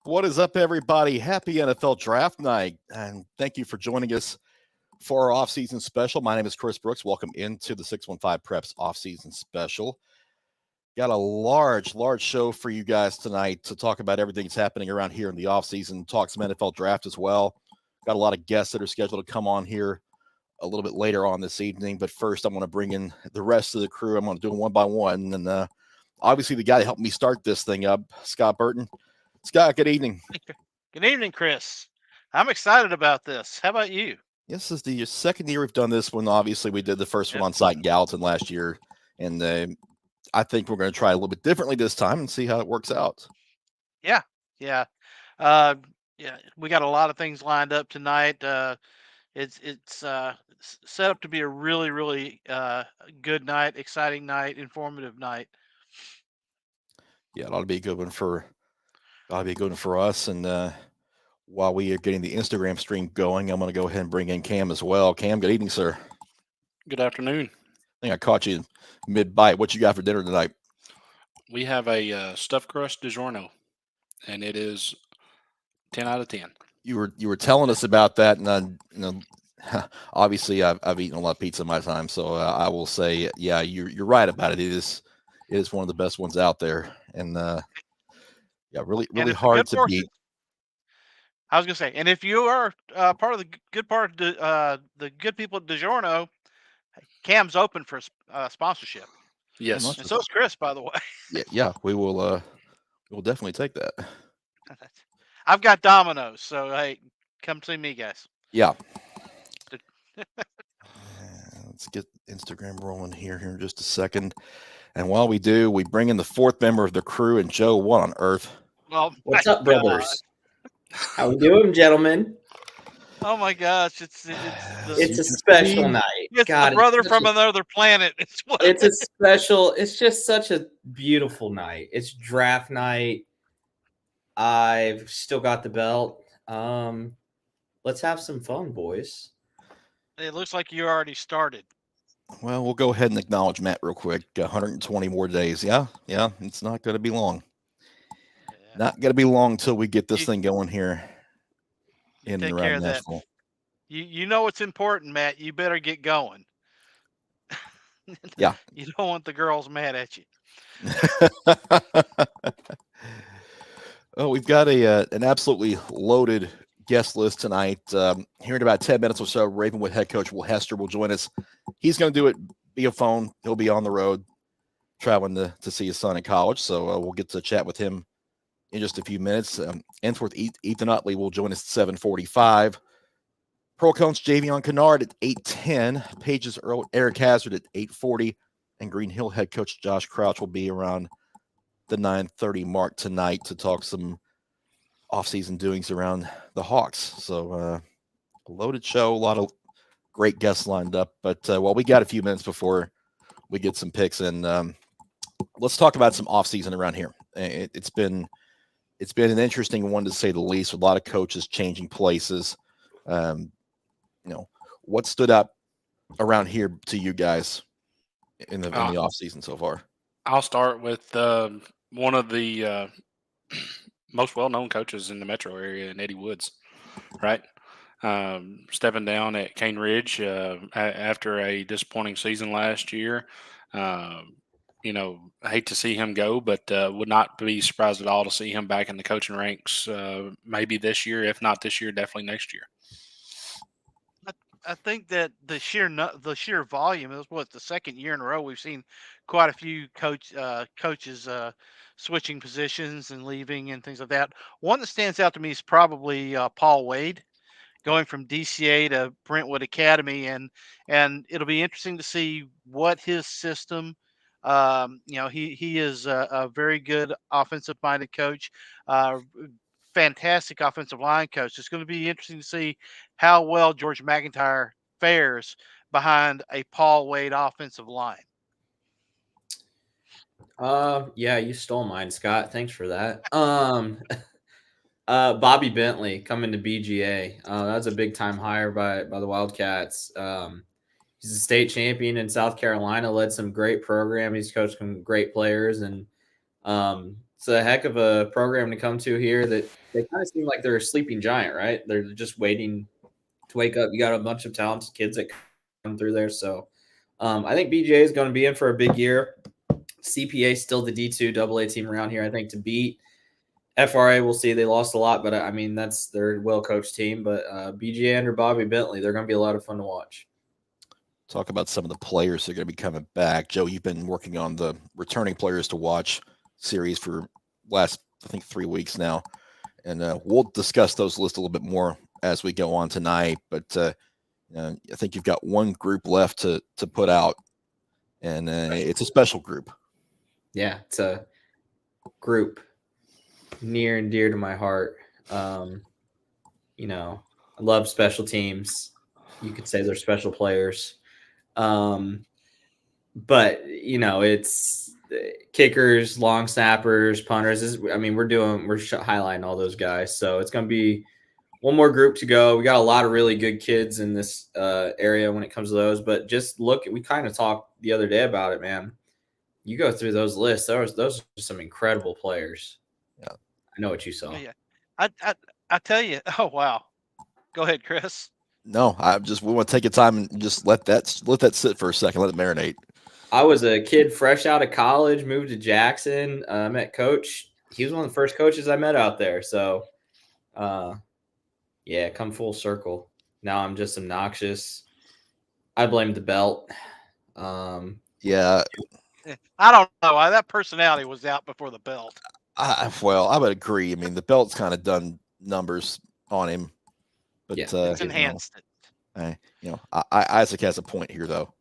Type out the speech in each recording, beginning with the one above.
What is up, everybody? Happy NFL Draft Night, and thank you for joining us for our offseason special. My name is Chris Brooks. Welcome into the 615 Preps offseason special. Got a large show for you guys tonight to talk about everything that's happening around here in the offseason, talk some NFL draft as well. Got a lot of guests that are scheduled to come on here a little bit later on this evening, but first I'm going to bring in the rest of the crew. I'm going to do them one by one, and obviously the guy that helped me start this thing up, Scott Burton. Scott, good evening. Good evening, Chris. I'm excited about this. How about you? This is the second year we've done this one. Obviously, we did the first one on site in Gallatin last year, and I think we're going to try a little bit differently this time and see how it works out. Yeah. We got a lot of things lined up tonight. It's set up to be a really good night, exciting night, informative night. Yeah, it ought to be a good one for us. And while we are getting the Instagram stream going, I'm going to go ahead and bring in Cam as well. Cam, good evening, sir. Good afternoon. I think I caught you mid-bite. What you got for dinner tonight? We have a stuffed crust DiGiorno, and it is 10 out of 10. You were telling us about that, and obviously I've eaten a lot of pizza in my time, so I will say, yeah, you're right about it. It is one of the best ones out there, and yeah, really hard to beat. I was gonna say, and if you are part of the good people at DiGiorno, Cam's open for sponsorship. Yes, and so is Chris, by the way. Yeah, we will definitely take that. I've got Domino's, so hey, come see me, guys. Yeah. Let's get Instagram rolling here in just a second. And while we do, we bring in the fourth member of the crew. And Joe, what on earth? Well, what's up, brothers? How we doing, gentlemen? Oh my gosh, it's a special night. It's the brother from another planet. It's a special. It's just such a beautiful night. It's draft night. I've still got the belt. Let's have some fun, boys. It looks like you already started. Well, we'll go ahead and acknowledge Matt real quick. 120 more days. Yeah. It's not going to be long. Yeah. Not going to be long until we get this thing going here in and around Nashville. You know what's important, Matt. You better get going. Yeah. You don't want the girls mad at you. Oh, we've got an absolutely loaded guest list tonight. Here in about 10 minutes or so, Ravenwood head coach Will Hester will join us. He's going to do it via phone. He'll be on the road traveling to see his son in college. So we'll get to chat with him in just a few minutes. Ensworth Ethan Utley will join us at 7:45. Pearl Cones Javion Kennard at 8:10. Pages Eric Hazard at 8:40. And Green Hill head coach Josh Crouch will be around the 9:30 mark tonight to talk some offseason doings around the Hawks. So a loaded show, a lot of great guests lined up. But we got a few minutes before we get some picks, and let's talk about some offseason around here. It's been an interesting one to say the least, with a lot of coaches changing places. What stood up around here to you guys in the offseason so far? I'll start with one of the most well-known coaches in the metro area, Eddie Woods, right? Stepping down at Cane Ridge after a disappointing season last year. I hate to see him go, but would not be surprised at all to see him back in the coaching ranks maybe this year. If not this year, definitely next year. I think that the sheer volume is the second year in a row we've seen quite a few coaches switching positions and leaving and things like that. One that stands out to me is probably Paul Wade, going from DCA to Brentwood Academy, and it'll be interesting to see what his system. He is a very good offensive-minded coach. Fantastic offensive line coach. It's going to be interesting to see how well George McIntyre fares behind a Paul Wade offensive line. Yeah, you stole mine, Scott. Thanks for that. Bobby Bentley coming to BGA. That's a big time hire by the Wildcats. He's a state champion in South Carolina, led some great program. He's coached some great players, and It's a heck of a program to come to here. That they kind of seem like they're a sleeping giant, right? They're just waiting to wake up. You got a bunch of talented kids that come through there. So I think BJ is going to be in for a big year. CPA still the D2 AA team around here, I think, to beat. FRA, we'll see. They lost a lot, but I mean, that's their well-coached team. But BJ under Bobby Bentley, they're going to be a lot of fun to watch. Talk about some of the players that are going to be coming back. Joe, you've been working on the returning players to watch series for last, I think, 3 weeks now. And we'll discuss those lists a little bit more as we go on tonight. But I think you've got one group left to put out, and it's a special group. Yeah, it's a group near and dear to my heart. You know, I love special teams. You could say they're special players. But, you know, it's kickers, long snappers, punters. I mean, we're highlighting all those guys. So it's going to be one more group to go. We got a lot of really good kids in this area when it comes to those. But just we kind of talked the other day about it, man. You go through those lists. Those are some incredible players. Yeah, I know what you saw. Yeah, I tell you. Oh wow, go ahead, Chris. No, we want to take your time and just let that sit for a second, let it marinate. I was a kid fresh out of college, moved to Jackson. Met Coach. He was one of the first coaches I met out there. So, yeah, come full circle. Now I'm just obnoxious. I blame the belt. Yeah. I don't know why that personality was out before the belt. I would agree. I mean, the belt's kind of done numbers on him, but Yeah, It's enhanced it. Isaac has a point here, though.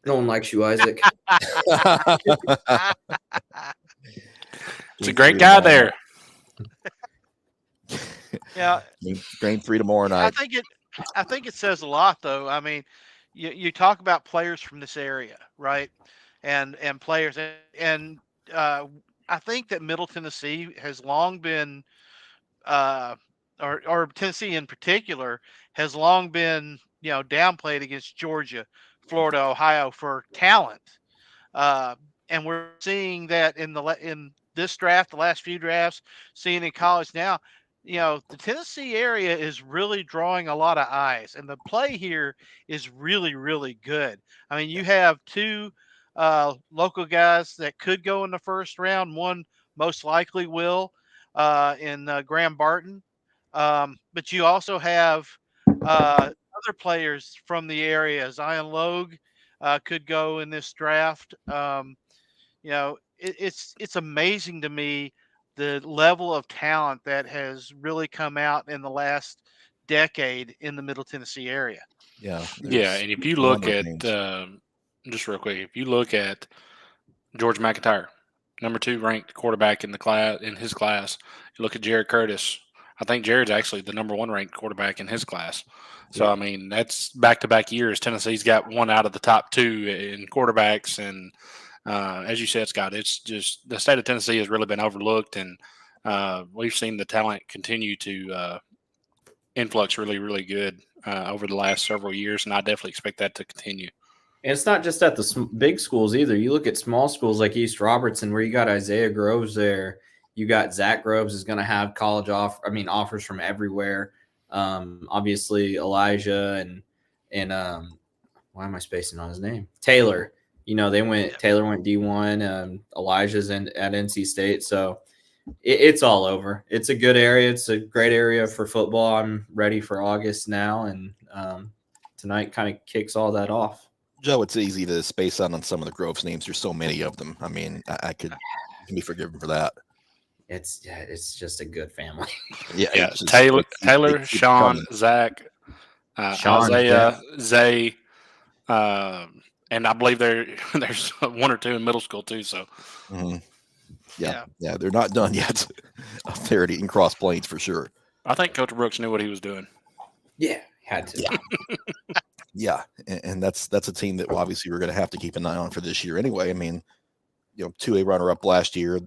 No one likes you, Isaac. It's a great guy there. Yeah, Game 3 tomorrow night. I think it says a lot, though. I mean, you talk about players from this area, right? And players, and I think that Middle Tennessee has long been, or Tennessee in particular, has long been downplayed against Georgia, Florida, Ohio for talent. And we're seeing that in this draft, the last few drafts, seeing in college now. The Tennessee area is really drawing a lot of eyes, and the play here is really, really good. I mean, you have two local guys that could go in the first round. One most likely will in Graham Barton. But you also have other players from the area. Zion Logue could go in this draft. It's amazing to me the level of talent that has really come out in the last decade in the Middle Tennessee area. Yeah. And if you look at just real quick, if you look at George McIntyre, number 2 ranked quarterback in his class. You look at Jared Curtis. I think Jared's actually the number 1 ranked quarterback in his class. So, I mean, that's back-to-back years. Tennessee's got one out of the top 2 in quarterbacks. And as you said, Scott, it's just the state of Tennessee has really been overlooked. And we've seen the talent continue to influx really, really good over the last several years. And I definitely expect that to continue. And it's not just at the big schools either. You look at small schools like East Robertson, where you got Isaiah Groves there. You got Zach Groves is going to have offers from everywhere. Obviously Elijah and why am I spacing on his name? Taylor. Taylor went D1. Elijah's at NC State. So it's all over. It's a good area. It's a great area for football. I'm ready for August now. And tonight kind of kicks all that off. Joe, it's easy to space out on some of the Groves names. There's so many of them. I mean, I can be forgiven for that. It's just a good family. Yeah. Taylor, Sean, Zach, Isaiah, Zay, and I believe there's 1 or 2 in middle school too. So, yeah, they're not done yet. Up there at Eaton Cross Plains for sure. I think Coach Brooks knew what he was doing. Yeah, had to. Yeah, and that's a team that obviously we're going to have to keep an eye on for this year anyway. I mean, 2A runner-up last year,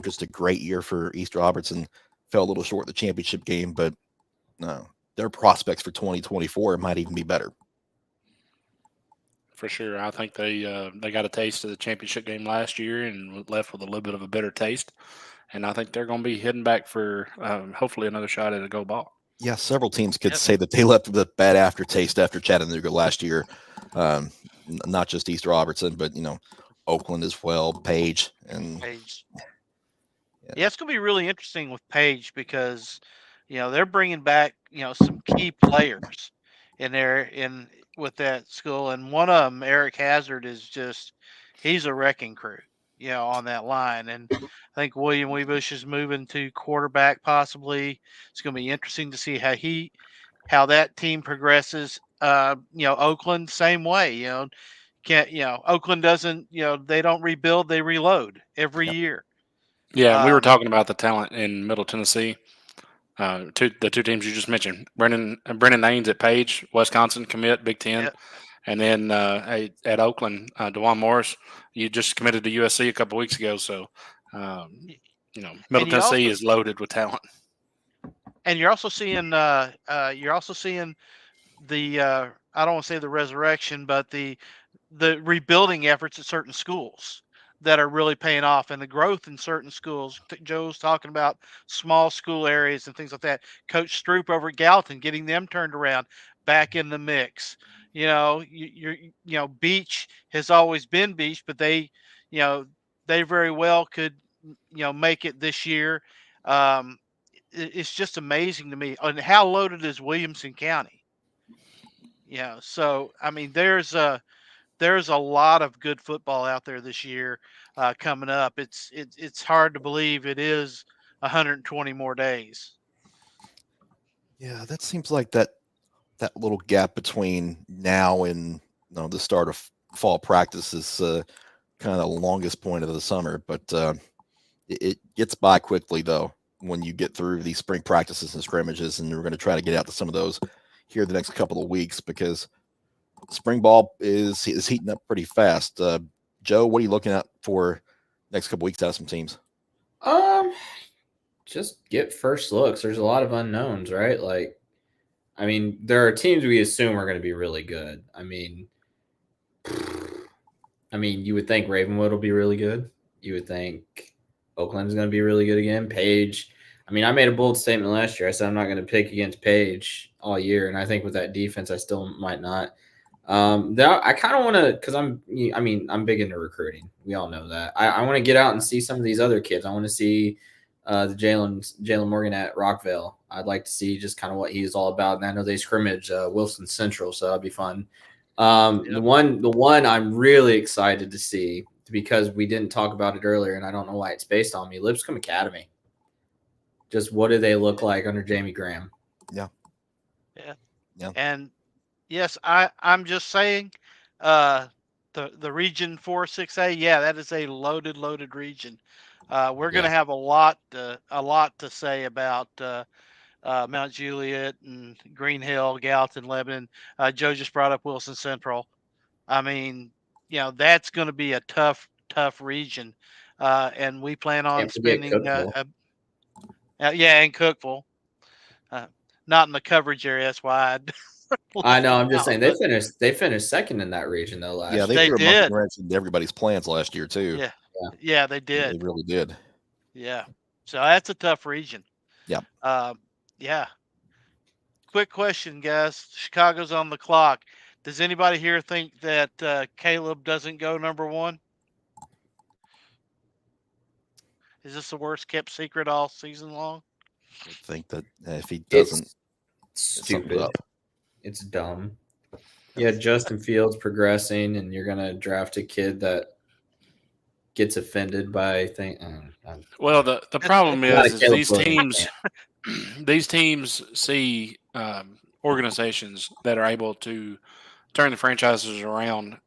just a great year for East Robertson. Fell a little short in the championship game, but their prospects for 2024 might even be better. for sure. I think they got a taste of the championship game last year and left with a little bit of a bitter taste. And I think they're going to be heading back for hopefully another shot at a gold ball. Yeah, several teams could Yep. say that they left with a bad aftertaste after Chattanooga last year. Not just East Robertson, but Oakland as well, Page, and Page. Yeah, it's going to be really interesting with Page because, they're bringing back, some key players in there with that school, and one of them, Eric Hazard, he's a wrecking crew, on that line, and I think William Weebush is moving to quarterback possibly. It's going to be interesting to see how that team progresses. Oakland same way. Can't Oakland doesn't they don't rebuild, they reload every year. Yeah, and we were Um, talking about the talent in Middle Tennessee. The two teams you just mentioned, Brennan Ains at Page, Wisconsin commit, Big Ten, Yep. and then at Oakland, DeJuan Morris, you just committed to USC a couple weeks ago. So, Middle you Tennessee also is loaded with talent. and you're also seeing the I don't want to say the resurrection, but the rebuilding efforts at certain schools that are really paying off, and the growth in certain schools. Joe's talking about small school areas and things like that. Coach Stroop over at Gallatin, getting them turned around, back in the mix. Beach has always been Beach, but you know, they very well could, make it this year. Um, it's just amazing to me. And how loaded is Williamson County? So I mean, there's a lot of good football out there this year coming up. It's hard to believe it is 120 more days. yeah, that seems like that little gap between now and the start of fall practice is kind of the longest point of the summer, but it gets by quickly though when you get through these spring practices and scrimmages, and we're going to try to get out to some of those here the next couple of weeks because spring ball is heating up pretty fast. Joe, what are you looking at for next couple weeks out of some teams? Just get first looks. There's a lot of unknowns, right? Like, I mean, there are teams we assume are going to be really good. I mean, you would think Ravenwood will be really good. You would think Oakland's going to be really good again. Page. I mean, I made a bold statement last year. I said I'm not going to pick against Page all year, and I think with that defense, I still might not. I kind of want to, because I'm big into recruiting. We all know that. I want to get out and see some of these other kids. I want to see the Jalen Morgan at Rockville. I'd like to see just kind of what he's all about. And I know they scrimmage Wilson Central, so that'd be fun. Yep. The one I'm really excited to see, because we didn't talk about it earlier, and I don't know why it's based on me. Lipscomb Academy. Just what do they look like under Jamie Graham? Yeah. And yes, I'm just saying, the region 4-6A, yeah, that is a loaded region. We're going to have a lot to say about Mount Juliet and Green Hill, Gallatin, Lebanon. Joe just brought up Wilson Central. I mean, that's going to be a tough region, and we plan on Can't forget spending. Cookeville. And Cookeville, not in the coverage area. That's why I know. I'm just saying but they finished second in that region though last Yeah, they year. threw a monkey wrench into everybody's plans last year too. Yeah, they They did. really did. Yeah, so that's a tough region. Yep. Yeah. Quick question, guys. Chicago's on the clock. Does anybody here think that Caleb doesn't go number one? Is this the worst kept secret all season long? I think that if he doesn't, It's something's stupid. up. It's dumb. Yeah, Justin Fields progressing, and you're gonna draft a kid that gets offended by things. Well, the problem Not a is Caleb these Williams teams these teams see organizations that are able to turn the franchises around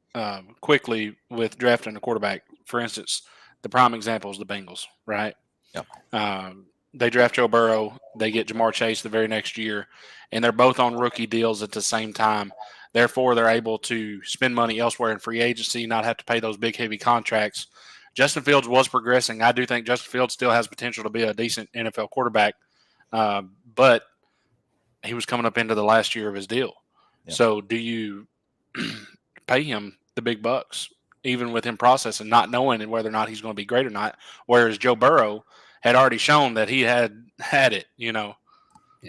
quickly with drafting a quarterback. For instance, the prime example is the Bengals, right? Yep. They draft Joe Burrow, they get Jamar Chase the very next year, and they're both on rookie deals at the same time. Therefore, they're able to spend money elsewhere in free agency, not have to pay those big, heavy contracts. Justin Fields was progressing. I do think Justin Fields still has potential to be a decent NFL quarterback, but he was coming up into the last year of his deal. Yeah. So do you pay him the big bucks, even with him processing, not knowing whether or not he's going to be great or not. Whereas Joe Burrow had already shown that he had it, Yeah.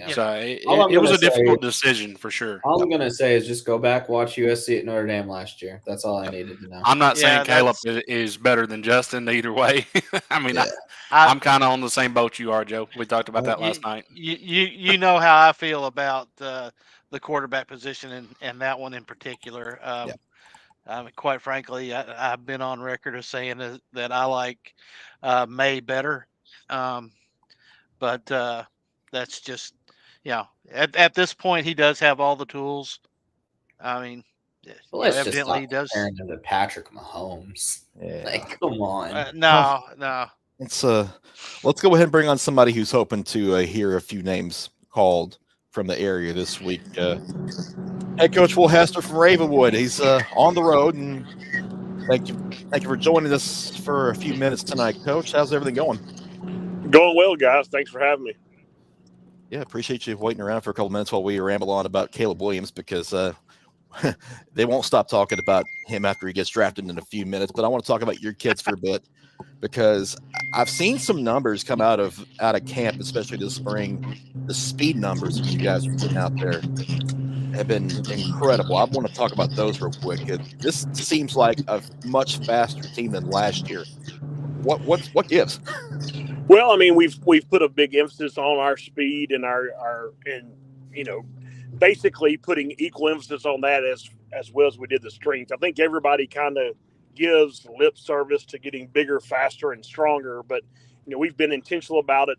So All I'm it was gonna a difficult say- decision for sure. All I'm going to say is just go back, watch USC at Notre Dame last year. That's all I needed to know. I'm not Yeah, saying Caleb is better than Justin either way. I mean, Yeah. I'm kind of on the same boat you are, Joe. We talked about that last night. You know how I feel about the quarterback position and that one in particular. Yeah. I mean, quite frankly, I've been on record of saying that I like May better, but that's just at this point he does have all the tools. I mean, But let's just evidently stop he does. comparing him to Patrick Mahomes. Yeah. Like, come on. No. Let's go ahead and bring on somebody who's hoping to hear a few names called from the area this week. Head coach Will Hester from Ravenwood. He's on the road, and thank you for joining us for a few minutes tonight, Coach. How's everything going? Going well, guys. Thanks for having me. Yeah, appreciate you waiting around for a couple minutes while we ramble on about Caleb Williams, because they won't stop talking about him after he gets drafted in a few minutes. But I want to talk about your kids for a bit, because I've seen some numbers come out of camp, especially this spring. The speed numbers that you guys are putting out there have been incredible. I want to talk about those real quick. This seems like a much faster team than last year. What gives? Well, I mean, we've put a big emphasis on our speed and basically putting equal emphasis on that as well as we did the strength. I think everybody kind of gives lip service to getting bigger, faster, and stronger, but we've been intentional about it.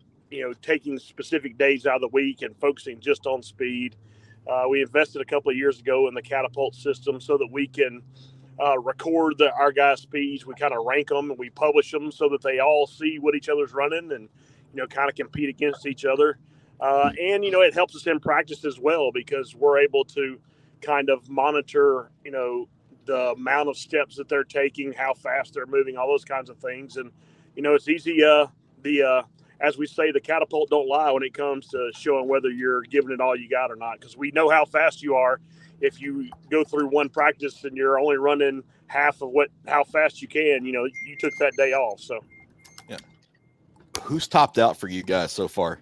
Taking specific days out of the week and focusing just on speed. We invested a couple of years ago in the catapult system so that we can record our guys' speeds. We kind of rank them and we publish them so that they all see what each other's running and, kind of compete against each other. And it helps us in practice as well, because we're able to kind of monitor, the amount of steps that they're taking, how fast they're moving, all those kinds of things. And, it's easy. As we say, the catapult don't lie when it comes to showing whether you're giving it all you got or not, because we know how fast you are. If you go through one practice and you're only running half of how fast you can, you took that day off. So, yeah. Who's topped out for you guys so far?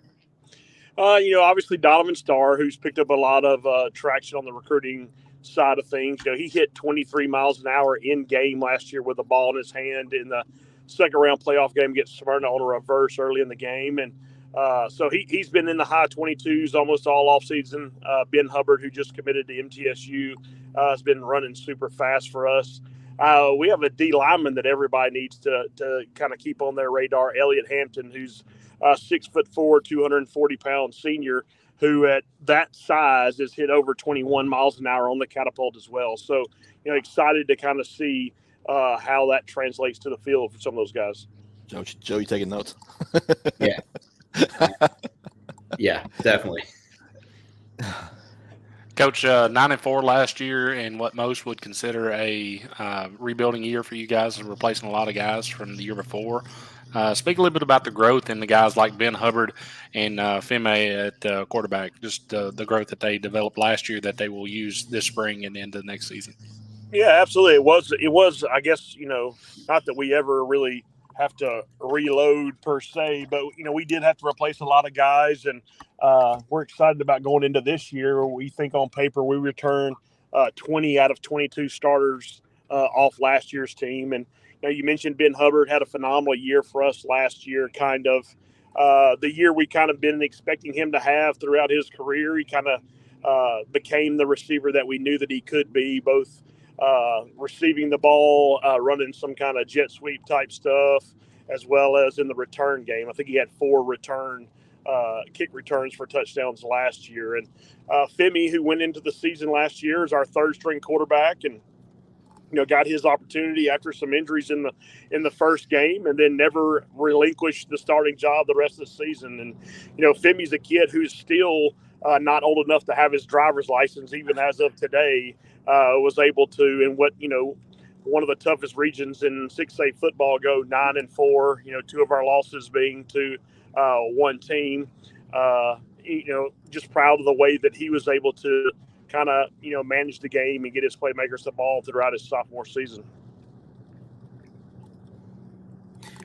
Obviously Donovan Starr, who's picked up a lot of traction on the recruiting side of things. He hit 23 miles an hour in game last year with the ball in his hand in the second round playoff game against Smyrna on a reverse early in the game. And so he's been in the high 22s almost all offseason. Ben Hubbard, who just committed to MTSU, has been running super fast for us. We have a D lineman that everybody needs to kind of keep on their radar, Elliott Hampton, who's 6'4", 240-pound senior, who at that size has hit over 21 miles an hour on the catapult as well. So, excited to kind of see how that translates to the field for some of those guys. Joe, you taking notes? Yeah. Yeah, definitely. Coach, 9-4 last year in what most would consider a rebuilding year for you guys, and replacing a lot of guys from the year before. Speak a little bit about the growth in the guys like Ben Hubbard and Femi at quarterback, just the growth that they developed last year that they will use this spring and into the next season. Yeah, absolutely. It was, I guess, not that we ever really have to reload per se, but, we did have to replace a lot of guys, and we're excited about going into this year. We think on paper we return 20 out of 22 starters off last year's team. And, you mentioned Ben Hubbard had a phenomenal year for us last year, kind of the year we kind of been expecting him to have throughout his career. He kind of became the receiver that we knew that he could be, both receiving the ball, running some kind of jet sweep type stuff, as well as in the return game. I think he had 4 kick returns for touchdowns last year. And Femi, who went into the season last year, is our third string quarterback, and got his opportunity after some injuries in the first game, and then never relinquished the starting job the rest of the season. And Femi's a kid who's still not old enough to have his driver's license, even as of today. Was able to, in what one of the toughest regions in 6A football, go 9-4. 2 of our losses being to one team. Just proud of the way that he was able to kind of, manage the game and get his playmakers the ball throughout his sophomore season.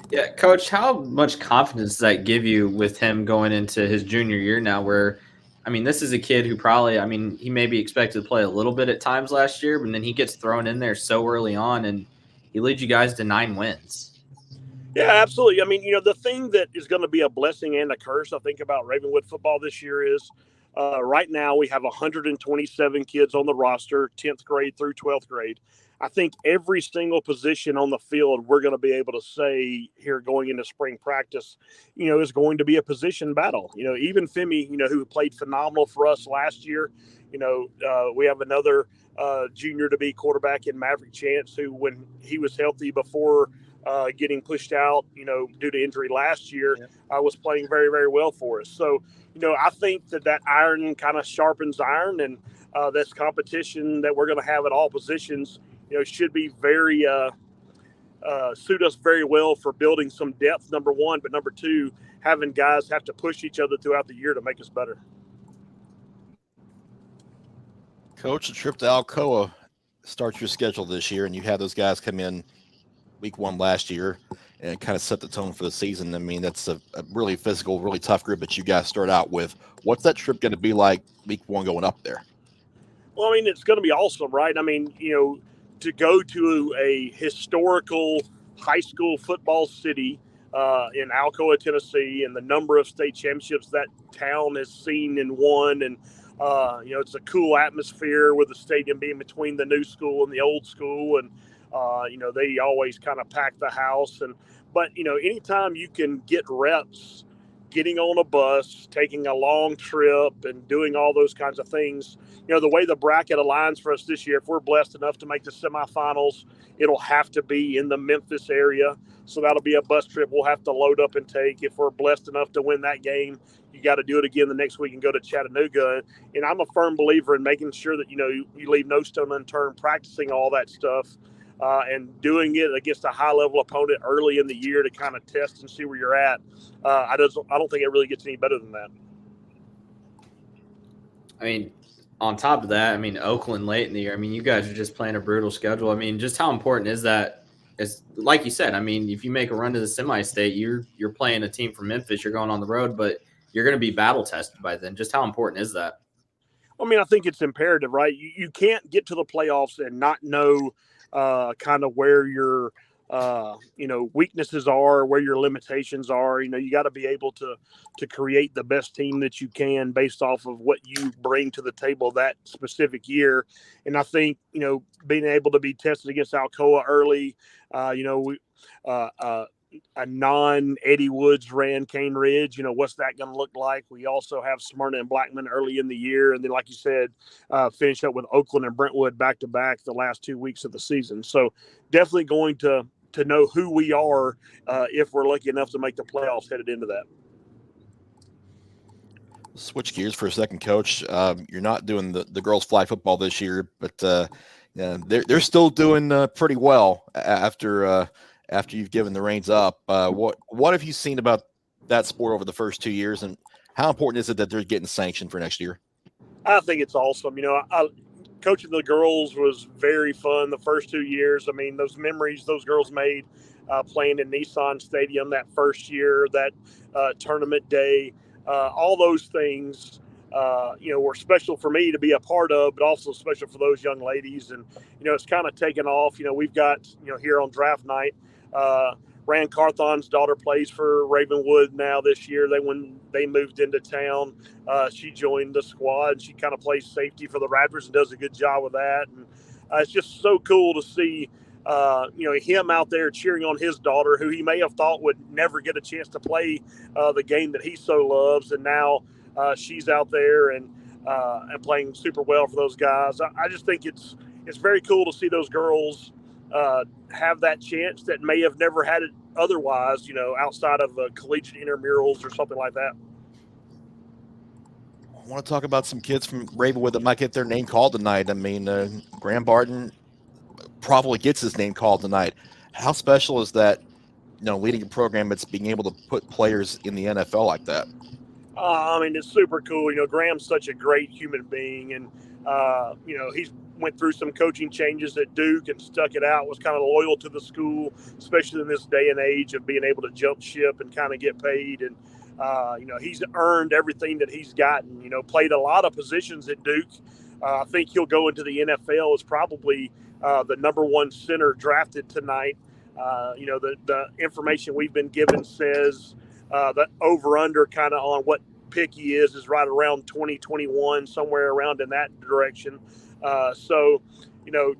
Yeah, Coach, how much confidence does that give you with him going into his junior year now where, this is a kid who probably, he may be expected to play a little bit at times last year, but then he gets thrown in there so early on and he leads you guys to 9 wins. Yeah, absolutely. The thing that is going to be a blessing and a curse, I think, about Ravenwood football this year is right now we have 127 kids on the roster, 10th grade through 12th grade. I think every single position on the field we're going to be able to say here going into spring practice, is going to be a position battle. Even Femi, who played phenomenal for us last year, we have another junior to be quarterback in Maverick Chance, who when he was healthy before getting pushed out, due to injury last year, was playing very, very well for us. So, I think that iron kind of sharpens iron, and this competition that we're going to have at all positions, should be very suit us very well for building some depth, number one, but number two, having guys have to push each other throughout the year to make us better. Coach, the trip to Alcoa starts your schedule this year, and you had those guys come in week 1 last year and kind of set the tone for the season. That's a really physical, really tough group that you guys start out with. What's that trip going to be like week 1 going up there? Well, it's going to be awesome, right? To go to a historical high school football city in Alcoa, Tennessee, and the number of state championships that town has seen and won. And, it's a cool atmosphere with the stadium being between the new school and the old school. And, they always kind of pack the house. But anytime you can get reps, getting on a bus, taking a long trip, and doing all those kinds of things, the way the bracket aligns for us this year, if we're blessed enough to make the semifinals, it'll have to be in the Memphis area. So that'll be a bus trip we'll have to load up and take. If we're blessed enough to win that game, you got to do it again the next week and go to Chattanooga. And I'm a firm believer in making sure that, you leave no stone unturned, practicing all that stuff. And doing it against a high-level opponent early in the year to kind of test and see where you're at. I don't think it really gets any better than that. On top of that, Oakland late in the year, you guys are just playing a brutal schedule. Just how important is that? Is like you said, if you make a run to the semi-state, you're playing a team from Memphis, you're going on the road, but you're going to be battle tested by then. Just how important is that? I think it's imperative, right? You can't get to the playoffs and not know kind of where your weaknesses are, where your limitations are. You got to be able to create the best team that you can based off of what you bring to the table that specific year. And I think, being able to be tested against Alcoa early, a non-Eddie Woods ran Cane Ridge, what's that going to look like? We also have Smyrna and Blackman early in the year. And then, like you said, finish up with Oakland and Brentwood back-to-back the last 2 weeks of the season. So definitely going to know who we are if we're lucky enough to make the playoffs headed into that. Switch gears for a second, Coach. You're not doing the girls flag football this year, but they're still doing pretty well after you've given the reins up. What have you seen about that sport over the first 2 years, and how important is it that they're getting sanctioned for next year? I think it's awesome. Coaching the girls was very fun the first 2 years. Those memories those girls made playing in Nissan Stadium that first year, that tournament day, all those things, were special for me to be a part of, but also special for those young ladies. And, it's kind of taken off. We've got, here on draft night, Rand Carthon's daughter plays for Ravenwood now this year. When they moved into town, she joined the squad. She kind of plays safety for the Raptors and does a good job with that. And it's just so cool to see, him out there cheering on his daughter, who he may have thought would never get a chance to play the game that he so loves. And now she's out there and playing super well for those guys. I just think it's very cool to see those girls have that chance that may have never had it otherwise, outside of collegiate intramurals or something like that. I want to talk about some kids from Ravenwood that might get their name called tonight. Graham Barton probably gets his name called tonight. How special is that, leading a program that's being able to put players in the NFL like that? It's super cool. Graham's such a great human being, and He's went through some coaching changes at Duke and stuck it out, was kind of loyal to the school, especially in this day and age of being able to jump ship and kind of get paid. And, he's earned everything that he's gotten, played a lot of positions at Duke. I think he'll go into the NFL as probably the number one center drafted tonight. The information we've been given says the over-under kind of on what pick he is right around 2021, somewhere around in that direction.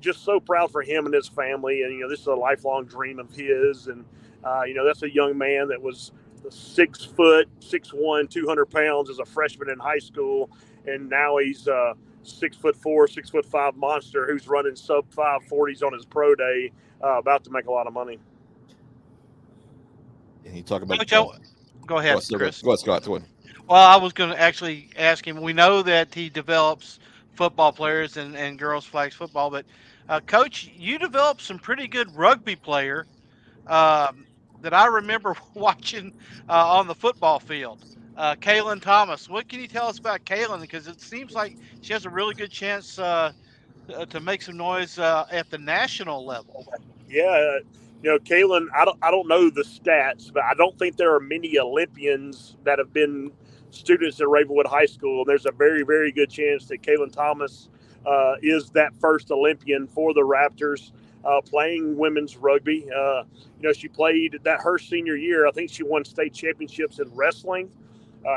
Just so proud for him and his family. And, this is a lifelong dream of his. And, that's a young man that was 6 foot, 6'1", 200 pounds as a freshman in high school. And now he's 6'4", 6'5" monster who's running sub 540s on his pro day, about to make a lot of money. And you talk about go ahead, Chris. Go ahead. Well, I was going to actually ask him. We know that he develops football players and girls flags football, but Coach, you developed some pretty good rugby player that I remember watching on the football field. Kaylin Thomas. What can you tell us about Kaylin? Because it seems like she has a really good chance to make some noise at the national level. Yeah, Kaylin, I don't know the stats, but I don't think there are many Olympians that have been students at Ravenwood High School. And there's a very, very good chance that Kaylin Thomas is that first Olympian for the Raptors playing women's rugby. She played her senior year. I think she won state championships in wrestling,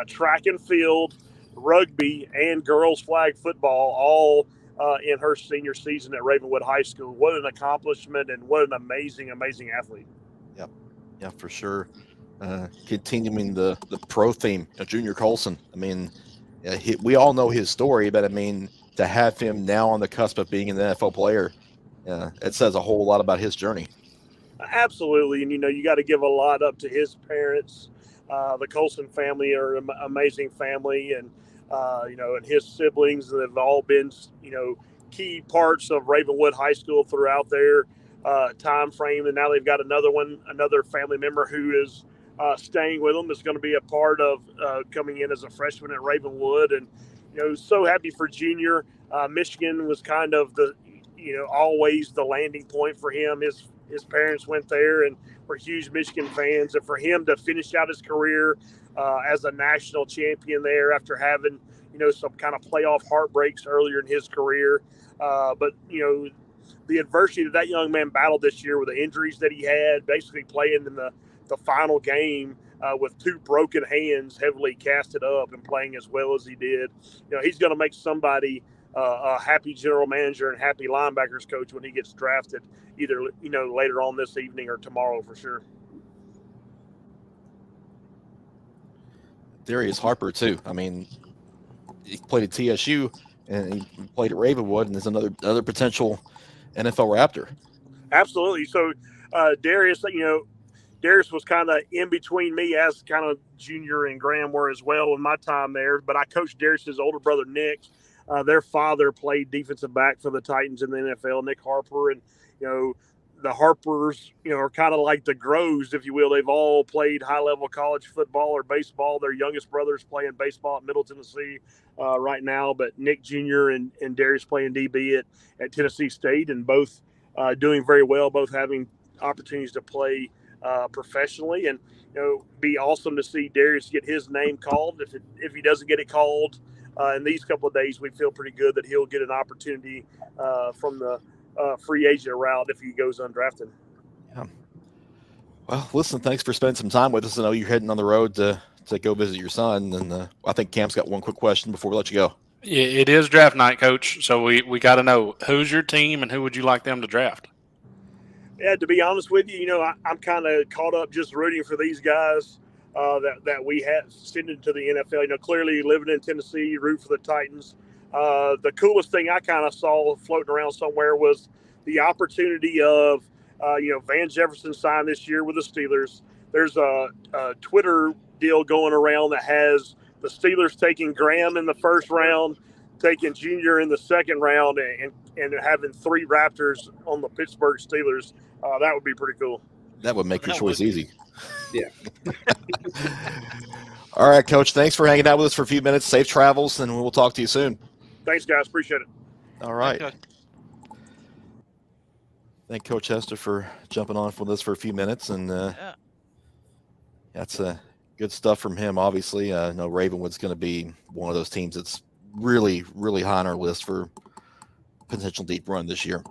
track and field, rugby, and girls flag football, all in her senior season at Ravenwood High School. What an accomplishment and what an amazing, amazing athlete. Yeah, for sure. Continuing the pro theme, Junior Colson. I mean, we all know his story, but I mean, to have him now on the cusp of being an NFL player, it says a whole lot about his journey. Absolutely. And, you got to give a lot up to his parents. The Colson family are an amazing family. And, and his siblings that have all been, key parts of Ravenwood High School throughout their time frame. And now they've got another family member who is staying with them, is going to be a part of coming in as a freshman at Ravenwood. And, so happy for Junior. Michigan was kind of always the landing point for him. His parents went there and were huge Michigan fans. And for him to finish out his career as a national champion there after having, some kind of playoff heartbreaks earlier in his career. But the adversity that young man battled this year with the injuries that he had, basically playing in the final game with 2 broken hands, heavily casted up and playing as well as he did. He's going to make somebody a happy general manager and happy linebackers coach when he gets drafted, either later on this evening or tomorrow for sure. Darius Harper too. I mean, he played at TSU and he played at Ravenwood, and is another potential NFL Raptor. Absolutely. So Darius, Darius was kind of in between me as kind of Junior and Graham were as well in my time there. But I coached Darius's older brother, Nick. Their father played defensive back for the Titans in the NFL, Nick Harper. And, the Harpers, are kind of like the Groves, if you will. They've all played high-level college football or baseball. Their youngest brother's playing baseball at Middle Tennessee right now. But Nick Jr. and Darius playing DB at Tennessee State, and both doing very well, both having opportunities to play professionally. And be awesome to see Darius get his name called. If he doesn't get it called in these couple of days, we feel pretty good that he'll get an opportunity from the free agent route if he goes undrafted. Yeah. Well, listen, thanks for spending some time with us. I know you're heading on the road to go visit your son, and I think Cam's got one quick question before we let you go. Yeah, it is draft night, Coach. So we got to know, who's your team and who would you like them to draft? Yeah, to be honest with you, I'm kind of caught up just rooting for these guys that we have sent into the NFL. Clearly living in Tennessee, you root for the Titans. The coolest thing I kind of saw floating around somewhere was the opportunity of, Van Jefferson signed this year with the Steelers. There's a Twitter deal going around that has the Steelers taking Graham in the first round, taking Junior in the second round, and having 3 Raptors on the Pittsburgh Steelers. That would be pretty cool. That would make your choice easy. Yeah. All right, Coach. Thanks for hanging out with us for a few minutes. Safe travels, and we'll talk to you soon. Thanks, guys. Appreciate it. All right. Okay. Thank Coach Hester for jumping on with us for a few minutes, and Yeah. that's good stuff from him. Obviously, I know Ravenwood's going to be one of those teams that's really, really high on our list for potential deep run this year.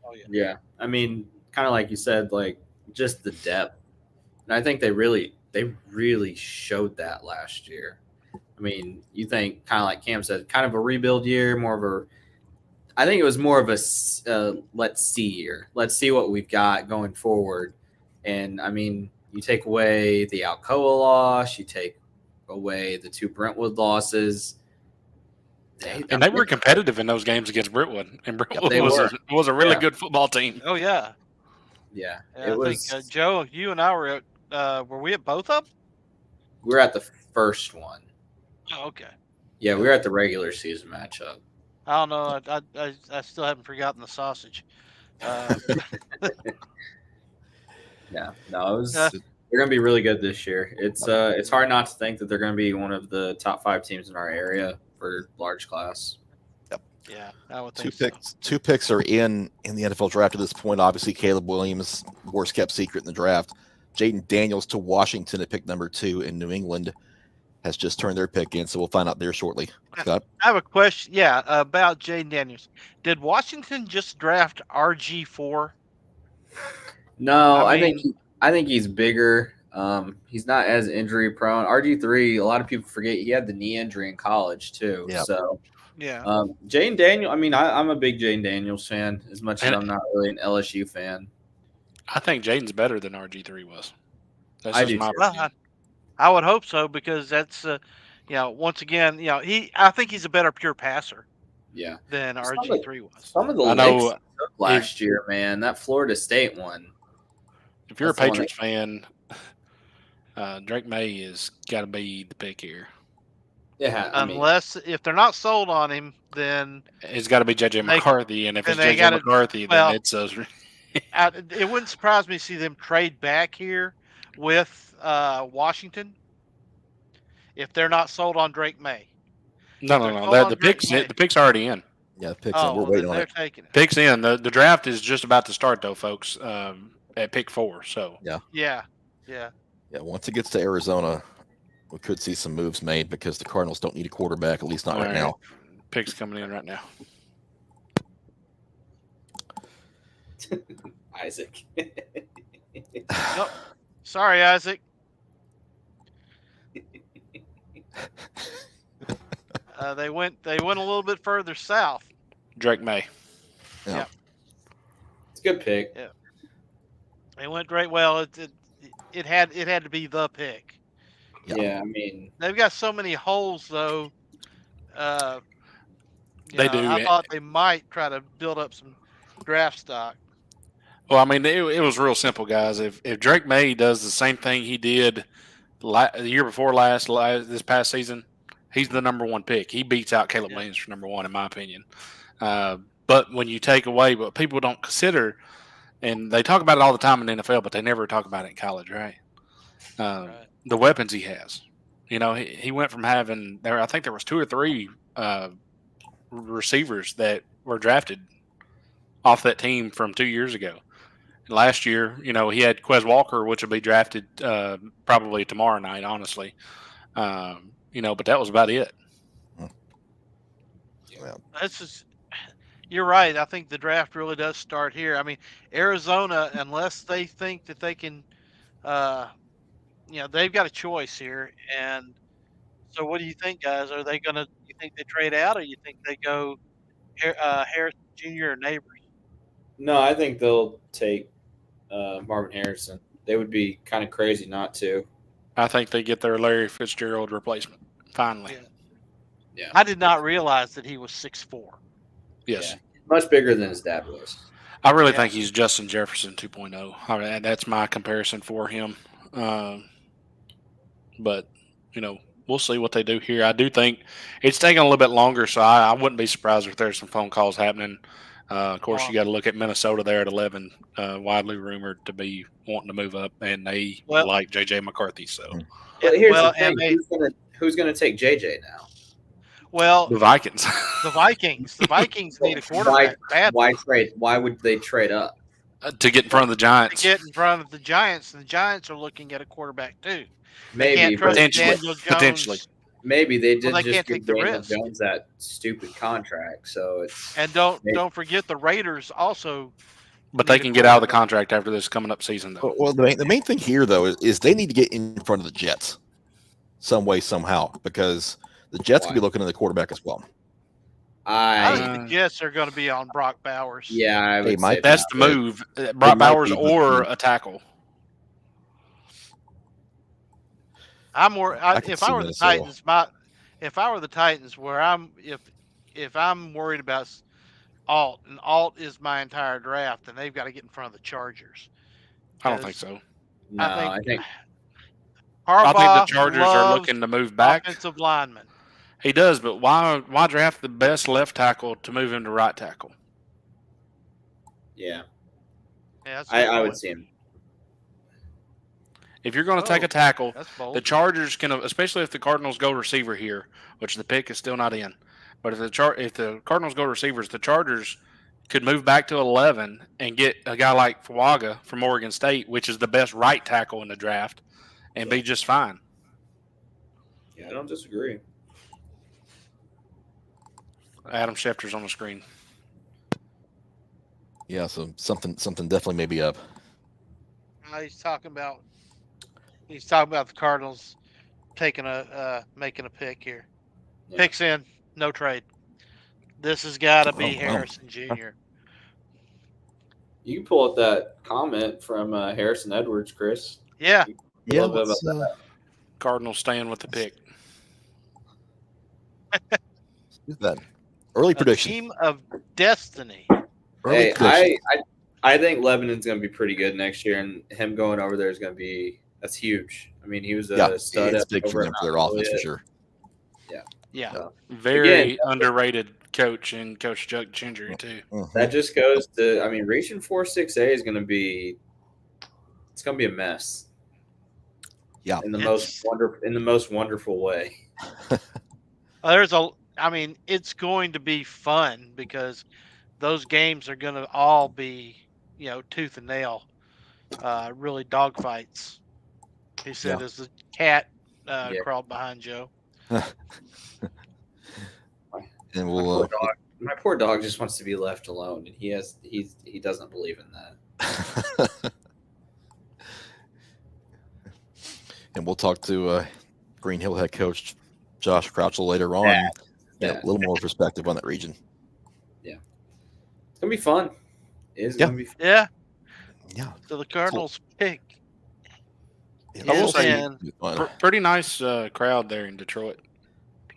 Oh yeah. Yeah, I mean, kind of like you said, like just the depth, and I think they really showed that last year. I mean, you think kind of like Cam said, kind of a rebuild year, more of a. I think it was more of a let's see year. Let's see what we've got going forward, and I mean, you take away the Alcoa loss, you take away the 2 Brentwood losses. And they were competitive in those games against Brentwood, and Brentwood they was a really Yeah. good football team. Oh yeah. Yeah, And I think Joe, you and I were at. Were we at both of them? we were at the first one. Oh, okay. Yeah, we were at the regular season matchup. I don't know. I still haven't forgotten the sausage. Yeah, no, they're going to be really good this year. It's hard not to think that they're going to be one of the top 5 teams in our area for large class. Yeah, I would think so. Two picks are in the NFL draft at this point. Obviously, Caleb Williams, worst kept secret in the draft. Jaden Daniels to Washington at pick number 2 in New England has just turned their pick in, so we'll find out there shortly. Scott? I have a question. Yeah, about Jaden Daniels. Did Washington just draft RG4? No, I mean- I think he's bigger. He's not as injury prone. RG3, a lot of people forget he had the knee injury in college too. Yep. So Yeah. Jane Daniel. I mean, I'm a big Jane Daniels fan, as much as I'm not really an LSU fan. I think Jaden's better than RG3 was. That's I just do my too. opinion. Well, I would hope so because that's, once again, I think he's a better pure passer Yeah, than Some of- RG3 was. some of the I know, licks he took last year, man. That Florida State one. If you're a That's the one Patriots fan, Drake May has got to be the pick here. Yeah, Unless if they're not sold on him, then It's got to be JJ McCarthy, and if it's then they JJ gotta- McCarthy, well, then it's it wouldn't surprise me to see them trade back here with Washington if they're not sold on Drake May. no. sold on The Drake picks, May. the picks already in. Yeah, the picks in. We're waiting on they're it. taking it. Picks in. The draft is just about to start, though, folks. At pick 4. So Yeah. Yeah, once it gets to Arizona, we could see some moves made because the Cardinals don't need a quarterback, at least not right now. Picks coming in right now. Isaac. Nope. Sorry, Isaac. They went a little bit further south. Drake May. Yeah. It's a good pick. They went great. Well, it had to be the pick. Yeah. Yeah, I mean, They've got so many holes though. They do. I thought they might try to build up some draft stock. Well, I mean, it was real simple, guys. If Drake May does the same thing he did the year before last this past season, he's the number 1 pick. He beats out Caleb Williams for number 1, in my opinion. But when you take away what people don't consider, and they talk about it all the time in the NFL, but they never talk about it in college, right? Right. The weapons he has. He went from having I think there was 2 or 3 receivers that were drafted off that team from 2 years ago. Last year, he had Quez Walker, which will be drafted probably tomorrow night, honestly. But that was about it. That's just. You're right. I think the draft really does start here. I mean, Arizona, unless they think that they can, they've got a choice here. And so, what do you think, guys? Are they gonna? You think they trade out, or you think they go Harrison Jr. or Neighbors? no, I think they'll take Marvin Harrison. They would be kind of crazy not to. I think they get their Larry Fitzgerald replacement finally. Yeah. I did not realize that he was 6'4". Yes. Yeah. Much bigger than his dad was. I really think he's Justin Jefferson 2.0. I mean, that's my comparison for him. But, we'll see what they do here. I do think it's taking a little bit longer, so I wouldn't be surprised if there's some phone calls happening. Of course, you got to look at Minnesota there at 11, widely rumored to be wanting to move up, and they like J.J. McCarthy. So, But here's the thing: who's going to take JJ now? Well, The Vikings. the Vikings need a quarterback badly Why trade? Why would they trade up? To get in front of the to Giants. get in front of the Giants, and the Giants are looking at a quarterback too. They Maybe, can't trust Potentially. Daniel Jones. Potentially. maybe they Well, did they just can't give take the Daniel risk. Jones that stupid contract. So it's And don't Maybe. forget the Raiders also. But need they a can get out of the quarterback. contract after this coming up season, though. Well, the main thing here, though, is they need to get in front of the Jets some way, somehow, because the Jets could be looking at the quarterback as well. I think the Jets are going to be on Brock Bowers. Yeah, I would say That's the move. Brock might Bowers be, but- or a tackle. I'm more. I could If see I were the Minnesota. Titans, if I were the Titans, where if I'm worried about Alt, and Alt is my entire draft, then they've got to get in front of the Chargers. I don't think so. No, I think Harbaugh I think the Chargers are loves looking to move back. offensive linemen. He does, but why draft the best left tackle to move him to right tackle? yeah, Yeah, that's a good I would point. see him. If you're going to take Oh, a tackle, That's bold. the Chargers can, especially if the Cardinals go receiver here, which the pick is still not in. But if the Cardinals go receivers, the Chargers could move back to 11 and get a guy like Fuaga from Oregon State, which is the best right tackle in the draft, and be just fine. Yeah, I don't disagree. Adam Schefter's on the screen. Yeah, so something definitely may be up. He's talking about the Cardinals making a pick here. Yeah. Picks in, no trade. This has got to be Oh, wow. Harrison Jr. You can pull up that comment from Harrison Edwards, Chris. Yeah, Yeah, little bit let's, about Cardinals staying with the pick. do that. Early a prediction. team of destiny. Early Hey, prediction. I think Lebanon's going to be pretty good next year, and him going over there is going to be that's huge. I mean, he was a stud. It's big for over them at for their Mount offense for Juliet. sure. Yeah, So, Very Again, underrated coach and Coach Chuck Gingery, too. that just goes to I mean, reaching 4-6A is going to be a mess. Yeah. in the most wonderful way. it's going to be fun because those games are going to all be, tooth and nail, really dogfights. He said as the cat crawled behind Joe. And My we'll my poor dog just wants to be left alone, and he doesn't believe in that. and we'll talk to Green Hill head coach Josh Crouchel later on. Yeah. Get a little more perspective on that region. It's gonna be fun. It is Yeah. gonna be fun. Yeah. Yeah. So the Cardinals pick. I will say, And pretty nice crowd there in Detroit.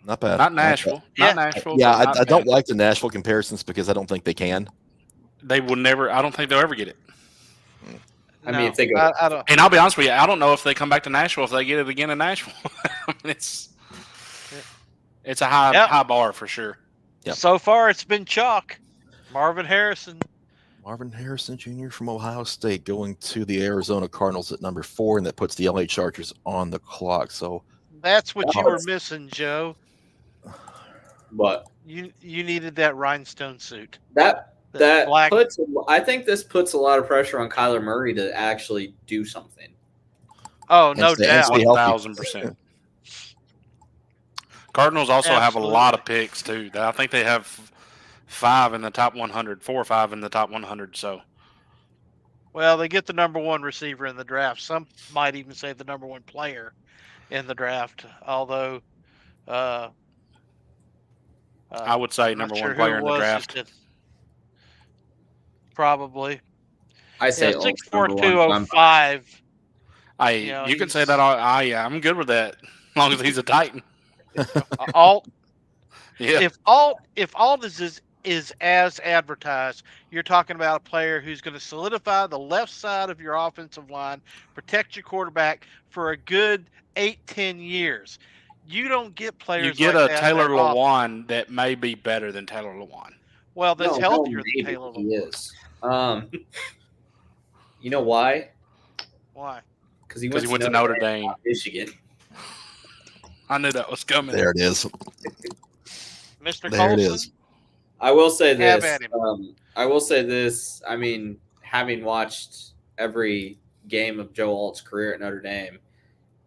Not bad. Not Nashville. Yeah. Not Nashville. Yeah, but not I don't bad. like the Nashville comparisons because I don't think they can. They will never. I don't think they'll ever get it. I mean, if they go- I don't. And I'll be honest with you, I don't know if they come back to Nashville if they get it again in Nashville. I mean, it's a high bar for sure. Yep. So far, it's been chalk. Marvin Harrison. Marvin Harrison Jr. from Ohio State going to the Arizona Cardinals at number 4, and that puts the LA Chargers on the clock. So That's what you were missing, Joe. But You needed that rhinestone suit. that black. puts. I think this puts a lot of pressure on Kyler Murray to actually do something. Oh, no stay- doubt. stay healthy. 1,000%. Cardinals also have a Absolutely. lot of picks too. I think they have 5 in the top 100, 4 or 5 in the top 100. So Well, they get the number one receiver in the draft. Some might even say the number one player in the draft. Although, I would say I'm not number sure one who player it in the was draft. that did- Probably. I say Yeah, Olds 6'4", number one, 205. You can say that. I'm good with that as long as he's a Titan. Alt. Yeah. If Alt is as advertised, you're talking about a player who's going to solidify the left side of your offensive line, protect your quarterback for a good 8-10 years. You don't get players. You get like a that Taylor that often. Lewan that may be better than Taylor Lewan. Well, that's No, healthier maybe than Taylor he Lewan. is. You know why? Why? Because he Because went he went to Notre Dame. not Michigan. I knew that was coming. there it is. Mr. There it Colson, is. I will say Have this. at him. I will say this. I mean, having watched every game of Joe Alt's career at Notre Dame,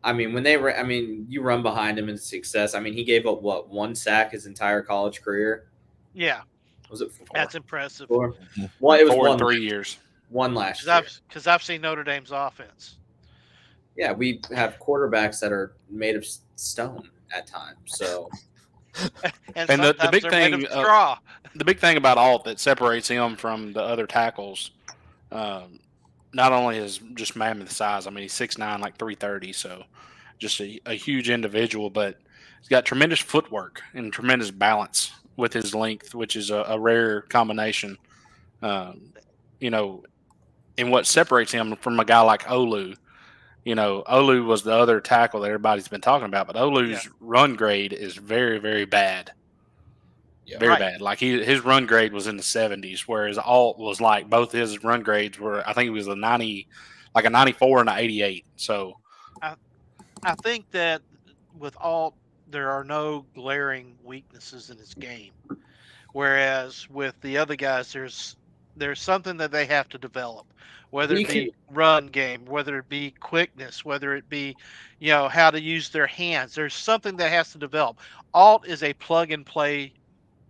I mean, you run behind him in success. I mean, he gave up one sack his entire college career. Yeah, Was it 4? that's impressive. 4? Well, it was 4 in one. 3 years. One last year. Because I've seen Notre Dame's offense. Yeah, we have quarterbacks that are made of stone at times. So, And And the sometimes big they're made thing, of straw. the big thing about Alt that separates him from the other tackles, not only is just mammoth size. I mean, he's 6'9", like 330, so just a huge individual. But he's got tremendous footwork and tremendous balance with his length, which is a rare combination. You know, and what separates him from a guy like Olu. You know, Olu was the other tackle that everybody's been talking about, but Olu's run grade is very, very bad. Yeah. Very Right. bad. Like his run grade was in the 70s, whereas Alt was like both his run grades were, I think it was a 90, like a 94 and an 88. So I think that with Alt, there are no glaring weaknesses in his game. Whereas with the other guys, there's something that they have to develop, whether it be run game, whether it be quickness, whether it be, how to use their hands. There's something that has to develop. Alt is a plug and play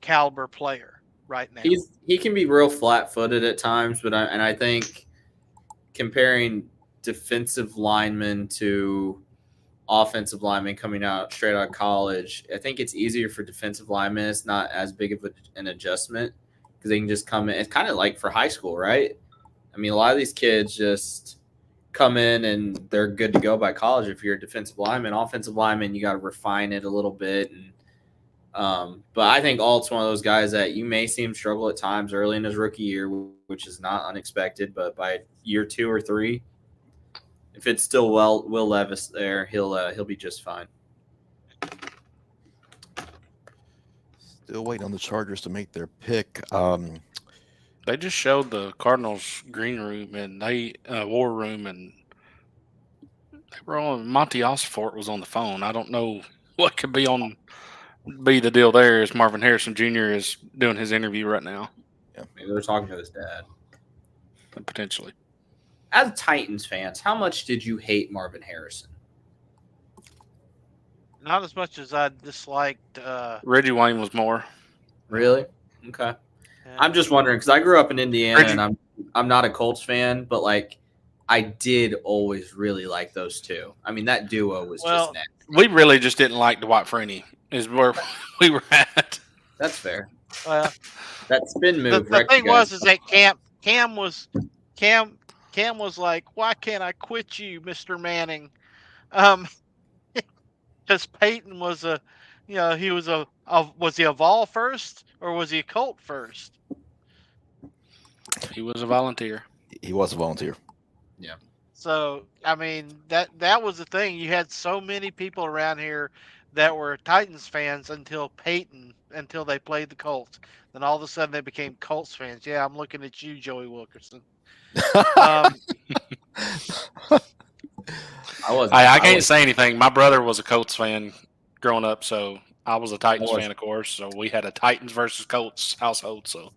caliber player right now. he can be real flat-footed at times, but I think comparing defensive linemen to offensive linemen coming out straight out of college, I think it's easier for defensive linemen. It's not as big of an adjustment because they can just come in. It's kind of like for high school, right? I mean, a lot of these kids just come in and they're good to go by college. If you're a defensive lineman, offensive lineman, you got to refine it a little bit. And but I think Alt's one of those guys that you may see him struggle at times early in his rookie year, which is not unexpected. But by year 2 or 3, if it's still Will Levis there, he'll be just fine. Still waiting on the Chargers to make their pick. they just showed the Cardinals green room and war room, and they were on Monty Osfort was on the phone. I don't know what could be the deal there. Is Marvin Harrison Jr. is doing his interview right now. Yeah, maybe they're talking to his dad. Potentially. As Titans fans, how much did you hate Marvin Harrison? Not as much as I disliked. Reggie Wayne was more. Really? Okay. I'm just wondering because I grew up in Indiana and I'm not a Colts fan, but like I did always really like those two. I mean, that duo was just next. We really just didn't like Dwight Freeney is where we were at. That's fair. Well, that spin move. The thing was that Cam was like, why can't I quit you, Mr. Manning? Because Peyton was was he a Vol first or was he a Colt first? He was a volunteer. He was a volunteer. Yeah. So I mean that was the thing. You had so many people around here that were Titans fans until they played the Colts. Then all of a sudden they became Colts fans. Yeah, I'm looking at you, Joey Wilkerson. I can't say anything. My brother was a Colts fan growing up, so I was a Titans fan, of course. So we had a Titans versus Colts household. So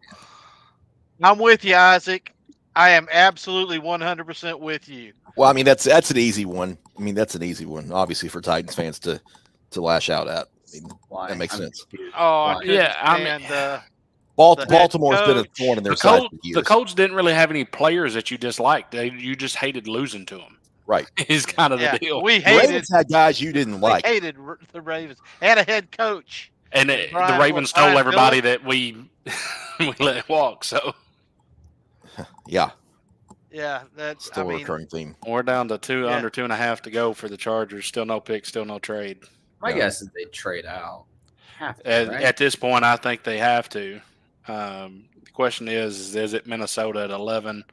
I'm with you, Isaac. I am absolutely 100% with you. Well, I mean that's an easy one. Obviously, for Titans fans to lash out at. I mean, that makes sense. Oh, yeah. Baltimore's been a thorn in their side for years. The Colts didn't really have any players that you disliked. You just hated losing to them. Right. Is kind of the deal. We the Ravens had guys you didn't like. Hated the Ravens. Had a head coach. And the Ravens stole everybody that we let walk. So yeah. Yeah, that's still a recurring theme. We're down to under 2.5 to go for the Chargers. Still no pick, still no trade. My guess is they trade out. Right? At this point, I think they have to. The question is it Minnesota at 11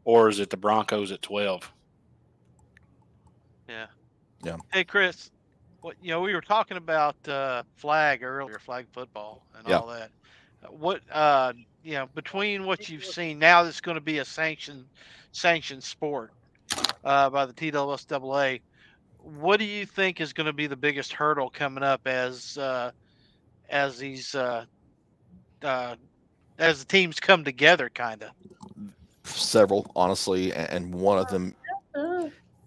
or is it the Broncos at 12? Yeah. Hey, Chris, we were talking about flag earlier, flag football and all that. What between what you've seen now, that's going to be a sanctioned sport by the TSSAA. What do you think is going to be the biggest hurdle coming up as as these as the teams come together, kind of. Several, honestly, and one of them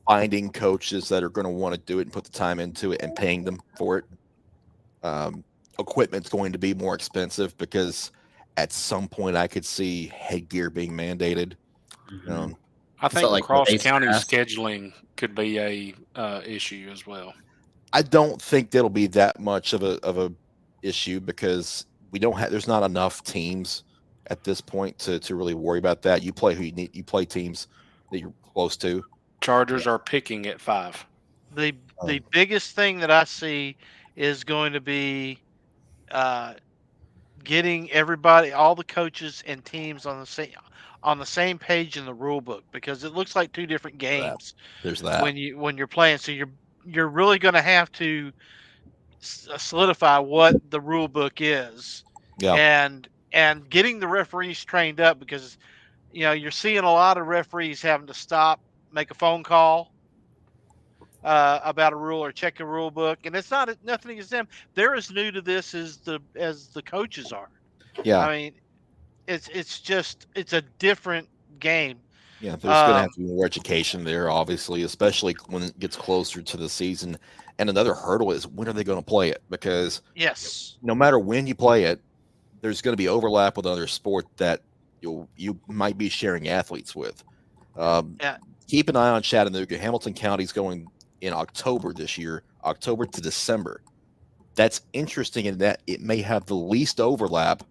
finding coaches that are going to want to do it and put the time into it and paying them for it. Equipment's going to be more expensive because at some point I could see headgear being mandated. I think like cross race county mask. scheduling could be a issue as well. I don't think that'll be that much of a issue because we don't have. There's not enough teams at this point to really worry about that. You play who you need. You play teams that you're close to. Chargers are picking at 5. The biggest thing that I see is going to be getting everybody, all the coaches and teams on the same page in the rule book, because it looks like two different games There's that. when you're playing. So you're really going to have to solidify what the rule book is, Yeah. and getting the referees trained up, because you're seeing a lot of referees having to stop, make a phone call about a rule or check a rule book, and it's nothing against them. They're as new to this as the coaches are. Yeah. I mean, it's a different game. Yeah, there's going to have to be more education there, obviously, especially when it gets closer to the season. And another hurdle is, when are they going to play it? Because yes, no matter when you play it, there's going to be overlap with another sport that you might be sharing athletes with. Keep an eye on Chattanooga. Hamilton County's going in October this year, October to December. That's interesting in that it may have the least overlap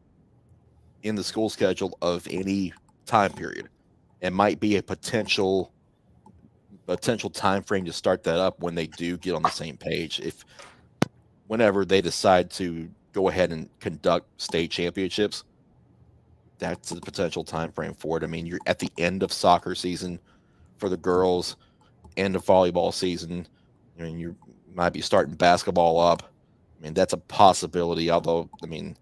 in the school schedule of any time period. It might be a potential time frame to start that up when they do get on the same page. Whenever they decide to go ahead and conduct state championships, that's the potential time frame for it. I mean, you're at the end of soccer season for the girls, end of volleyball season. I mean, you might be starting basketball up. I mean, that's a possibility. Although, I mean,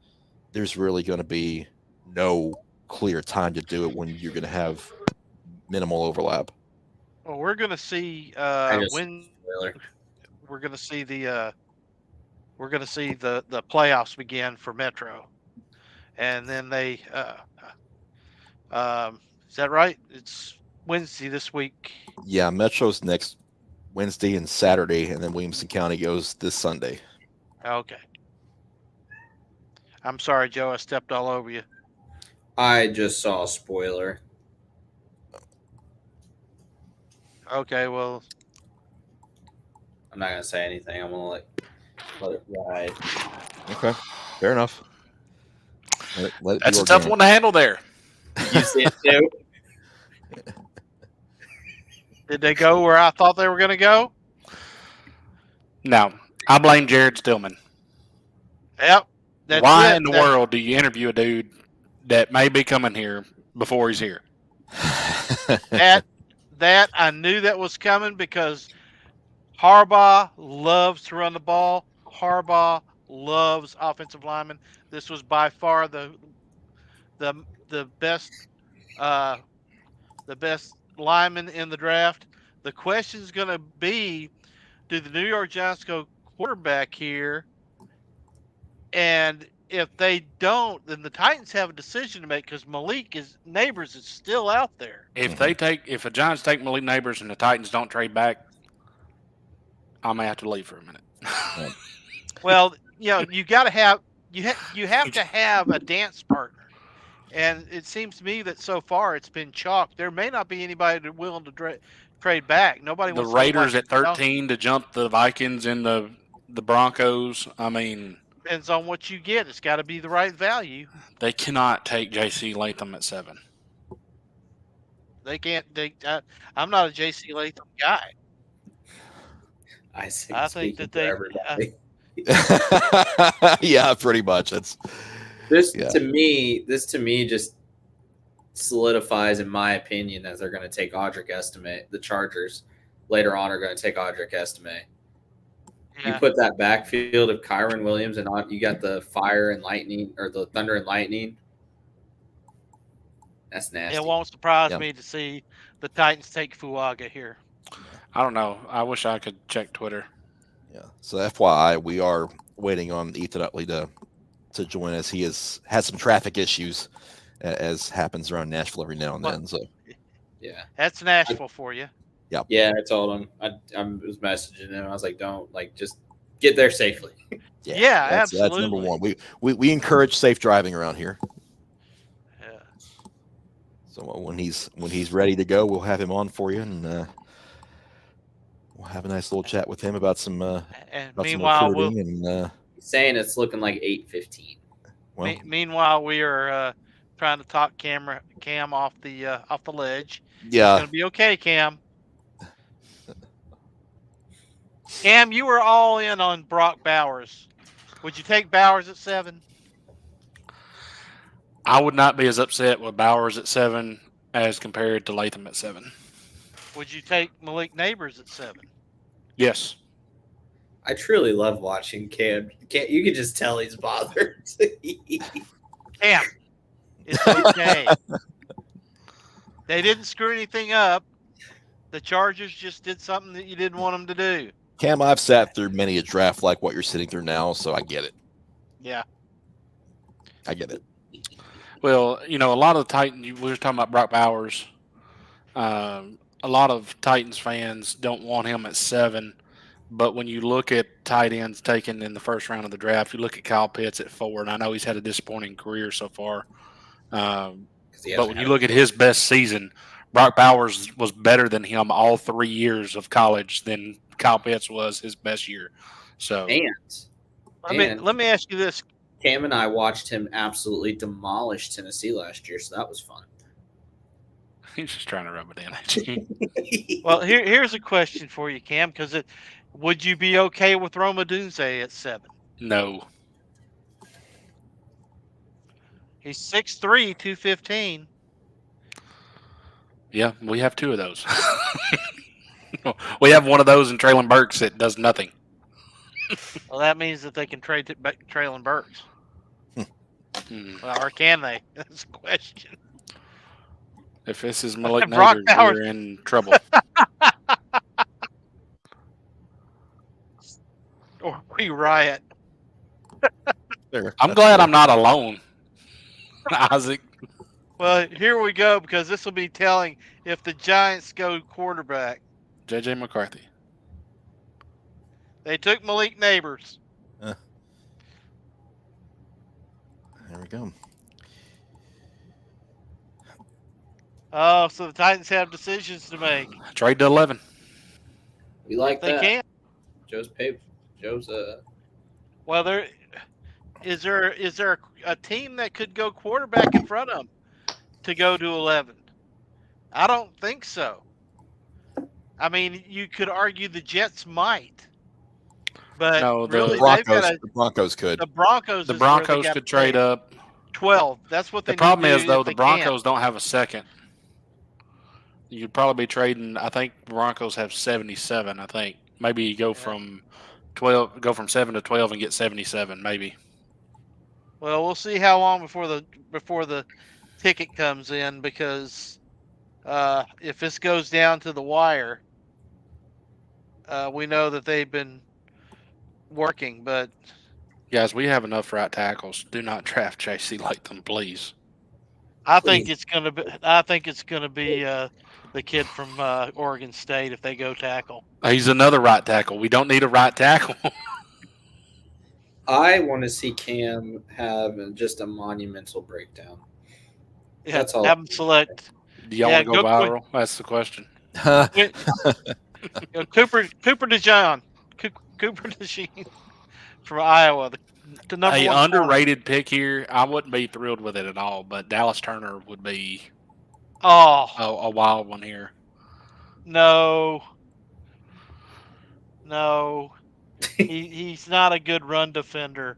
there's really going to be no clear time to do it when you're going to have minimal overlap. well, we're going to see when Spoiler. we're going to see the playoffs begin for Metro, and then they is that right? It's Wednesday this week. Yeah, Metro's next Wednesday and Saturday, and then Williamson County goes this Sunday. Okay. I'm sorry, Joe. I stepped all over you. I just saw a spoiler. Okay, well, I'm not gonna say anything. I'm gonna let it ride. Okay, fair enough. Let it That's be a tough organic. one to handle there. You see it too? did they go where I thought they were going to go? No, I blame Jared Stillman. Yep. That's Why it. in the world do you interview a dude that may be coming here before he's here? That I knew that was coming, because Harbaugh loves to run the ball. Harbaugh loves offensive linemen. This was by far the best lineman in the draft. The question is going to be, do the New York Giants go quarterback here? And if they don't, then the Titans have a decision to make, because Neighbors is still out there. If the Giants take Malik Neighbors and the Titans don't trade back, I may have to leave for a minute. Well, you got to have you have to have a dance partner, and it seems to me that so far it's been chalk. There may not be anybody willing to trade back. Nobody The wants to look Raiders like at 13 to jump the Vikings and the Broncos. I mean, depends on what you get. It's got to be the right value. they cannot take J.C. Latham at 7. They can't. I'm not a J.C. Latham guy. I think that they. everybody. Yeah, pretty much. This to me just solidifies, in my opinion, that they're going to take Audric Estime. The Chargers later on are going to take Audric Estime. You put that backfield of Kyron Williams, and you got the fire and lightning, or the thunder and lightning. That's nasty. It won't surprise me to see the Titans take Fuaga here. I don't know. I wish I could check Twitter. Yeah. So FYI, we are waiting on Ethan Utley to to join us. He has some traffic issues, as happens around Nashville every now and then. So Yeah. That's Nashville for you. Yeah, I told him. I was messaging him. I was like, don't, like, just get there safely. Yeah, that's number absolutely. one. We encourage safe driving around here. Yeah. So when he's ready to go, we'll have him on for you, and we'll have a nice little chat with him about some And about some meanwhile, recruiting and He's saying it's looking like 8:15. well, meanwhile, we are trying to talk Cam off the ledge. It's yeah. gonna be okay, Cam. Cam, you were all in on Brock Bowers. Would you take Bowers at 7? I would not be as upset with Bowers at 7 as compared to Latham at 7. Would you take Malik Neighbors at 7? Yes. I truly love watching Cam. You can just tell he's bothered. Cam, it's okay. They didn't screw anything up. The Chargers just did something that you didn't want them to do. Cam, I've sat through many a draft like what you're sitting through now, so I get it. Yeah. I get it. Well, a lot of the Titans, we were talking about Brock Bowers. A lot of Titans fans don't want him at 7. But when you look at tight ends taken in the first round of the draft, you look at Kyle Pitts at 4, and I know he's had a disappointing career so far. But when you look at his best season, Brock Bowers was better than him all 3 years of college than Kyle Pitts was his best year. So Let me ask you this. Cam and I watched him absolutely demolish Tennessee last year, so that was fun. he's just trying to rub it in at you. Well, here's a question for you, Cam, because would you be okay with Roma Dunze at 7? No. He's 6'3", 215. Yeah, we have 2 of those. We have one of those in Traylon Burks that does nothing. Well, that means that they can trade Traylon Burks. Well, or can they? That's the question. If this is Malik Brock Neighbors, Bowers. we're in trouble. Or we riot. I'm glad I'm not alone, Isaac. Well, here we go, because this will be telling if the Giants go quarterback. J.J. McCarthy. They took Malik Neighbors. There we go. Oh, so the Titans have decisions to make. Trade to 11. We like They that. can. Joe's Well, is there a team that could go quarterback in front of them to go to 11? I don't think so. I mean, you could argue the Jets might, but No, the really, The Broncos could. The Broncos. The is where they Broncos gotta could trade up. 12. That's what they. The problem need to is, do though, if the they can. Broncos don't have a second. You'd probably be trading. I think the Broncos have 77. I think maybe you go from 7 to 12 and get 77. Maybe. Well, we'll see how long before the ticket comes in, because if this goes down to the wire, we know that they've been working. But Guys, we have enough right tackles. Do not draft J.C. Latham, please. I think it's gonna be. The kid from Oregon State if they go tackle. He's another right tackle. We don't need a right tackle. I want to see Cam have just a monumental breakdown. Yeah, That's all. have them select. Do y'all want to go viral? That's the question. Cooper DeJean. Cooper DeJean from Iowa. The number A one underrated pick here. I wouldn't be thrilled with it at all, but Dallas Turner would be a wild one here. No. He's not a good run defender.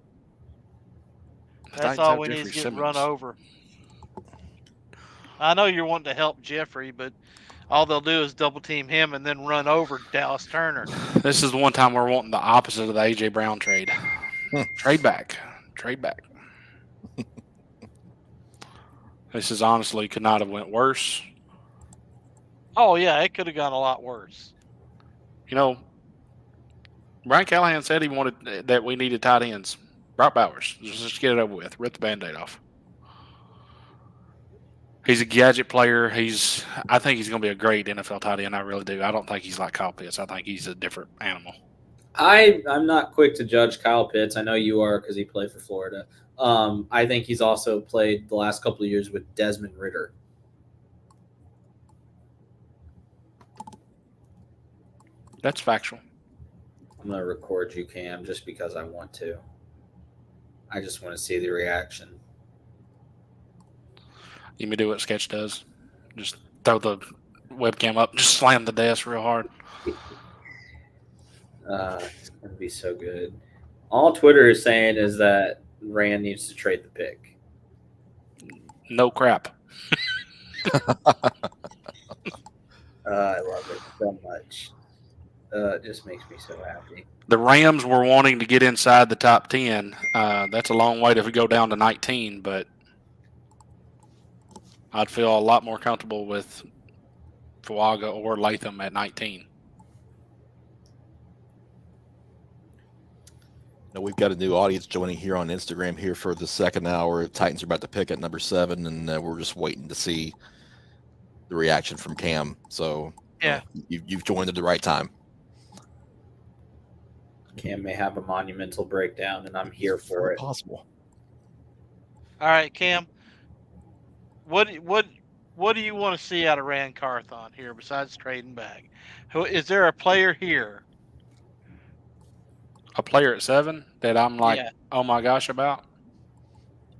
That's all we need to get run over. I know you're wanting to help Jeffrey, but all they'll do is double team him and then run over Dallas Turner. This is the one time we're wanting the opposite of the A.J. Brown trade. Trade back. This is honestly could not have went worse. Oh, yeah, it could have gone a lot worse. Brian Callahan said he wanted that we needed tight ends. Brock Bowers. Just get it over with. Rip the Band-Aid off. He's a gadget player. I think he's going to be a great NFL tight end. I really do. I don't think he's like Kyle Pitts. I think he's a different animal. I'm not quick to judge Kyle Pitts. I know you are because he played for Florida. I think he's also played the last couple of years with Desmond Ridder. That's factual. I'm going to record you, Cam, just because I want to. I just want to see the reaction. You may do what Sketch does. Just throw the webcam up. Just slam the desk real hard. It's going to be so good. All Twitter is saying is that Rand needs to trade the pick. No crap. I love it so much. It just makes me so happy. The Rams were wanting to get inside the top 10. That's a long way to go down to 19, but I'd feel a lot more comfortable with Fuaga or Latham at 19. Now we've got a new audience joining here on Instagram here for the second hour. Titans are about to pick at number 7, and we're just waiting to see the reaction from Cam. So Yeah, you've joined at the right time. Cam may have a monumental breakdown, and I'm here for it. Possible. all right, Cam. What do you want to see out of Rand Carthon here besides trading back? Is there a player here? A player at 7 that I'm like, Yeah. oh my gosh, about?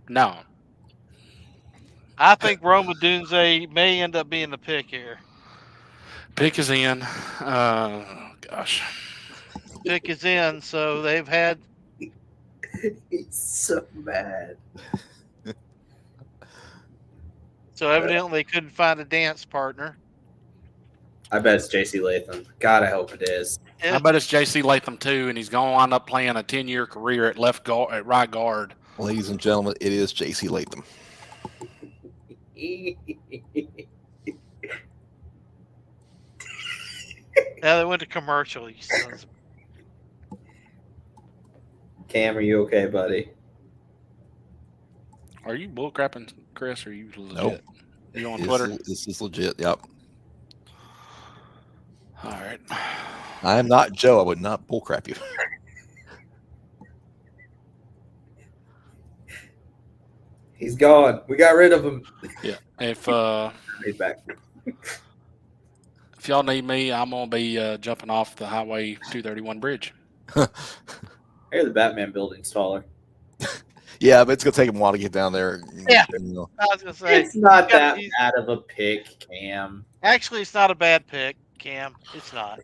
No. I think Roma Dunze may end up being the pick here. Pick is in. Gosh. Pick is in, so they've had. He's so mad. So evidently they couldn't find a dance partner. I bet it's J.C. Latham. God, I hope it is. I bet it's J.C. Latham too, and he's going to wind up playing a 10-year career at right guard. Ladies and gentlemen, it is J.C. Latham. Yeah, they went to commercial. You sons of- Cam, are you okay, buddy? Are you bullcrapping, Chris? Or are you legit? Nope. You on Twitter? This is legit. Yep. All right. I am not Joe. I would not bullcrap you. He's gone. We got rid of him. Yeah. If He's back. if y'all need me, I'm gonna be jumping off the Highway 231 bridge. I hear the Batman building installer. Yeah, but it's gonna take him a while to get down there. Yeah. You know. I was gonna say It's not he's got- that he's- bad of a pick, Cam. Actually, it's not a bad pick, Cam. It's not.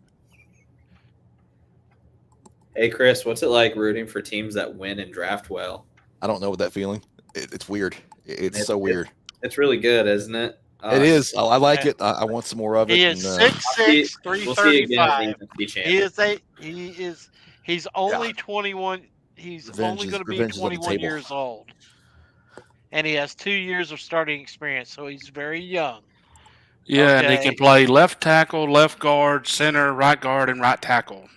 Hey, Chris, what's it like rooting for teams that win and draft well? I don't know what that feeling. It's weird. It's It's- so weird. It's really good, isn't it? It is. I like yeah. it. I want some more of it. He is and, 6'6", We'll see you again at 335. the NFC Championship. He's only 21. He's Revenge only is- going to be revenge is on the 21 table. years old, and he has 2 years of starting experience, so he's very young. Yeah, and he Okay. can play left tackle, left guard, center, right guard, and right tackle.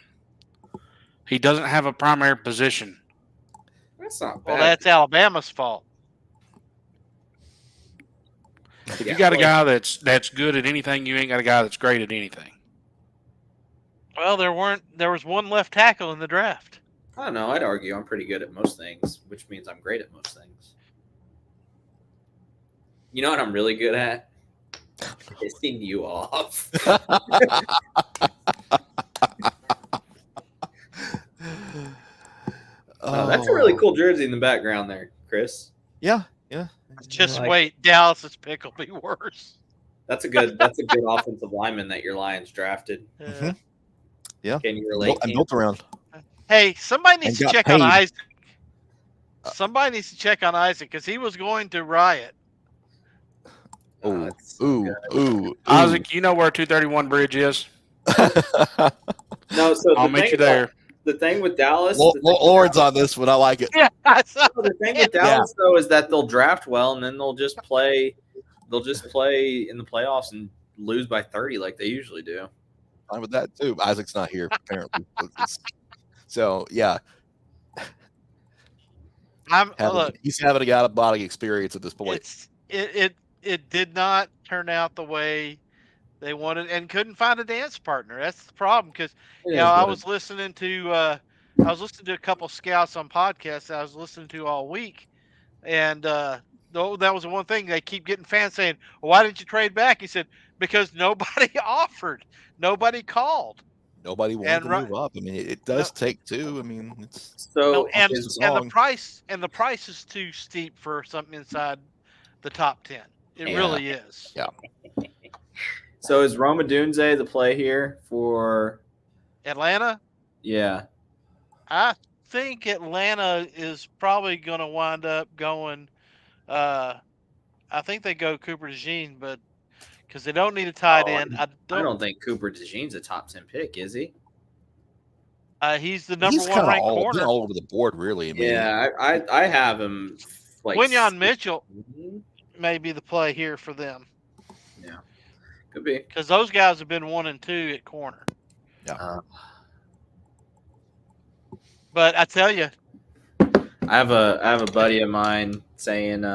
He doesn't have a primary position. That's not Well, bad. that's Alabama's fault. If you got a guy that's good at anything, you ain't got a guy that's great at anything. Well, there was one left tackle in the draft. I don't know. I'd argue I'm pretty good at most things, which means I'm great at most things. You know what I'm really good at? Pissing you off. Oh, that's a really cool jersey in the background there, Chris. Yeah. Just Like- wait, Dallas's pick will be worse. That's a good offensive lineman that your Lions drafted. Mhm. Yeah. Can you relate? I'm Cam? built around. Hey, somebody needs to got check on paid. Isaac. Somebody needs to check on Isaac because he was going to riot. Oh, Ooh, it's so ooh, good. ooh. Isaac, you know where 231 bridge is? No, so I'll the meet thing you there. about- The thing with Dallas, the thing with Lauren's on this one. I like it. Yeah, I saw The thing with Dallas though is that they'll draft well and then they'll just play in the playoffs and lose by 30 like they usually do. Fine with that too. Isaac's not here apparently. So yeah. he's having a out-of-body experience at this point. It did not turn out the way they wanted and couldn't find a dance partner. That's the problem because I was listening to a couple scouts on podcasts I was listening to all week, and that was the one thing they keep getting fans saying, well, "Why didn't you trade back?" He said, "Because nobody offered, nobody called, Nobody wanted and to move up. I mean, it does take two. I mean, it's So and his the song. price is too steep for something inside the top 10. It Yeah. really is. Yeah. So is Roma Dunze the play here for Atlanta. Yeah. I think Atlanta is probably going to wind up going. I think they go Cooper DeJean, but because they don't need a tight end, I don't think Cooper DeJean's a top 10 pick, is he? He's the number He's one kind of ranked corner. all over the board, really. I mean, I have him like Quinyon Mitchell may be the play here for them. Yeah, could be because those guys have been 1 and 2 at corner. Yeah. But I tell you, I have a buddy of mine saying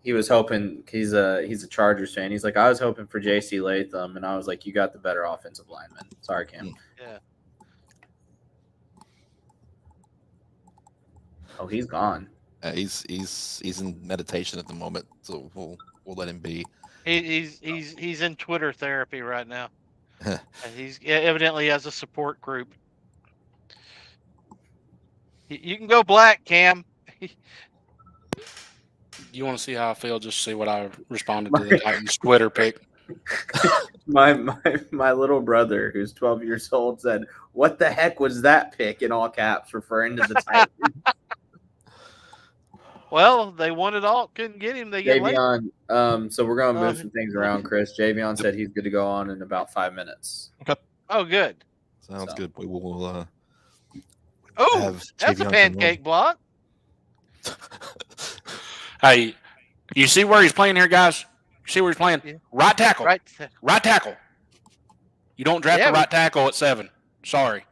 he was hoping he's a Chargers fan. He's like, I was hoping for J.C. Latham, and I was like, you got the better offensive lineman. Sorry, Cam. Yeah. Oh, he's gone. He's in meditation at the moment, so we'll let him be. He's in Twitter therapy right now. He's evidently has a support group. You can go black, Cam. You want to see how I feel? Just see what I responded to the Titans Twitter pick. My little brother, who's 12 years old, said, "What the heck was that pick?" in all caps, referring to the Titans. Well, they won it all. Couldn't get him. They get Javion. So we're gonna move some things around, Chris. Javion said he's good to go on in about 5 minutes. Okay. Oh, good. Sounds good. We will. Oh, that's a pancake block. Hey, you see where he's playing here, guys? You see where he's playing? Yeah. Right tackle. Right tackle. You don't draft a right tackle at 7. Sorry.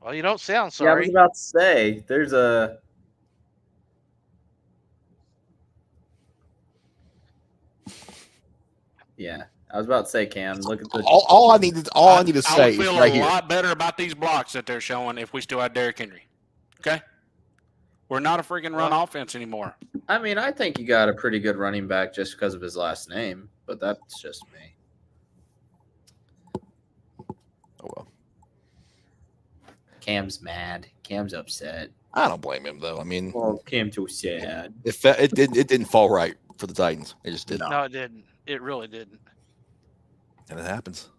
Well, you don't sound sorry. Yeah, I was about to say there's a. Yeah, I was about to say, Cam. Look at the. All I need to say I would feel is right a here. lot better about these blocks that they're showing if we still had Derrick Henry. Okay, we're not a freaking run offense anymore. I mean, I think you got a pretty good running back just because of his last name, but that's just me. Oh well. Cam's mad. Cam's upset. I don't blame him though. I mean, well, Cam too sad. It didn't fall right for the Titans. It just didn't. No, it didn't. It really didn't. And it happens.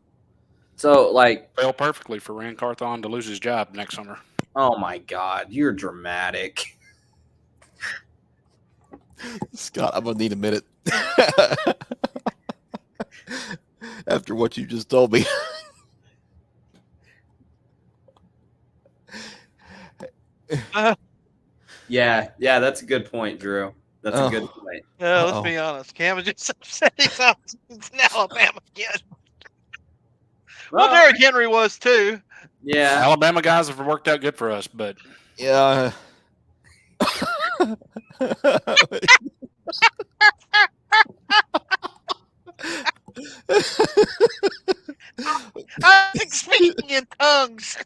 So, fell perfectly for Rand Carthon to lose his job next summer. Oh my God, you're dramatic. Scott, I'm gonna need a minute after what you just told me. Yeah, that's a good point, Drew. That's a good point. Let's be honest. Cam was just upset he's in Alabama again. Well, Derrick Henry was too. Yeah, Alabama guys have worked out good for us, but yeah. I'm speaking in tongues.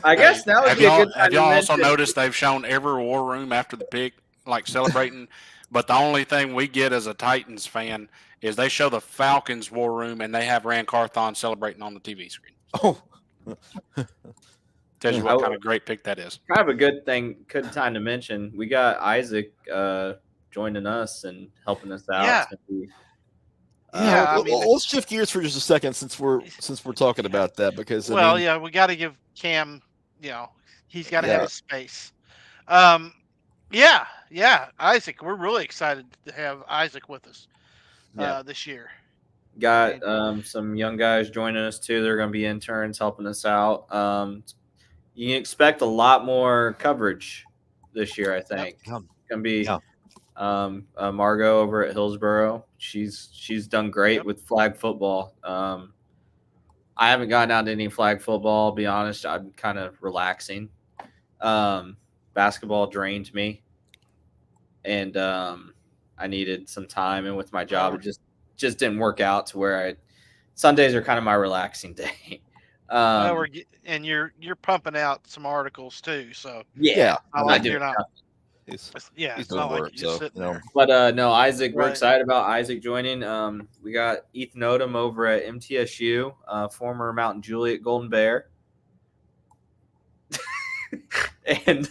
I guess that would be a good time. Have y'all also noticed they've shown every war room after the pick, like celebrating? But the only thing we get as a Titans fan is they show the Falcons war room and they have Rand Carthon celebrating on the TV screen. Oh, tells you what kind of great pick that is. Kind of a good time to mention. We got Isaac joining us and helping us out. Yeah. Let's shift gears for just a second since we're talking about that because we got to give Cam, he's got to have his space. Isaac, we're really excited to have Isaac with us this year. Got some young guys joining us too. They're going to be interns helping us out. You can expect a lot more coverage this year, I think. It's going to be Margot over at Hillsboro. She's done great with flag football. I haven't gotten out to any flag football. I'll be honest, I'm kind of relaxing. Basketball drained me, and I needed some time. And with my job, it just didn't work out to where Sundays are kind of my relaxing day. Well, and you're pumping out some articles too, so Yeah. I I'm like not doing you're not. He's Yeah, he's it's doing not like work, you're just so sitting you know. there. But no, Isaac, we're Right. excited about Isaac joining. We got Ethan Odom over at MTSU, former Mountain Juliet Golden Bear. And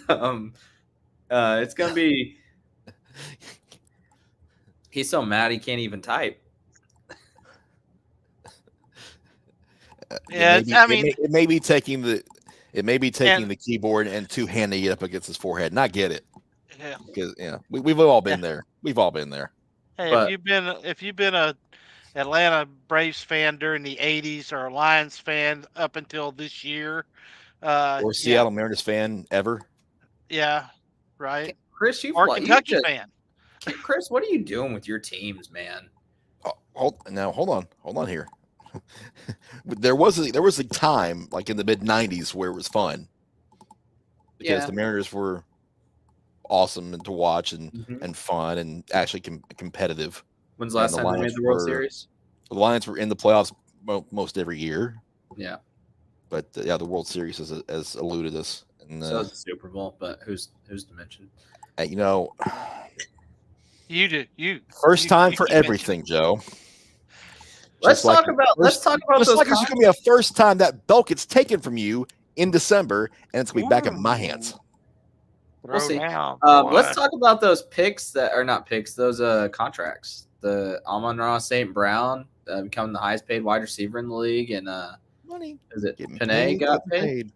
it's gonna be. He's so mad he can't even type. Yeah, it may be taking the keyboard and two-handing it up against his forehead. And I get it. Yeah. Because we've all been there. We've all been there. Hey, But- if you've been a Atlanta Braves fan during the '80s or a Lions fan up until this year, Or Seattle Mariners fan ever. yeah, right. Chris, Or Kentucky fan. Chris, what are you doing with your teams, man? Hold on here. there was a time like in the mid '90s where it was fun because the Mariners were awesome and to watch and fun and actually competitive. When's the last time they made the World Series? The Lions were in the playoffs most every year. Yeah, but the World Series has eluded us. And, so is the Super Bowl, but who's to mention? You do. First time for everything, Joe. Let's talk about those. It's going to be a first time that belt gets taken from you in December, and it's going to be back in my hands. We'll see. Let's talk about those picks that are not picks. Those contracts. The Amon-Ra St. Brown becoming the highest paid wide receiver in the league, and money. Is it Panay got paid?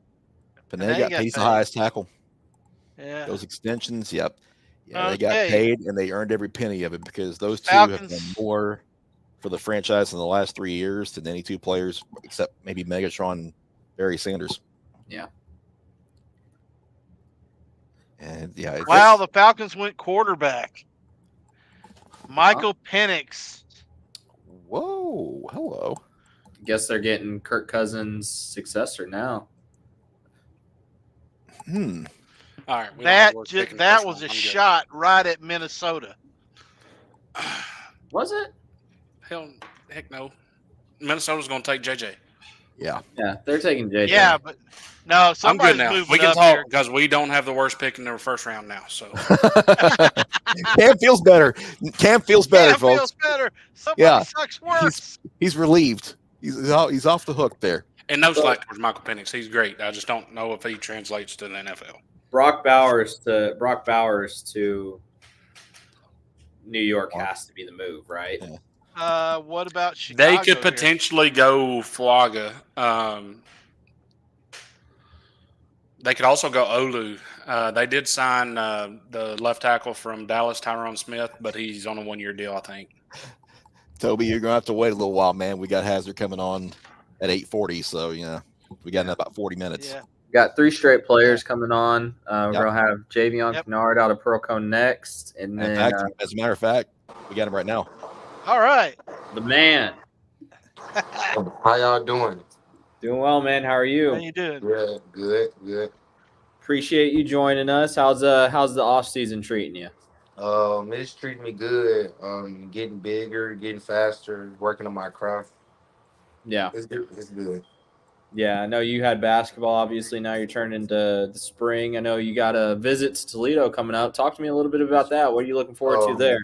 Panay got paid. He's the highest tackle. Yeah. Those extensions, yep. Yeah, they got paid and they earned every penny of it because those two Falcons have done more for the franchise in the last 3 years than any two players except maybe Megatron and Barry Sanders. Yeah. And wow, the Falcons went quarterback. Michael Penix. Whoa, hello. Guess they're getting Kirk Cousins' successor now. All right. That was a shot right at Minnesota. Was it? Heck no. Minnesota's going to take JJ. Yeah. Yeah, they're taking JJ. Yeah, but no, I'm good somebody's now. moving We can up talk here. because we don't have the worst pick in the first round now. So Cam feels better. Cam feels better, folks. Feels better. Somebody sucks worse. He's relieved. He's off the hook there. and no slack towards Michael Penix. He's great. I just don't know if he translates to the NFL. Brock Bowers to New York has to be the move, right? Yeah. What about Chicago? They could potentially go Flaga. They could also go Olu. They did sign the left tackle from Dallas, Tyron Smith, but he's on a 1-year deal, I think. Toby, you're gonna have to wait a little while, man. We got Hazard coming on at 8:40, so we got about 40 minutes. Yeah. Got 3 straight players coming on. We're gonna have Javion Kennard out of Pearl-Cohn next, and then As a matter of fact, we got him right now. All right. the man. How y'all doing? Doing well, man. How are you? How you doing? Good. Appreciate you joining us. How's the off season treating you? It's treating me good. Getting bigger, getting faster, working on my craft. Yeah. It's good. It's good. Yeah, I know you had basketball. Obviously, now you're turning to the spring. I know you got a visit to Toledo coming up. Talk to me a little bit about that. What are you looking forward to there?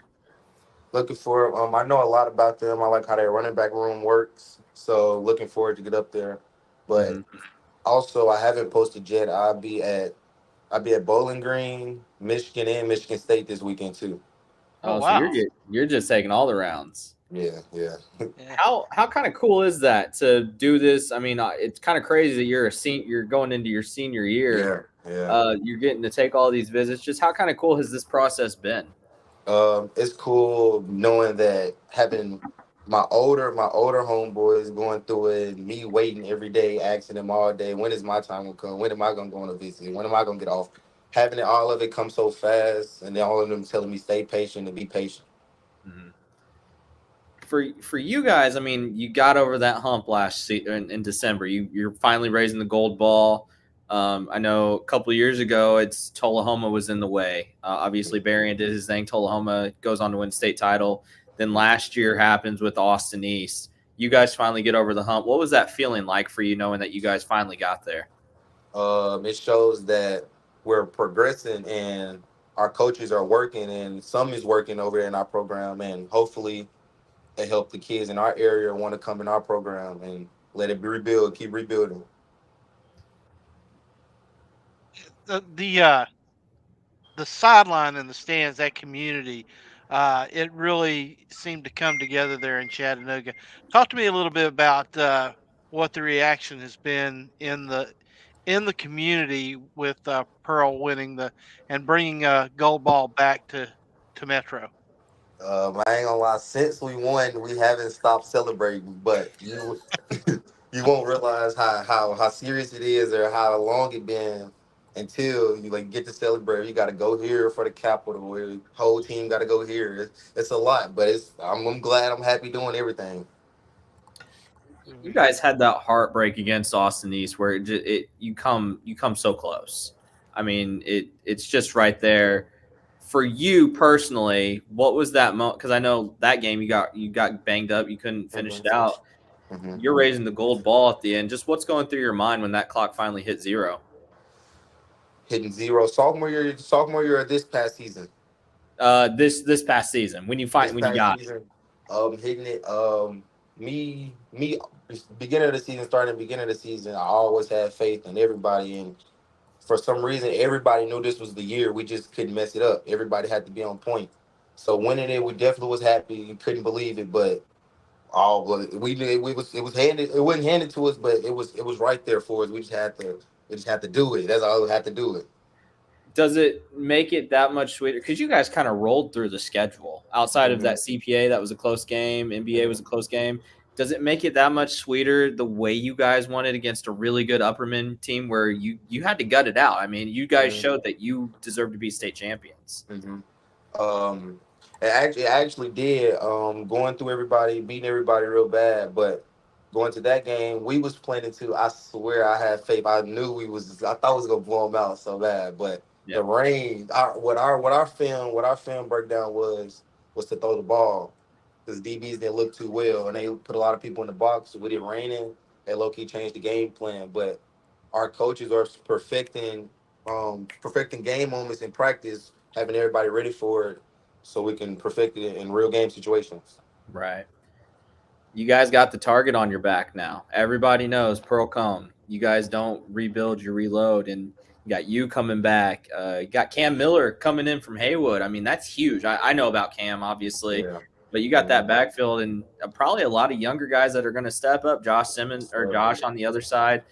Looking for. I know a lot about them. I like how their running back room works. So looking forward to get up there. But also, I haven't posted yet. I'll be at Bowling Green, Michigan, and Michigan State this weekend too. Oh, wow. wow. So you're just taking all the rounds. Yeah. How kind of cool is that to do this? I mean, it's kind of crazy that you're going into your senior year. Yeah. You're getting to take all these visits. Just how kind of cool has this process been? It's cool knowing that having my older homeboys going through it, me waiting every day, asking them all day, when is my time gonna come? When am I gonna go on a visit? When am I gonna get off? Having all of it come so fast, and then all of them telling me stay patient and be patient. for you guys, I mean, you got over that hump in December. You're finally raising the gold ball. I know a couple of years ago, it's Tullahoma was in the way. Obviously, Berrien did his thing. Tullahoma goes on to win state title. Then last year happens with Austin East. You guys finally get over the hump. What was that feeling like for you, knowing that you guys finally got there? It shows that we're progressing and our coaches are working, and some is working over there in our program, and hopefully it help the kids in our area want to come in our program and let it be rebuild, keep rebuilding. The sideline and the stands, that community, it really seemed to come together there in Chattanooga. Talk to me a little bit about what the reaction has been in the community with Pearl winning and bringing a gold ball back to Metro. I ain't gonna lie, since we won, we haven't stopped celebrating, but you you won't realize how serious it is or how long it been until you like get to celebrate. You got to go here for the capital. Where the whole team got to go here. It's a lot, but I'm glad, I'm happy doing everything. You guys had that heartbreak against Austin East where you come so close. I mean, it's just right there. For you personally, what was that moment? Because I know that game you got banged up, you couldn't finish it out. Mm-hmm. You're raising the gold ball at the end. Just what's going through your mind when that clock finally hit zero? Hitting zero sophomore year of this past season. This past season when you got season, hitting it. Me beginning of the season, starting the beginning of the season, I always had faith in everybody, and for some reason, everybody knew this was the year. We just couldn't mess it up. Everybody had to be on point. So winning it, we definitely was happy. You couldn't believe it, but it was handed. It wasn't handed to us, but it was right there for us. We just had to do it. That's all we had to do it. Does it make it that much sweeter? Because you guys kind of rolled through the schedule. Outside of that CPA, that was a close game. NBA was a close game. Does it make it that much sweeter the way you guys won it against a really good Upperman team where you had to gut it out? I mean, you guys showed that you deserve to be state champions. It actually did. Going through everybody, beating everybody real bad, but going to that game, we was planning to. I swear, I had faith. I knew I thought we was gonna blow them out so bad, but the rain. What our film breakdown was to throw the ball because DBs didn't look too well, and they put a lot of people in the box. With it raining, they low key changed the game plan, but our coaches are perfecting game moments in practice, having everybody ready for it, so we can perfect it in real game situations. Right. You guys got the target on your back now. Everybody knows Pearl Cone. You guys don't rebuild, you reload, and you got you coming back. You got Cam Miller coming in from Haywood. I mean, that's huge. I know about Cam, obviously, but you got that backfield and probably a lot of younger guys that are going to step up. Josh Simmons or Josh on the other side.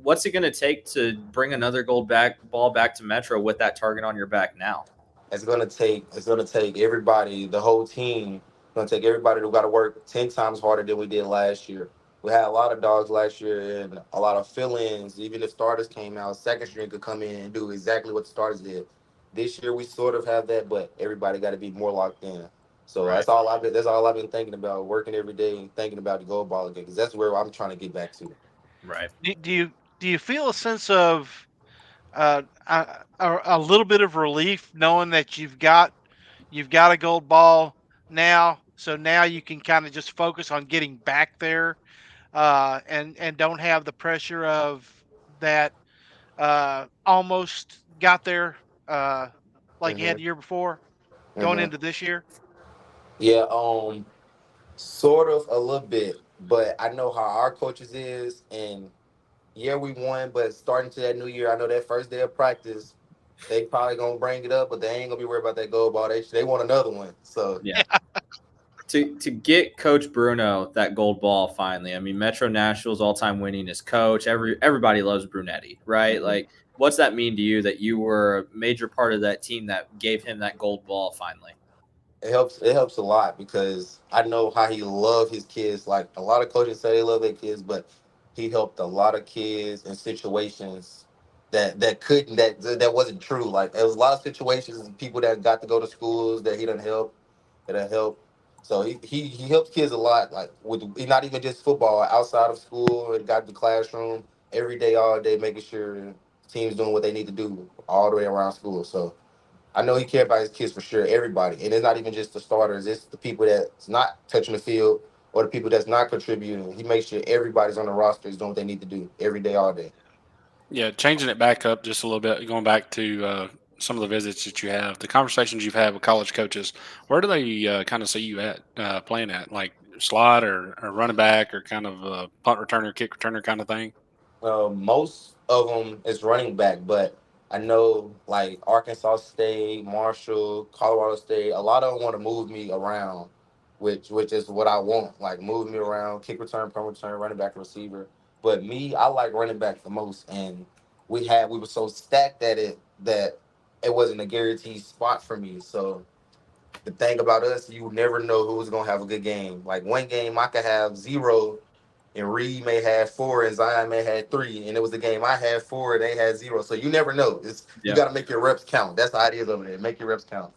What's it going to take to bring another ball back to Metro with that target on your back now? It's gonna take everybody, the whole team. It's gonna take everybody who got to work 10 times harder than we did last year. We had a lot of dogs last year and a lot of fill-ins. Even if starters came out, second string could come in and do exactly what the starters did. This year we sort of have that, but everybody got to be more locked in. So that's all I've been thinking about, working every day and thinking about the gold ball again, because that's where I'm trying to get back to. Right. Do you feel a sense of a little bit of relief knowing that you've got a gold ball now, so now you can kind of just focus on getting back there, and don't have the pressure of that almost got there like you had the year before going into this year? Yeah, sort of a little bit, but I know how our coaches is, and yeah, we won, but starting to that new year, I know that first day of practice, they probably gonna bring it up, but they ain't gonna be worried about that gold ball. They want another one. So yeah. To get Coach Bruno that gold ball finally. I mean, Metro Nashville's all-time winningest coach. Everybody loves Brunetti, right? Like, what's that mean to you that you were a major part of that team that gave him that gold ball finally? It helps a lot because I know how he loved his kids. Like a lot of coaches say they love their kids, but he helped a lot of kids in situations that wasn't true. Like there was a lot of situations and people that got to go to schools that he didn't help. So he helps kids a lot, like with not even just football, outside of school and got the classroom every day, all day, making sure the team's doing what they need to do all the way around school. So I know he cares about his kids for sure, everybody. And it's not even just the starters, it's the people that's not touching the field or the people that's not contributing. He makes sure everybody's on the roster is doing what they need to do every day, all day. Yeah, changing it back up just a little bit, going back to some of the visits that you have, the conversations you've had with college coaches, where do they kind of see you at playing at, like slot or running back or kind of punt returner, kick returner kind of thing? Most of them is running back, but I know like Arkansas State, Marshall, Colorado State. A lot of them want to move me around, which is what I want. Like move me around, kick return, punt return, running back, receiver. But me, I like running back the most, and we were so stacked at it that it wasn't a guaranteed spot for me. So the thing about us, you never know who's gonna have a good game. Like one game I could have 0 and Reed may have 4 and Zion may have 3, and it was the game I had 4 and they had 0. So you never know. You got to make your reps count. That's the idea over there. Make your reps count.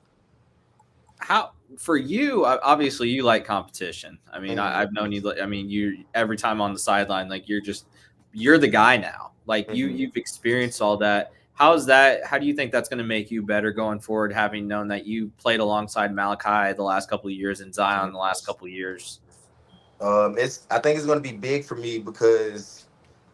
How for you? Obviously, you like competition. I mean, Mhm. I've known you. I mean, you every time on the sideline, like you're the guy now. Like Mhm. you've experienced all that. How's that? How do you think that's going to make you better going forward, having known that you played alongside Malachi the last couple of years and Zion the last couple of years? I think it's going to be big for me because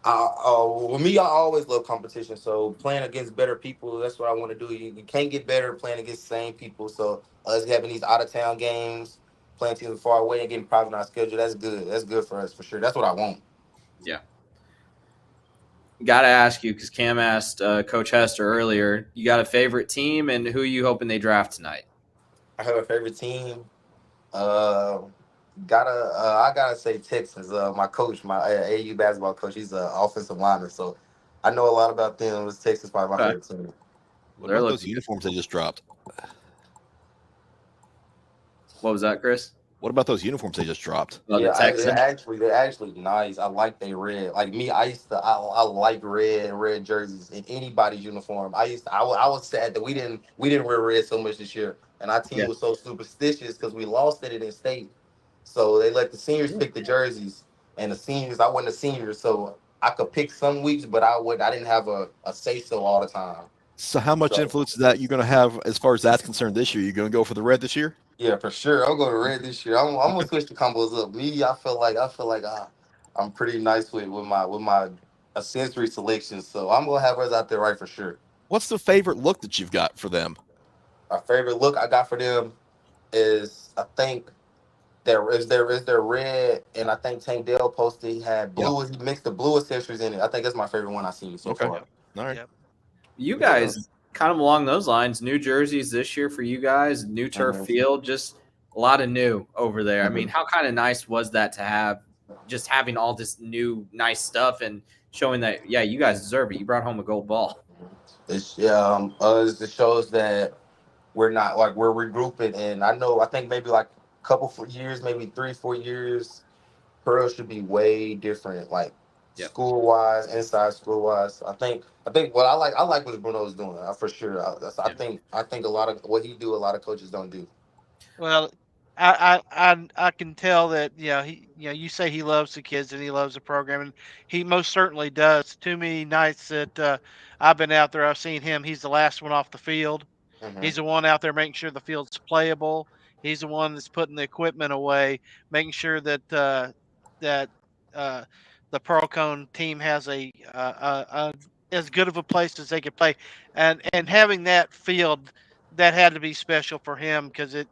with me, I always love competition. So playing against better people, that's what I want to do. You can't get better playing against the same people. So us having these out of town games, playing teams far away and getting private on our schedule, that's good. That's good for us for sure. That's what I want. Yeah. Got to ask you because Cam asked Coach Hester earlier. You got a favorite team, and who are you hoping they draft tonight? I have a favorite team. Uh, I gotta say Texas. My coach, my AU basketball coach, he's an offensive lineman, so I know a lot about them. It's Texas probably my Okay. favorite team. What They're about those looking. uniforms they just dropped? What was that, Chris? What about those uniforms they just dropped? Oh, the Yeah, Texans. they're actually nice. I like they red. Like me, I like red jerseys in anybody's uniform. I was sad that we didn't wear red so much this year, and our team Yeah. was so superstitious because we lost it in state. So they let the seniors pick the jerseys, and the seniors, I wasn't a senior, so I could pick some weeks, but I didn't have a say so all the time. So how much So influence is that you're going to have as far as that's concerned this year? You're going to go for the red this year? yeah, for sure. I'm going to red this year. I'm gonna switch the combos up. Me, I feel like I'm pretty nice with my sensory selection. So I'm gonna have us out there right for sure. What's the favorite look that you've got for them? Our favorite look I got for them is I think there is their red, and I think Tank Dell posted he had Yeah. blue. He mixed the blue accessories in it. I think that's my favorite one I've seen so Okay. far. Yep. All right. Yep. You Good to know. guys, kind of along those lines, new jerseys this year for you guys, new turf Mhm. field, just a lot of new over there. I mean, Mhm. how kind of nice was that to have just having all this new nice stuff and showing that, yeah, you guys deserve it. You brought home a gold ball. It's us. It shows that we're not like we're regrouping, and I think maybe like a couple for years, maybe 3-4 years, Pearl should be way different, like Yep. school wise, inside school wise. I think what I like what Bruno's doing for sure. I think a lot of what he do, a lot of coaches don't do. Well, I can tell that you say he loves the kids and he loves the program, and he most certainly does. Too many nights that I've been out there, I've seen him. He's the last one off the field. Hmm. He's the one out there making sure the field's playable. He's the one that's putting the equipment away, making sure that uh, the Pearl Cone team has a as good of a place as they could play, and having that field that had to be special for him because it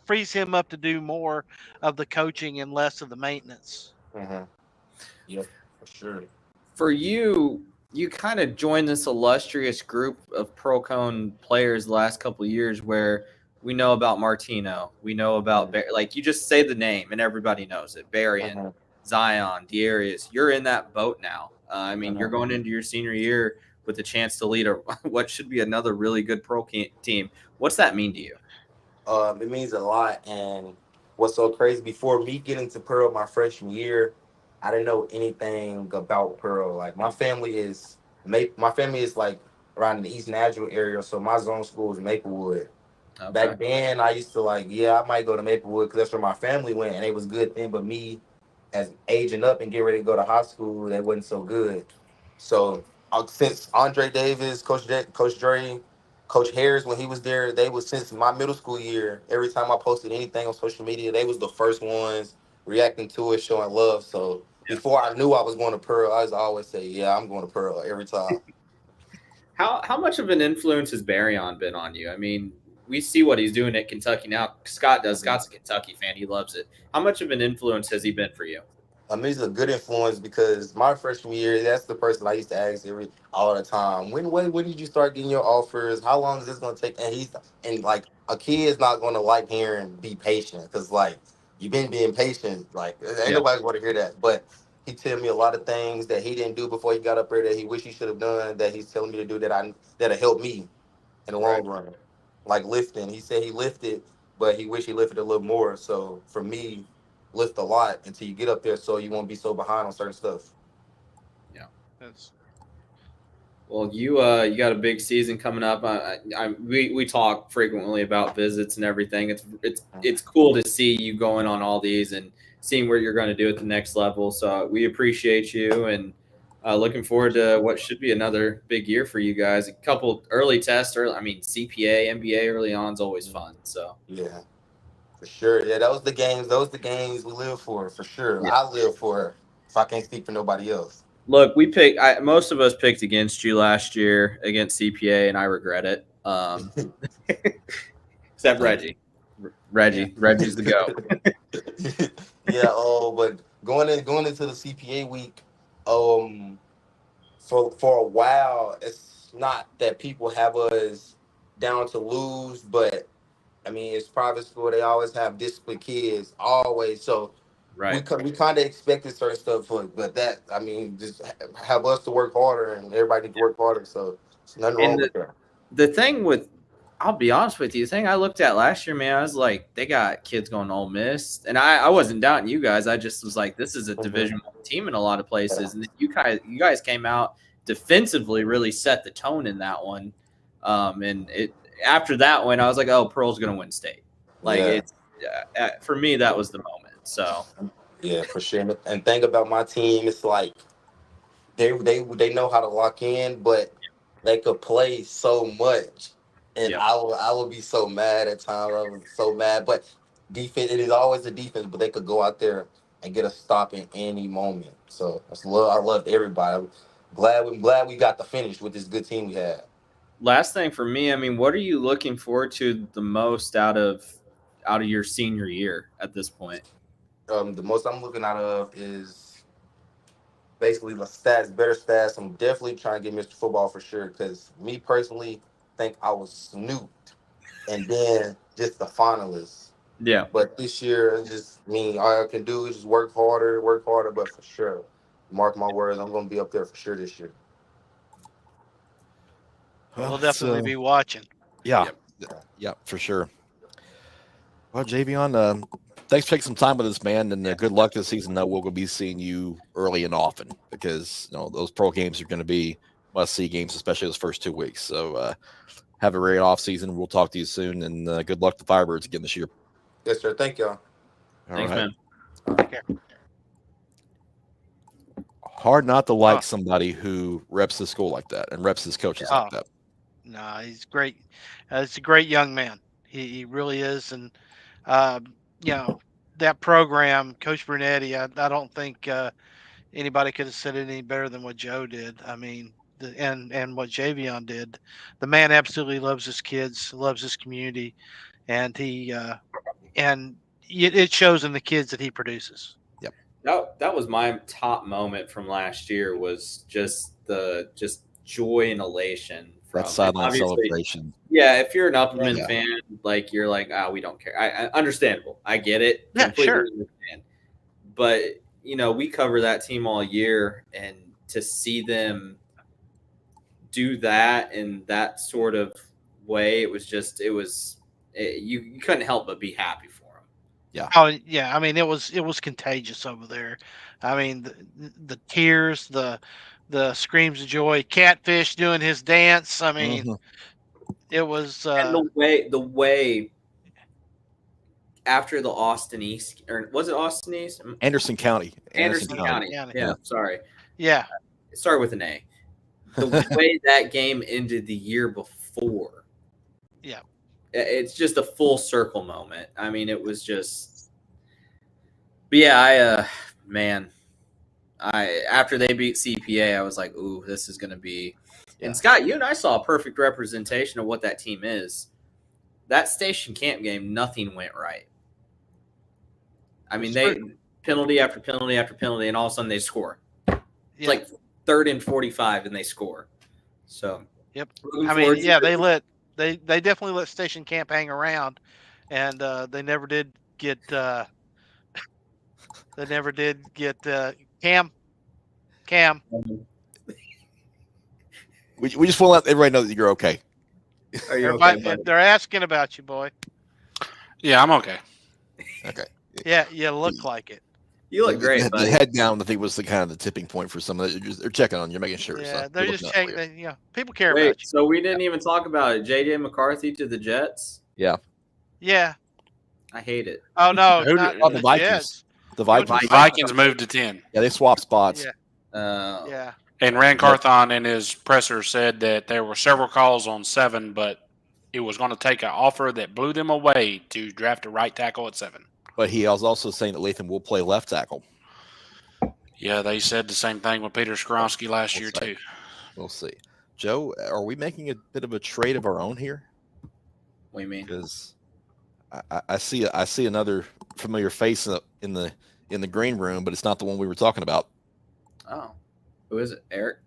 frees him up to do more of the coaching and less of the maintenance. Hmm. Yep, for sure. For you, you kind of joined this illustrious group of Pro Cone players the last couple of years where we know about Martino. We know about, like, you just say the name and everybody knows it. Varian, Hmm. Zion, Dearius. You're in that boat now. I mean, you're Hmm. going into your senior year with a chance to lead what should be another really good team. What's that mean to you? It means a lot. And what's so crazy, before me getting to Pearl my freshman year, I didn't know anything about Pearl. Like my family is like around the East Nashville area, so my zone school is Maplewood. Okay. Back then, I used to like, yeah, I might go to Maplewood because that's where my family went, and it was a good thing. But me, as aging up and getting ready to go to high school, that wasn't so good. So since Andre Davis, Coach Dre, Coach Harris, when he was there, they was since my middle school year. Every time I posted anything on social media, they was the first ones reacting to it, showing love. So Yeah. before I knew I was going to Pearl, I was always say, yeah, I'm going to Pearl every time. How much of an influence has Barryon been on you? I mean, we see what he's doing at Kentucky now. Scott does. Scott's a Kentucky fan. He loves it. How much of an influence has he been for you? I mean, he's a good influence because my freshman year, that's the person I used to ask all the time. When did you start getting your offers? How long is this gonna take? And like a kid is not gonna like hearing be patient because like you've been being patient. Like ain't Yeah. nobody want to hear that. But he tell me a lot of things that he didn't do before he got up there that he wish he should have done. That he's telling me to do that'll help me in the long run. Like lifting, he said he lifted, but he wish he lifted a little more. So for me, lift a lot until you get up there, so you won't be so behind on certain stuff. That's Well, you got a big season coming up. We talk frequently about visits and everything. It's cool to see you going on all these and seeing what you're going to do at the next level. So we appreciate you and looking forward to what should be another big year for you guys. A couple early tests, CPA, MBA early on is always fun. So Yeah, for sure. Yeah, those the games. Those the games we live for sure. Yeah. I live for. If I can't speak for nobody else. look, most of us picked against you last year against CPA, and I regret it. Except Reggie. Reggie's the go. Yeah. Oh, but going into the CPA week, for a while, it's not that people have us down to lose, but I mean, it's private school. They always have disciplined kids, always. So Right. we kind of expected certain stuff, but that I mean, just have us to work harder, and everybody need to work harder. So there's nothing wrong And with that. the thing with, I'll be honest with you, the thing I looked at last year, man, I was like, they got kids going to Ole Miss, and I wasn't doubting you guys. I just was like, this is a Division I team in a lot of places, and you guys came out defensively, really set the tone in that one. And it after that one, I was like, oh, Pearl's going to win state. Like Yeah. it's for me, that was the moment. So Yeah, for sure. And thing about my team, it's like they know how to lock in, but they could play so much, and Yeah. I will be so mad at times. I was so mad, but defense it is always a defense, but they could go out there and get a stop in any moment. So I loved everybody. I'm glad we got the finish with this good team we had. last thing for me, I mean, what are you looking forward to the most out of your senior year at this point? The most I'm looking out of is basically the stats, better stats. I'm definitely trying to get Mr. Football for sure because me personally think I was snooped, and then just the finalists. Yeah. But this year, it's just me. All I can do is just work harder. But for sure, mark my words, I'm going to be up there for sure this year. we'll definitely be watching. Yeah, for sure. Well, Javion, thanks for taking some time with us, man, and good luck this season. We're going to be seeing you early and often because those pro games are going to be must-see games, especially those first 2 weeks. So have a great off season. We'll talk to you soon, and good luck to Firebirds again this year. Yes, sir. Thank y'all. Thanks, man. Take care. Hard not to like somebody who reps the school like that and reps his coaches like that. No, he's great. He's a great young man. He really is, and that program, Coach Brunetti. I don't think anybody could have said it any better than what Joe did. I mean, and what Javion did. The man absolutely loves his kids, loves his community, and it shows in the kids that he produces. Yep. That was my top moment from last year. Was just joy and elation from that sideline celebration. Yeah, if you're an Upperman fan, like you're like, we don't care. I understandable. I get it. Yeah, sure. Understand. But we cover that team all year, and to see them do that in that sort of way, you couldn't help but be happy for them. Yeah. Oh yeah. I mean, it was contagious over there. I mean, the tears, the screams of joy, Catfish doing his dance. I mean, It was And the way after the Austin East, or was it Austin East? Anderson County. Anderson County. County. Yeah, sorry. yeah. It started with an A. The way that game ended the year before. Yeah. It's just a full circle moment. I mean, it was just. But yeah, after they beat CPA, I was like, ooh, this is going to be. Yeah. And Scott, you and I saw a perfect representation of what that team is. That station camp game, nothing went right. I mean, they penalty after penalty after penalty, and all of a sudden they score. It's like 3rd and 45, and they score. So, yep. I mean, yeah, they definitely let Station Camp hang around, and they never did get Cam. We just want to let everybody know that you're okay. Are you Everybody, okay, buddy? they're asking about you, boy. Yeah, I'm okay. Okay. Yeah, you look like it. You look great, The buddy. head down, I think, was the kind of the tipping point for some of that. They're checking on you, making sure. Yeah, so they're they're just looking out for you. checking. People care Wait, about you. so we didn't even talk about it. JJ McCarthy to the Jets. Yeah. I hate it. Oh no, Who not did- Oh, the the Vikings. Jets. The Vikings. The Vikings moved to 10. Yeah, they swapped spots. Yeah, yeah. And Rand Carthon in his presser said that there were several calls on 7, but it was going to take an offer that blew them away to draft a right tackle at 7. But he was also saying that Latham will play left tackle. Yeah, they said the same thing with Peter Skronsky last year, too. We'll see. Joe, are we making a bit of a trade of our own here? What do you mean? Because I see another familiar face in the green room, but it's not the one we were talking about. Oh, who is it? Eric?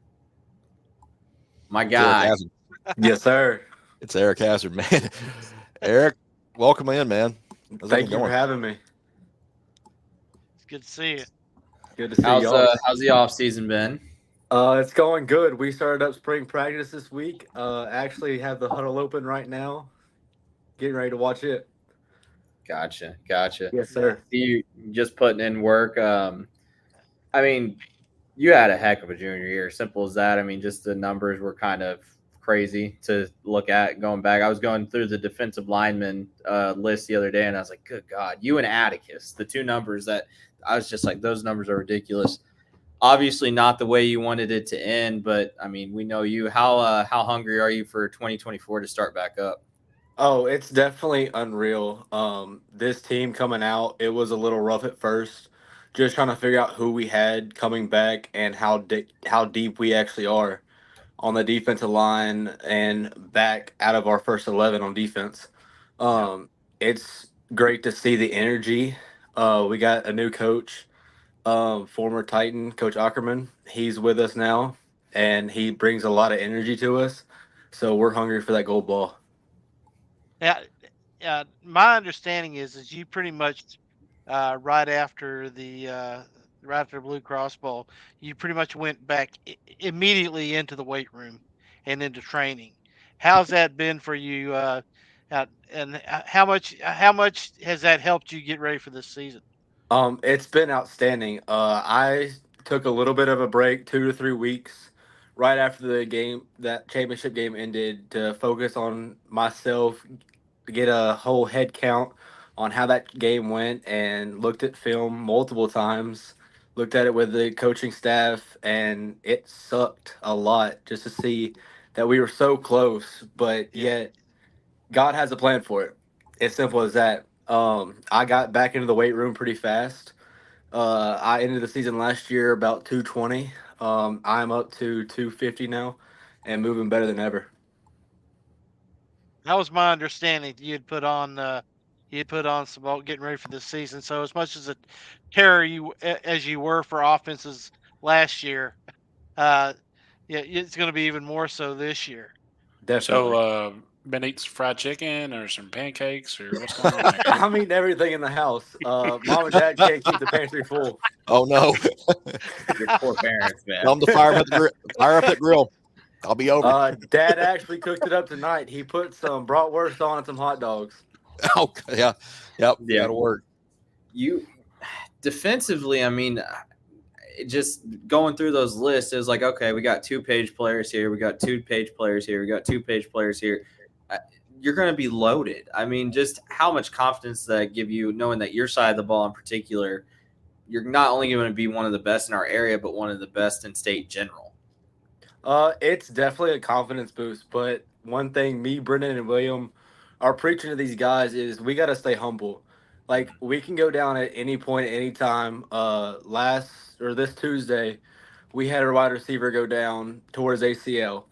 My Eric guy. Hazard. Yes, sir. It's Eric Hazard, man. Eric, welcome in, man. How's Thank everything you for going? having me. It's good to see you. Good to see How's y'all. the off season been? It's going good. We started up spring practice this week. Actually have the huddle open right now. Getting ready to watch it. Gotcha. Yes, sir. You just putting in work. I mean, you had a heck of a junior year. Simple as that. I mean, just the numbers were kind of crazy to look at going back. I was going through the defensive lineman list the other day, and I was like, good God, you and Atticus, the two numbers that I was just like, those numbers are ridiculous. Obviously not the way you wanted it to end, but I mean, we know you. How hungry are you for 2024 to start back up? Oh, it's definitely unreal. This team coming out, it was a little rough at first. Just trying to figure out who we had coming back and how deep we actually are on the defensive line and back out of our first 11 on defense. It's great to see the energy. We got a new coach, former Titan, Coach Ackerman. He's with us now, and he brings a lot of energy to us. So we're hungry for that gold ball. Yeah. My understanding is you pretty much right after the Blue Cross Bowl, you pretty much went back immediately into the weight room and into training. How's that been for you? And how much has that helped you get ready for this season? It's been outstanding. I took a little bit of a break, 2 to 3 weeks, right after the game, that championship game ended, to focus on myself, to get a whole head count on how that game went, and looked at film multiple times, looked at it with the coaching staff, and it sucked a lot just to see that we were so close, but yet God has a plan for it. It's simple as that. I got back into the weight room pretty fast. I ended the season last year about 220. I'm up to 250 now and moving better than ever. That was my understanding. You'd put on some bulk getting ready for this season. So as much as a terror as you were for offenses last year, it's going to be even more so this year. Definitely. So, been eating some fried chicken or some pancakes or what's going on back there? I'm eating everything in the house. Mom and Dad can't keep the pantry full. Oh no! Your poor parents, man. Tell them to fire up the grill. I'll be over. Dad actually cooked it up tonight. He put some bratwurst on and some hot dogs. Oh yeah, yep. Yeah. That'll work. You defensively, I mean, just going through those lists, it was like, okay, we got 2-page players here, we got 2-page players here, we got 2-page players here. you're going to be loaded. I mean, just how much confidence does that give you, knowing that your side of the ball in particular, you're not only going to be one of the best in our area, but one of the best in state general. It's definitely a confidence boost, but one thing me, Brendan, and William are preaching to these guys is we got to stay humble. Like we can go down at any point, at any time. This Tuesday, we had a wide receiver go down towards ACL,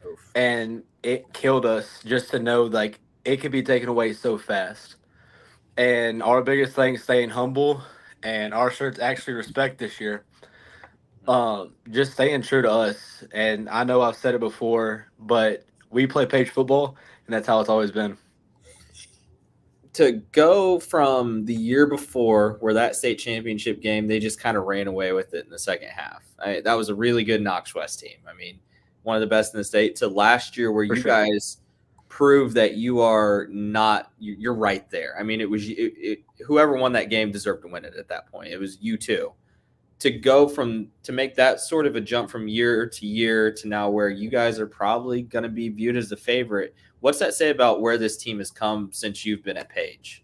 Oof. and it killed us just to know like it could be taken away so fast. And our biggest thing is staying humble, and our shirts actually respect this year. Just staying true to us. And I know I've said it before, but we play page football, and that's how it's always been. To go from the year before, where that state championship game, they just kind of ran away with it in the second half. That was a really good Knox West team. I mean, one of the best in the state. To last year, where For you sure. guys proved that you are not. You're right there. I mean, whoever won that game deserved to win it at that point. It was you two. To make that sort of a jump from year to year to now where you guys are probably going to be viewed as the favorite. What's that say about where this team has come since you've been at Page?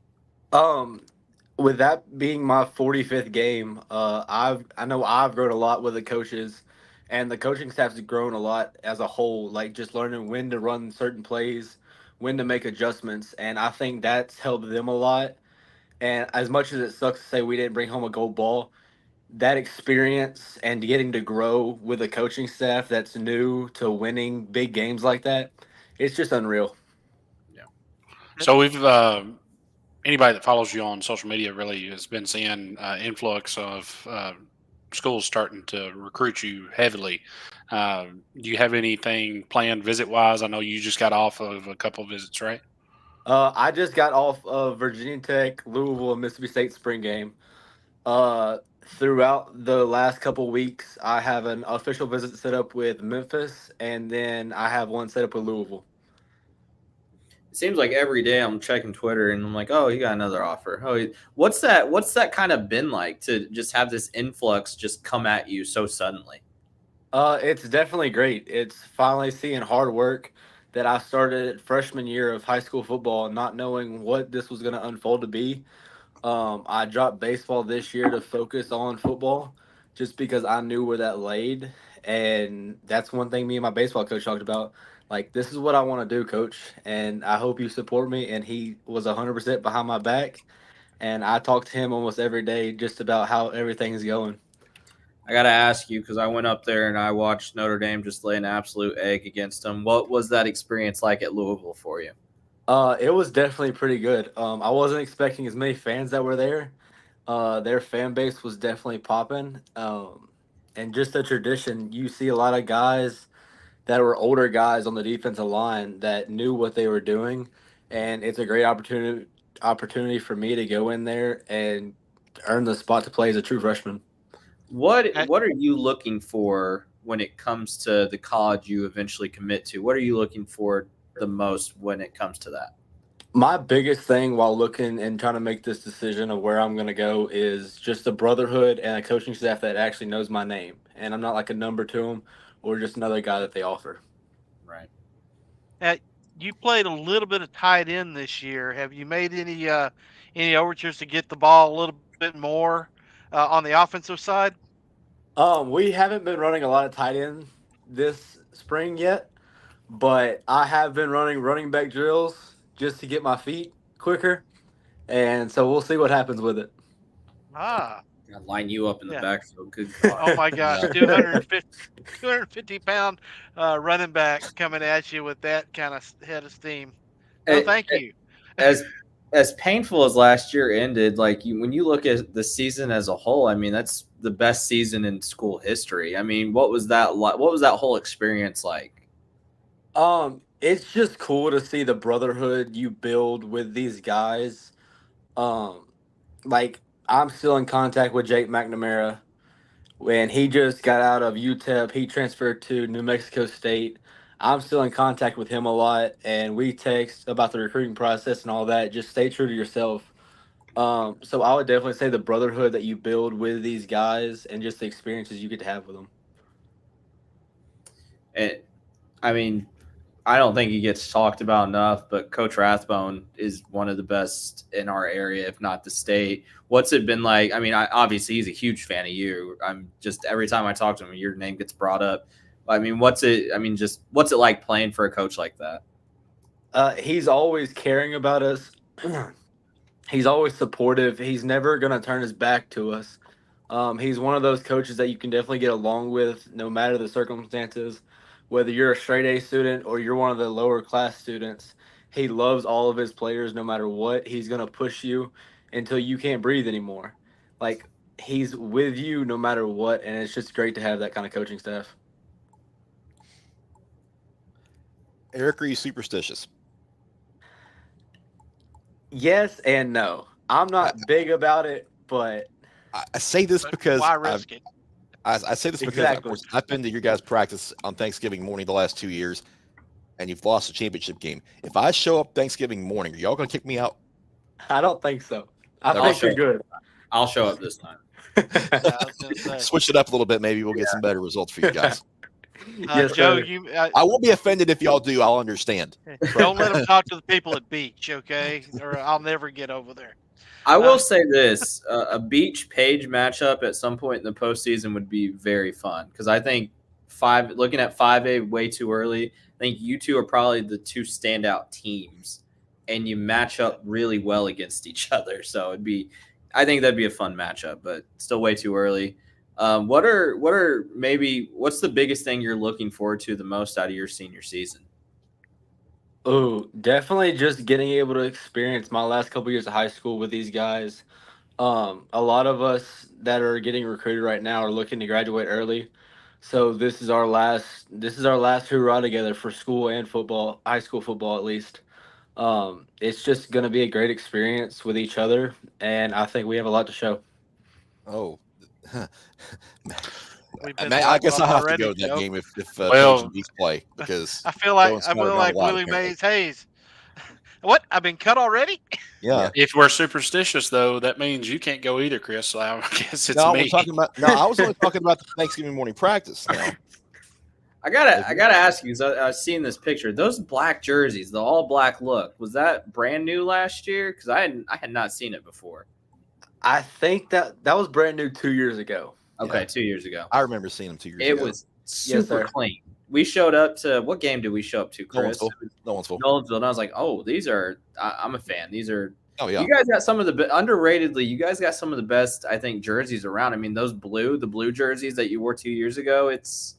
With that being my 45th game, I know I've grown a lot with the coaches, and the coaching staff's grown a lot as a whole. Like just learning when to run certain plays, when to make adjustments, and I think that's helped them a lot. And as much as it sucks to say we didn't bring home a gold ball, that experience and getting to grow with a coaching staff that's new to winning big games like that, it's just unreal. So we've anybody that follows you on social media really has been seeing influx of schools starting to recruit you heavily. Do you have anything planned visit wise? I know you just got off of a couple of visits, right? I just got off of Virginia Tech, Louisville, and Mississippi State spring game. Throughout the last couple weeks, I have an official visit set up with Memphis, and then I have one set up with Louisville. It seems like every day I'm checking Twitter and I'm like, oh, you got another offer. Oh, what's that kind of been like to just have this influx just come at you so suddenly? It's definitely great. It's finally seeing hard work that I started freshman year of high school football, not knowing what this was going to unfold to be. I dropped baseball this year to focus on football just because I knew where that laid. And that's one thing me and my baseball coach talked about. Like, this is what I want to do, coach. And I hope you support me. And he was 100% behind my back. And I talk to him almost every day just about how everything's going. I got to ask you, because I went up there and I watched Notre Dame just lay an absolute egg against them. What was that experience like at Louisville for you? It was definitely pretty good. I wasn't expecting as many fans that were there. Their fan base was definitely popping. And just a tradition, you see a lot of guys that were older guys on the defensive line that knew what they were doing, and it's a great opportunity for me to go in there and earn the spot to play as a true freshman. What are you looking for when it comes to the college you eventually commit to? What are you looking for the most when it comes to that? My biggest thing while looking and trying to make this decision of where I'm going to go is just a brotherhood and a coaching staff that actually knows my name, and I'm not like a number to them or just another guy that they offer. Right. You played a little bit of tight end this year. Have you made any overtures to get the ball a little bit more on the offensive side? We haven't been running a lot of tight end this spring yet, but I have been running running back drills just to get my feet quicker, and so we'll see what happens with it. Ah, I'll line you up in the Yeah. backfield. Good oh God. my gosh, Yeah. 250-pound running back coming at you with that kind of head of steam. No, thank you. As painful as last year ended, when you look at the season as a whole, I mean, that's the best season in school history. I mean, what was that like? What was that whole experience like? It's just cool to see the brotherhood you build with these guys. Like I'm still in contact with Jake McNamara. When he just got out of UTEP, he transferred to New Mexico State. I'm still in contact with him a lot, and we text about the recruiting process and all that. Just stay true to yourself. So I would definitely say the brotherhood that you build with these guys and just the experiences you get to have with them. And I mean, I don't think he gets talked about enough, but Coach Rathbone is one of the best in our area, if not the state. What's it been like? I mean, obviously he's a huge fan of you. I'm just every time I talk to him, your name gets brought up. I mean, what's it like playing for a coach like that? He's always caring about us. He's always supportive. He's never gonna turn his back to us. He's one of those coaches that you can definitely get along with, no matter the circumstances. Whether you're a straight A student or you're one of the lower class students, he loves all of his players no matter what. He's gonna push you until you can't breathe anymore. Like, he's with you no matter what, and it's just great to have that kind of coaching staff. Eric, are you superstitious? Yes and no. I'm not big about it, but I say this But because why risk it? I say this because, of Exactly. course, I've been to your guys' practice on Thanksgiving morning the last 2 years, and you've lost a championship game. If I show up Thanksgiving morning, are y'all going to kick me out? I don't think so. I No, think sure. you're good. I'll show up this time. Yeah, I was gonna say. Switch it up a little bit. Maybe we'll get some better results for you guys. Yes, Joe, sir. I won't be offended if y'all do. I'll understand. don't let them talk to the people at beach, okay? Or I'll never get over there. I will say this: a Beach Page matchup at some point in the postseason would be very fun because I think looking at 5A way too early. I think you two are probably the two standout teams, and you match up really well against each other. So I think that'd be a fun matchup, but still way too early. What's the biggest thing you're looking forward to the most out of your senior season? Oh, definitely just getting able to experience my last couple years of high school with these guys. A lot of us that are getting recruited right now are looking to graduate early. So this is our last hurrah together for school and football, high school football at least. It's just gonna be a great experience with each other, and I think we have a lot to show. Oh, We've been I guess talking I'll have to already, go to that Joe. game if Well- Page and Beast play because I feel Joe like and Scott are not allowed, Willie apparently. Mays Hayes. What? I've been cut already? Yeah. If we're superstitious, though, that means you can't go either, Chris. So I guess it's No, me. we're talking about. No, I was only talking about the Thanksgiving morning practice. Now. I gotta ask you because I've seen this picture. Those black jerseys, the all black look, was that brand new last year? Because I had not seen it before. I think that was brand new 2 years ago. Okay, Yeah. 2 years ago. I remember seeing them 2 years It ago. was super sir. clean. We showed up to what game did we show up to, Chris? Nolensville. Nolensville. And I was like, oh, these are. I'm a fan. These are. Oh yeah. You guys got some of the underratedly. You guys got some of the best, I think, jerseys around. I mean, the blue jerseys that you wore 2 years ago. It's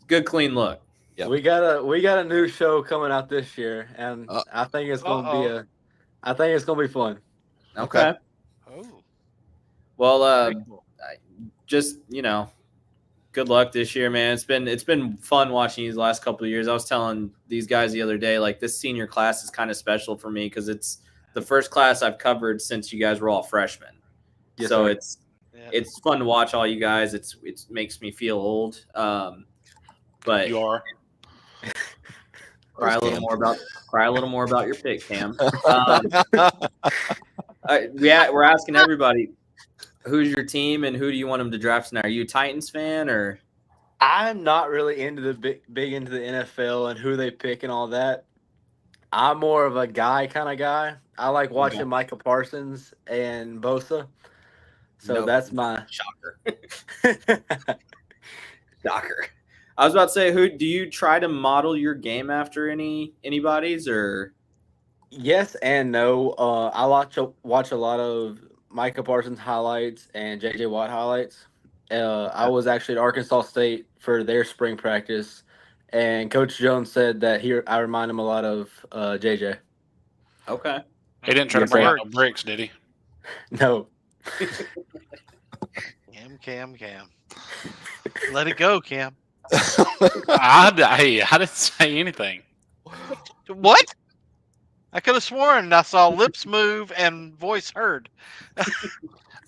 good, clean look. Yep. We got a new show coming out this year, and I think it's gonna be fun. Okay. Oh. Well, Very cool. just good luck this year, man. It's been fun watching these last couple of years. I was telling these guys the other day, like this senior class is kind of special for me because it's the first class I've covered since you guys were all freshmen. Yes, so sir. it's fun to watch all you guys. It makes me feel old. But You are. cry a little more about your pick, Cam. We're asking everybody, who's your team and who do you want them to draft tonight? Are you a Titans fan or? I'm not really into the big into the NFL and who they pick and all that. I'm more of a guy kind of guy. I like watching Micah Parsons and Bosa. So Nope. that's my Shocker. Shocker. I was about to say, who do you try to model your game after anybody's or? Yes and no. I watch a lot of Micah Parsons highlights and JJ Watt highlights. I was actually at Arkansas State for their spring practice, and Coach Jones said that I remind him a lot of JJ. Okay. He didn't try Yes, to bring sir. out no bricks, did he? No. Cam. Let it go, Cam. I didn't say anything. What? I could have sworn I saw lips move and voice heard.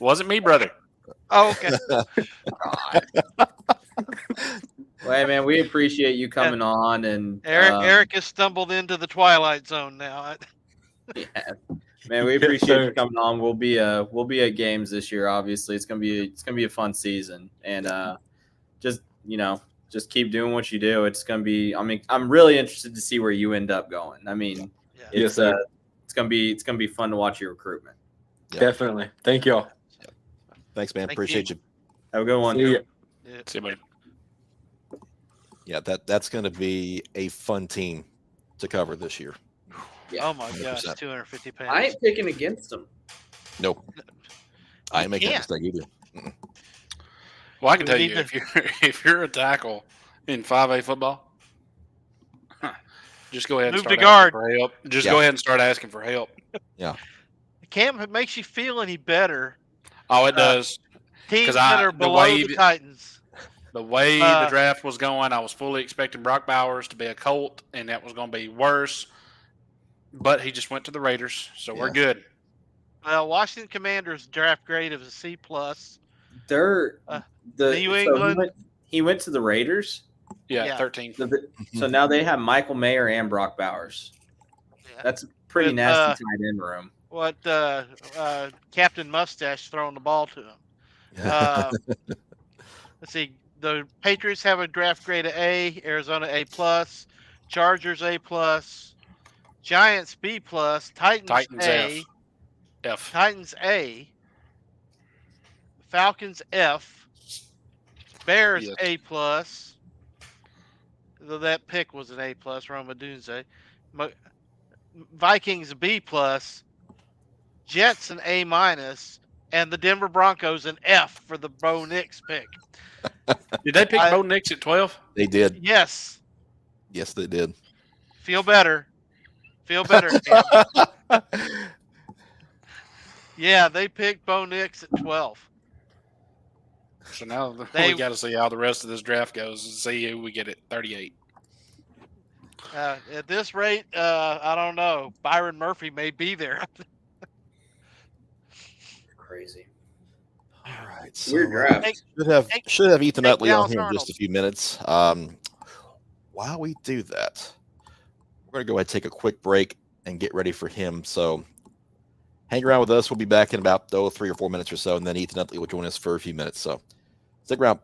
Wasn't me, brother. Oh, okay. Well, hey, man, we appreciate you coming on and Eric has stumbled into the twilight zone now. Yeah. Man, we Yes, appreciate sir. you coming on. We'll be at games this year. Obviously, it's gonna be a fun season, and just just keep doing what you do. It's gonna be. I mean, I'm really interested to see where you end up going. I mean, Yeah. it's Yes, sir. it's gonna be fun to watch your recruitment. Yeah. Definitely. Thank y'all. Thanks, man. Thank Appreciate you. Have a good one. See ya. Yeah. See you, buddy. Yeah, that's going to be a fun team to cover this year. Yeah. Oh my gosh, 100%. 250 pounds. I ain't picking against them. Nope. I ain't making that can't. mistake either. Well, I can We tell need you if you're a tackle in 5A football, just go ahead and Move start to asking guard. for help. Just Yeah. go ahead and start asking for help. Cam makes you feel any better. Oh, it does. Teams 'Cause that are the below way the that- Titans. The way the Uh, draft was going, I was fully expecting Brock Bowers to be a Colt, and that was going to be worse. But he just went to the Raiders, so we're Yeah. good. Well, Washington Commanders draft grade of a C+. They're Uh, the New so England- he went to the Raiders. Yeah, Yeah. 13. So now they have Michael Mayer and Brock Bowers. Yeah. That's a pretty With, nasty tight end room. What Captain Mustache throwing the ball to him. Let's see. The Patriots have a draft grade of A, Arizona A+, Chargers A+, Giants B+, Titans A, F. Titans A, Falcons F, Bears Yes. A+, though that pick was an A+, Roma Dunze, Vikings B+, Jets an A-, and the Denver Broncos an F for the Bo Nix pick. Did they pick Bo Nix at 12? They did. Yes. Yes, they did. Feel better. Feel better, Cam. Yeah, they picked Bo Nix at 12. So now They- we got to see how the rest of this draft goes and see who we get at 38. At this rate, I don't know. Byron Murphy may be there. Crazy. All right. So, Weird draft. should have Ethan take Utley on Dallas here in Arnold. just a few minutes. While we do that, we're going to go ahead and take a quick break and get ready for him. So hang around with us. We'll be back in about 3 or 4 minutes or so, and then Ethan Utley will join us for a few minutes. So stick around.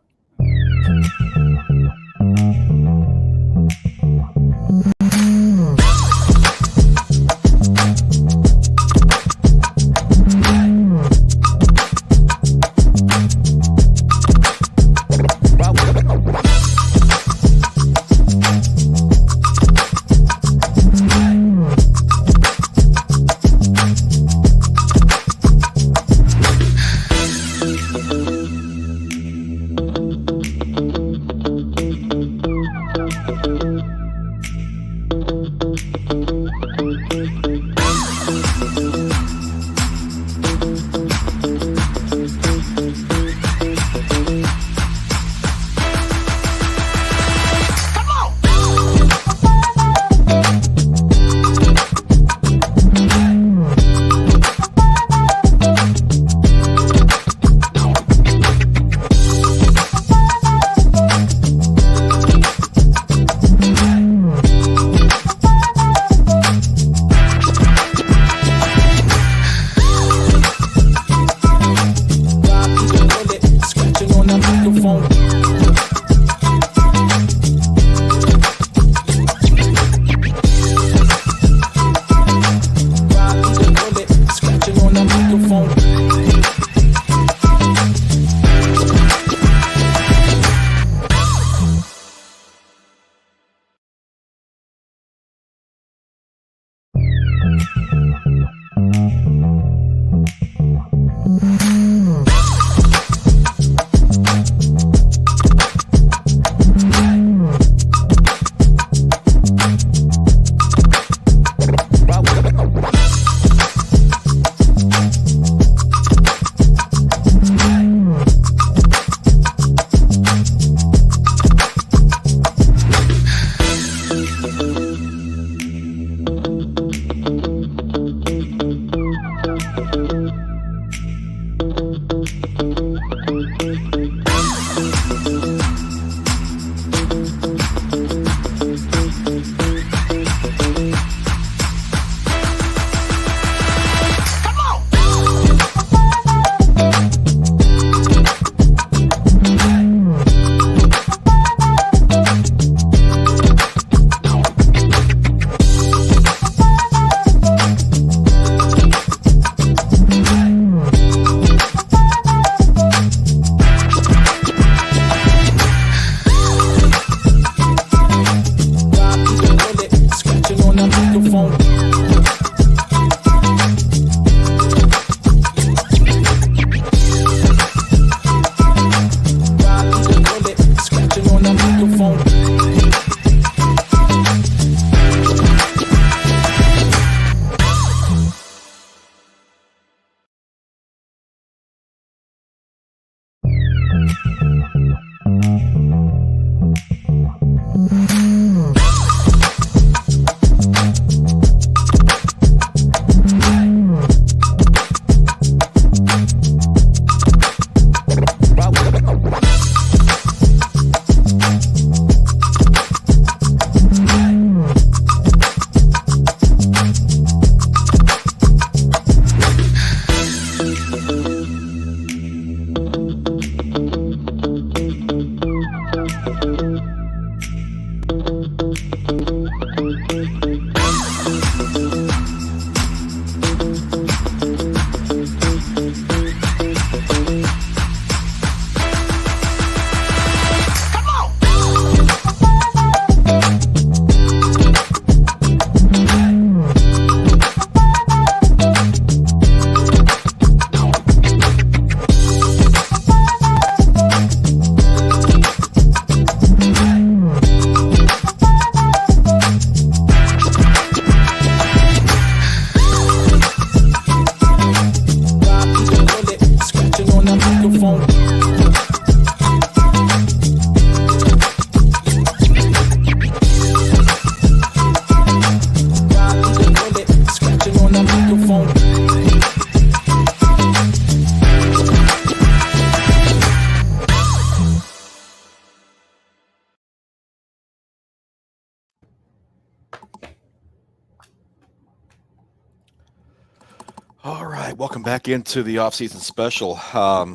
All right, welcome back into the offseason special.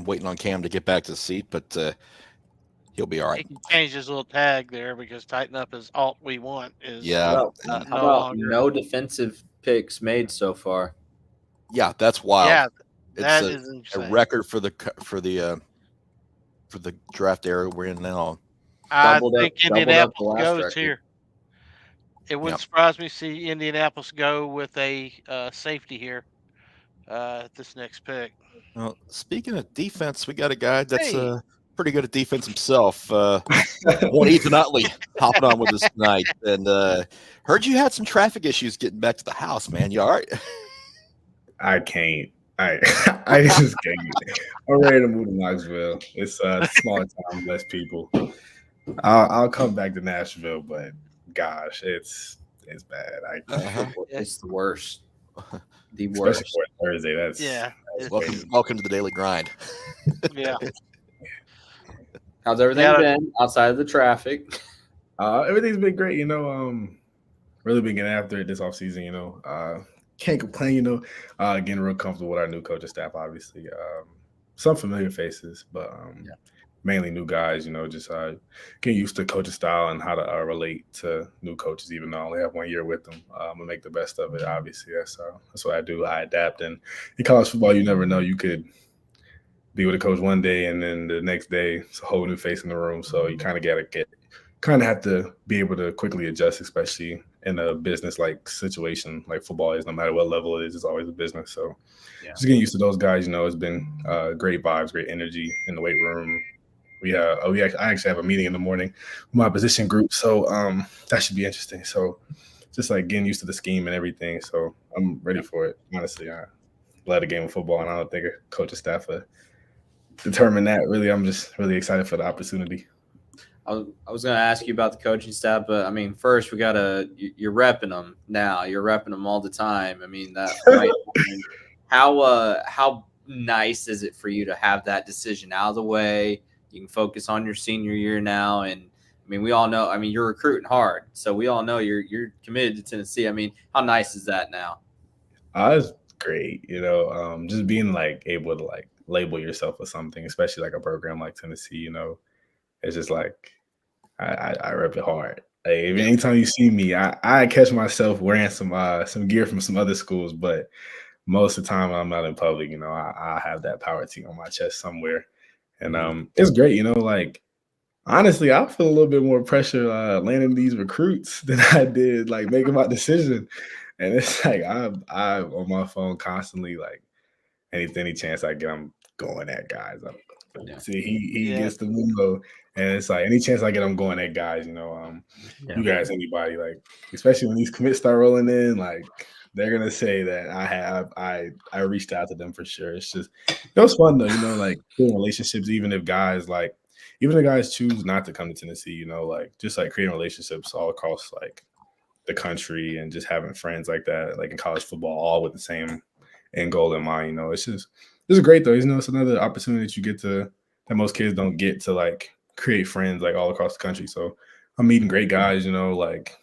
Waiting on Cam to get back to the seat, but he'll be all He right. can change his little tag there because tighten up is alt we want is Yeah, How no about longer. no defensive picks made so far? yeah, that's wild. Yeah, It's that a is insane. record for the draft era we're in now. I Doubled up think the Indianapolis last goes record. here. It wouldn't Yep. surprise me to see Indianapolis go with a safety here at this next pick. Well, speaking of defense, we got a guy that's Hey. pretty good at defense himself. One Ethan Utley hopping on with us tonight, and heard you had some traffic issues getting back to the house, man. You all right? I can't. I I just can't. I'm ready to move to Knoxville. It's a smaller town, less people. I'll come back to Nashville, but gosh, it's bad. It's the worst. The Especially worst. for a Thursday. That's Yeah. that's it's- Welcome to the daily grind. Yeah. How's everything been outside of the traffic? Everything's been great. Really been getting after it this offseason. Can't complain. Getting real comfortable with our new coaching staff. Obviously, some familiar faces, but mainly new guys. Just getting used to coaching style and how to relate to new coaches. Even though I only have 1 year with them, I'm gonna make the best of it. Obviously, that's what I do. I adapt. And in college football, you never know. You could be with a coach one day, and then the next day it's a whole new face in the room. So you kind of have to be able to quickly adjust, especially in a business like situation like football is. No matter what level it is, it's always a business. So just getting used to those guys. It's been great vibes, great energy in the weight room. I actually have a meeting in the morning with my position group, so that should be interesting. So just like getting used to the scheme and everything. So I'm ready for it. Honestly, I love the game of football, and I don't think a coaching staff determine that. Really, I'm just really excited for the opportunity. I was going to ask you about the coaching staff, but I mean, first you're repping them now. You're repping them all the time. I mean, how nice is it for you to have that decision out of the way? You can focus on your senior year now, and I mean, we all know. I mean, you're recruiting hard, so we all know you're committed to Tennessee. I mean, how nice is that now? It's great, just being like able to like label yourself with something, especially like a program like Tennessee. It's just like I rep it hard. Like, anytime you see me, I catch myself wearing some gear from some other schools, but most of the time I'm not in public. I have that power team on my chest somewhere, and it's great. Like honestly, I feel a little bit more pressure landing these recruits than I did like making my decision, and it's like I'm on my phone constantly, like any chance I get, I'm going at guys. See, he gets the memo, and it's like any chance I get, I'm going at guys. You guys, anybody, like especially when these commits start rolling in, like they're gonna say that I reached out to them for sure. It's just it was fun though, like creating relationships, even if the guys choose not to come to Tennessee, like just like creating relationships all across like the country and just having friends like that, like in college football, all with the same end goal in mind. It's great though. It's another opportunity that most kids don't get to like create friends like all across the country. So I'm meeting great guys, like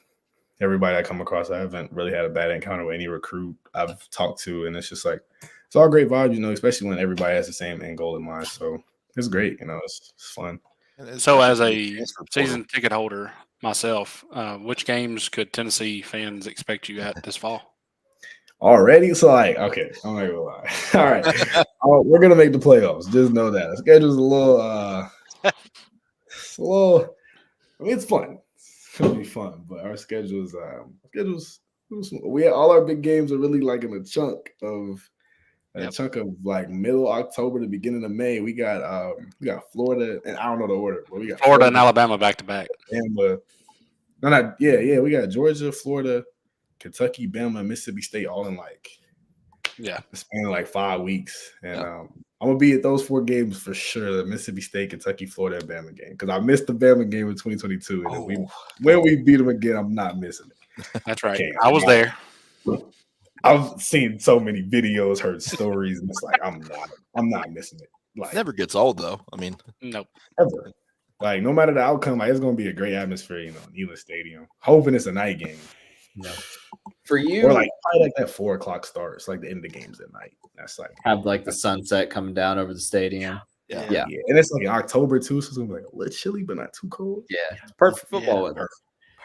everybody I come across. I haven't really had a bad encounter with any recruit I've talked to, and it's just like it's all great vibes, especially when everybody has the same end goal in mind. So it's great, it's fun. So as a season ticket holder myself, which games could Tennessee fans expect you at this fall? Already, so like, okay, I'm not gonna lie. All right, we're gonna make the playoffs. Just know that the schedule's a little, it's a little. I mean, it's fun. It's gonna be fun, but our schedules, all our big games are really like in a chunk of like middle October to beginning of May. We got Florida, and I don't know the order, but we got Florida and Alabama back to back. And we got Georgia, Florida, Kentucky, Bama, Mississippi State, all in like the span of like 5 weeks. And I'm gonna be at those 4 games for sure. The Mississippi State, Kentucky, Florida, and Bama game. Because I missed the Bama game in 2022. And when we beat them again, I'm not missing it. That's right. I was there. I've seen so many videos, heard stories, and it's like I'm not missing it. Like never gets old though. I mean, nope. Ever. Like no matter the outcome, like it's gonna be a great atmosphere, in Neyland Stadium. Hoping it's a night game. For Or you, like probably like that 4 o'clock starts, like the end of the games at night. That's like have like the sunset coming down over the stadium. Yeah. Yeah. yeah, and it's like in October too, so it's gonna be like a little chilly, but not too cold. Yeah, it's perfect football Yeah. weather.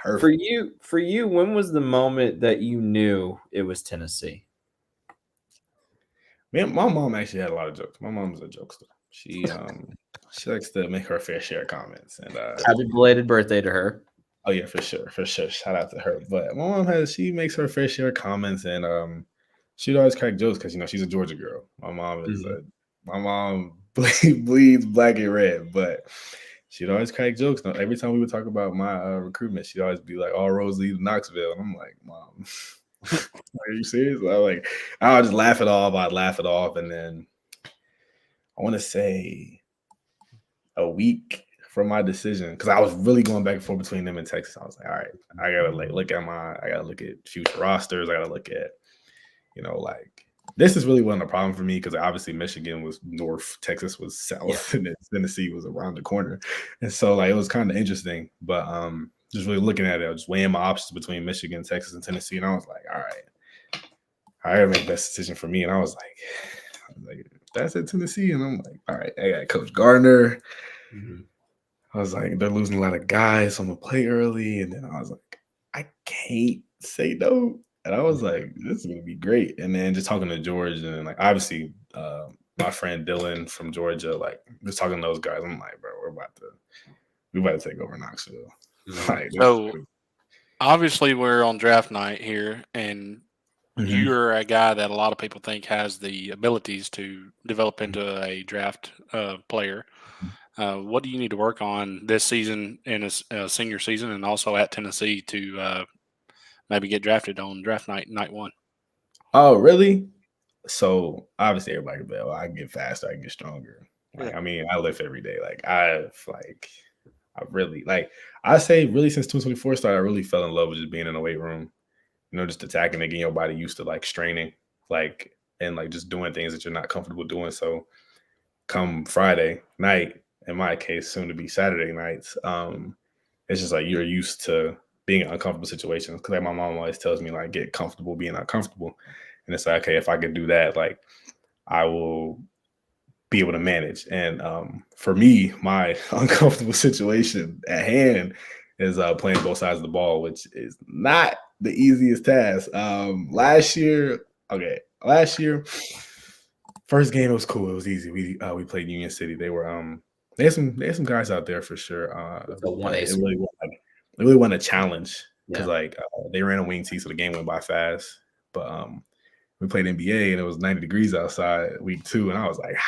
Perfect. For you, when was the moment that you knew it was Tennessee? Man, my mom actually had a lot of jokes. My mom's a jokester. She likes to make her fair share of comments. And Happy belated birthday to her. oh yeah, for sure. Shout out to her. But my mom she makes her fair share of comments, and she'd always crack jokes because she's a Georgia girl. My mom is my mom bleeds black and red, but she'd always crack jokes. Now, every time we would talk about my recruitment, she'd always be like, "All roads lead to Knoxville," and I'm like, "Mom, are you serious?" I would just laugh it off. I'd laugh it off, and then I want to say a week from my decision, because I was really going back and forth between them and Texas. I was like, all right, I gotta look at future rosters. I gotta look at, this is really wasn't a problem for me because obviously Michigan was north, Texas was south, and then Tennessee was around the corner. And so it was kind of interesting. But just really looking at it, I was weighing my options between Michigan, Texas, and Tennessee. And I was like, all right, I gotta make the best decision for me. And I was like, that's at Tennessee. And I'm like, all right, I got Coach Gardner. Mhm. I was like, they're losing a lot of guys, so I'm gonna play early. And then I was like, I can't say no. And I was like, this is gonna be great. And then just talking to George, and then obviously my friend Dylan from Georgia, just talking to those guys, I'm like, bro, we're about to take over Knoxville. So obviously we're on draft night here, and you're a guy that a lot of people think has the abilities to develop into a draft player. What do you need to work on this season in a senior season, and also at Tennessee to maybe get drafted on draft night one? Oh, really? So obviously everybody can be like, well, I get faster, I get stronger. I lift every day. I really I say really since 2024 started, I really fell in love with just being in the weight room. Just attacking and getting your body used to straining, and just doing things that you're not comfortable doing. So come Friday night, in my case, soon to be Saturday nights, it's just you're used to being in uncomfortable situations. Because my mom always tells me get comfortable being uncomfortable, and it's okay, if I could do that, I will be able to manage. And for me, my uncomfortable situation at hand is playing both sides of the ball, which is not the easiest task. Last year, first game, it was cool. It was easy. We played Union City. They were they had some guys out there for sure. It really wasn't a challenge because they ran a wing tee, so the game went by fast. But we played NBA and it was 90 degrees outside week 2, and I was like,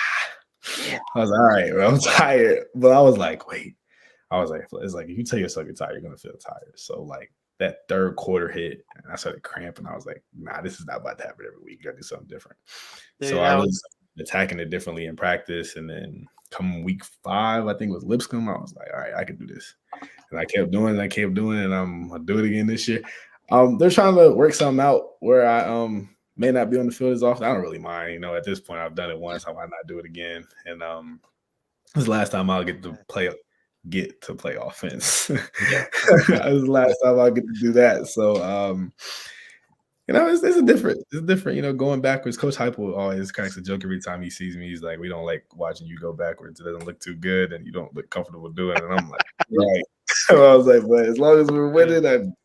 all right, bro, I'm tired. But I was like, wait. I was like, it's if you tell yourself you're tired, you're gonna feel tired. So that third quarter hit, and I started cramping. I was like, nah, this is not about to happen every week. You gotta do something different. So I really started attacking it differently in practice. And then come week 5, I think it was Lipscomb, I was like, all right, I can do this. And I kept doing it, and I'm gonna do it again this year. They're trying to work something out where I may not be on the field as often. I don't really mind. At this point, I've done it once. I might not do it again. And this is the last time I'll get to play offense. This is the last time I'll get to do that. So it's different. Going backwards. Coach Heupel always cracks a joke every time he sees me. He's like, we don't like watching you go backwards. It doesn't look too good, and you don't look comfortable doing it. And I'm like, right. So I was like, but as long as we're winning, I'm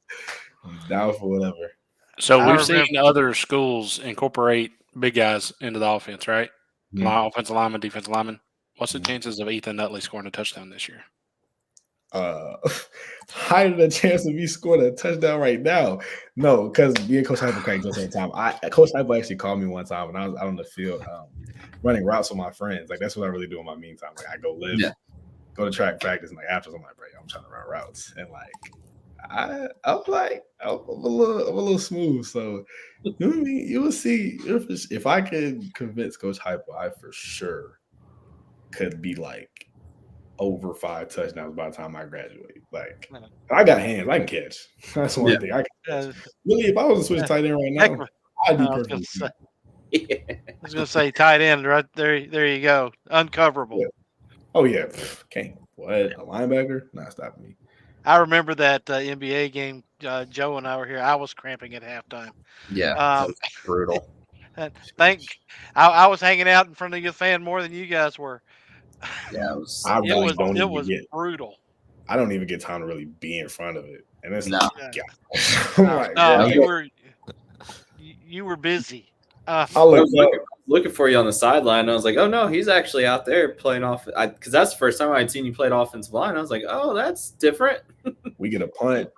down for whatever. So we've seen other schools incorporate big guys into the offense, right? Offensive lineman, defensive lineman. What's the chances of Ethan Nutley scoring a touchdown this year? Higher than the chance of me scoring a touchdown right now. No, because me and Coach Heupel cracked jokes all the time. Coach Heupel actually called me one time when I was out on the field running routes with my friends. That's what I really do in my meantime. I go live, go to track practice, and after I'm like, bro, I'm trying to run routes. And I'm a little smooth. So you will see if I could convince Coach Heupel, I for sure could be over 5 touchdowns by the time I graduate. I got hands, I can catch. That's one thing I can catch. Really, if I was to switch tight end right now, I'd be perfect. I was gonna say tight end right there. There you go, uncoverable. Yeah. Oh yeah, can't. What, a linebacker? Not stopping me. I remember that NBA game Joe and I were here, I was cramping at halftime. Yeah, Um, Brutal. and I was hanging out in front of the fan more than you guys were. yeah, it was. I It really was don't it even was get. brutal. I don't even get time to really be in front of it, and it's No. like, Yeah. gosh. I'm No, like, no, bro. you were busy. I I look was looking for you on the sideline. And I was like, oh no, he's actually out there playing off. Because that's the first time I'd seen you played offensive line. I was like, oh, that's different. we get a punt.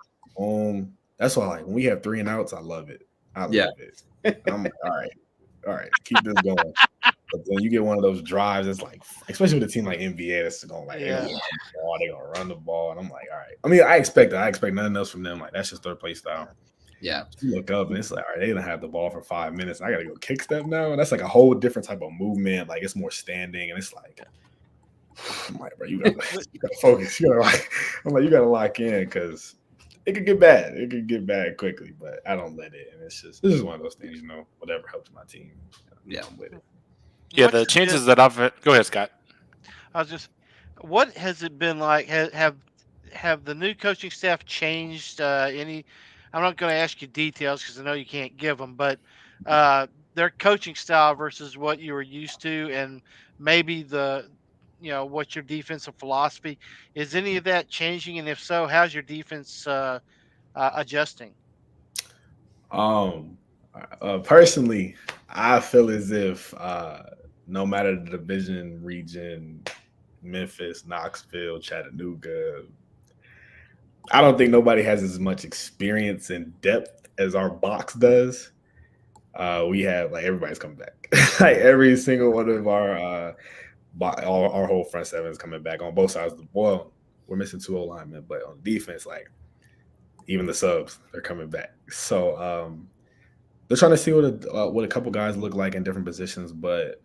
That's why, like, when we have 3 and outs, I love it. I love Yeah. it. I'm like, all right, keep this going. But then you get one of those drives that's like, especially with a team like NBA, that's going like, Yeah. they're gonna run the ball, and I'm like, all right. I mean, I expect nothing else from them. Like, that's just their play style. Yeah. You look up and it's like, all right, they didn't have the ball for 5 minutes. I gotta go kick step now, and that's like a whole different type of movement. Like, it's more standing, and it's like, I'm like, bro, you gotta focus. You gotta lock in because it could get bad. It could get bad quickly, but I don't let it. And this is one of those things, whatever helps my team. Yeah. I'm with it. Yeah, What's the your chances that I've go ahead, Scott. what has it been like? Have the new coaching staff changed any? I'm not going to ask you details because I know you can't give them, but their coaching style versus what you were used to, and maybe what's your defensive philosophy? Is any of that changing? And if so, how's your defense adjusting? Personally, I feel as if no matter the division, region, Memphis, Knoxville, Chattanooga, I don't think nobody has as much experience and depth as our box does. We have like everybody's coming back. Like every single one of our whole front seven is coming back on both sides of the ball. We're missing 2 linemen, but on defense, like even the subs, they're coming back. So they're trying to see what a couple guys look like in different positions, but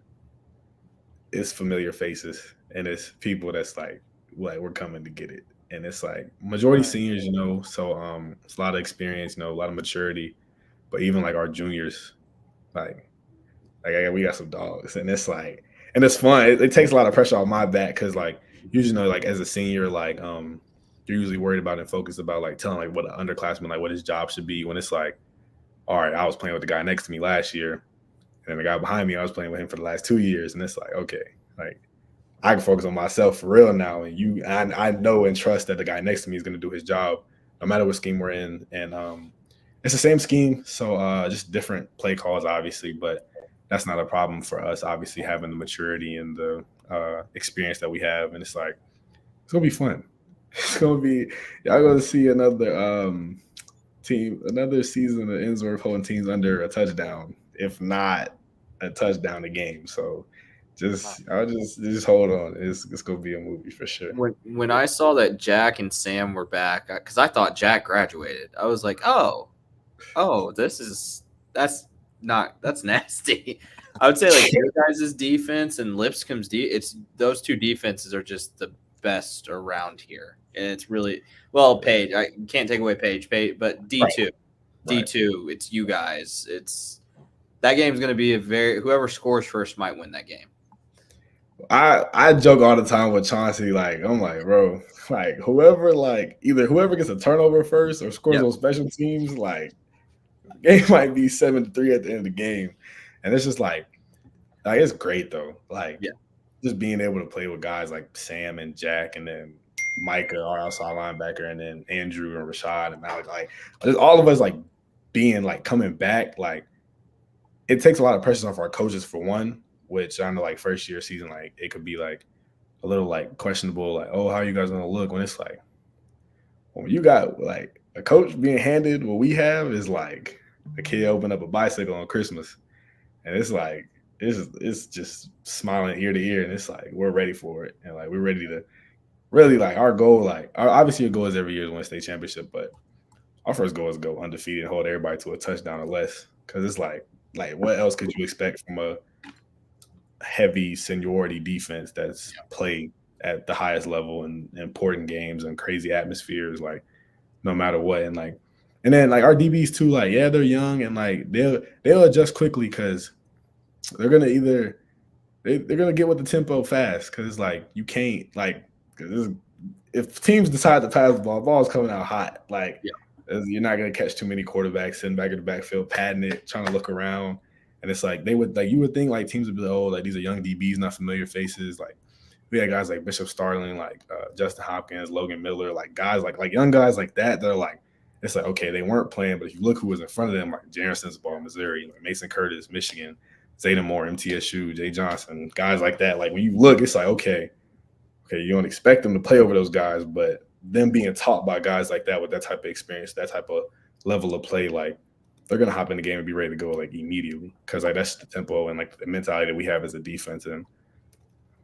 it's familiar faces and it's people that's like we're coming to get it. And it's like majority Right. seniors, so it's a lot of experience, a lot of maturity. But even like our juniors, like we got some dogs, and it's like, and it's fun. It takes a lot of pressure off my back because like usually, like as a senior, like you're usually worried about and focused about like telling like what an underclassman like what his job should be. When it's like, all right, I was playing with the guy next to me last year, and then the guy behind me, I was playing with him for the last 2 years, and it's like, okay, like I can focus on myself for real now, and I know and trust that the guy next to me is going to do his job, no matter what scheme we're in, and it's the same scheme, so just different play calls, obviously, but that's not a problem for us. Obviously, having the maturity and the experience that we have, and it's like it's gonna be fun. It's gonna be y'all gonna see another team, another season of Ensworth holding teams under a touchdown, if not a touchdown a game. So I'll just hold on. It's gonna be a movie for sure. When I saw that Jack and Sam were back, because I thought Jack graduated, I was like, oh, that's nasty. I would say like your guys' defense and Lipscomb's it's those 2 defenses are just the best around here, and it's really Paige. I can't take away Paige, but D2, it's you guys. It's that game's going to be whoever scores first might win that game. I joke all the time with Chauncey, like I'm like, bro, like whoever gets a turnover first or scores on special teams, like game might be 7-3 at the end of the game, and it's just like it's great though, like just being able to play with guys like Sam and Jack, and then Micah, our outside linebacker, and then Andrew and Rashad and Malik, like just all of us like being like coming back, like it takes a lot of pressure off our coaches for one, which I know like first year season, like it could be like a little like questionable, like, oh, how are you guys gonna look, when it's like when you got like a coach being handed what we have is like a kid opened up a bicycle on Christmas, and it's like it's just smiling ear to ear, and it's like we're ready for it, and like we're ready to really like our goal, like obviously your goal is every year to win a state championship, but our first goal is to go undefeated and hold everybody to a touchdown or less, because it's like what else could you expect from a heavy seniority defense that's played at the highest level in important games and crazy atmospheres, like no matter what. And then our DBs too, like they're young, and like they'll adjust quickly because they're gonna either they're gonna get with the tempo fast, because it's like you can't if teams decide to pass the ball's coming out hot, like You're not going to catch too many quarterbacks sitting back in the backfield, padding it, trying to look around. And it's like you would think like teams would be like, oh, like these are young DBs, not familiar faces. Like we had guys like Bishop Starling, like Justin Hopkins, Logan Miller, like guys like young guys like that are like, it's like, okay, they weren't playing, but if you look who was in front of them, like Jaron Sensabaugh, Missouri, like Mason Curtis, Michigan, Zayden Moore, MTSU, Jay Johnson, guys like that. Like when you look, it's like, okay, you don't expect them to play over those guys, but them being taught by guys like that with that type of experience, that type of level of play, like they're gonna hop in the game and be ready to go like immediately because like that's the tempo and like the mentality that we have as a defense, and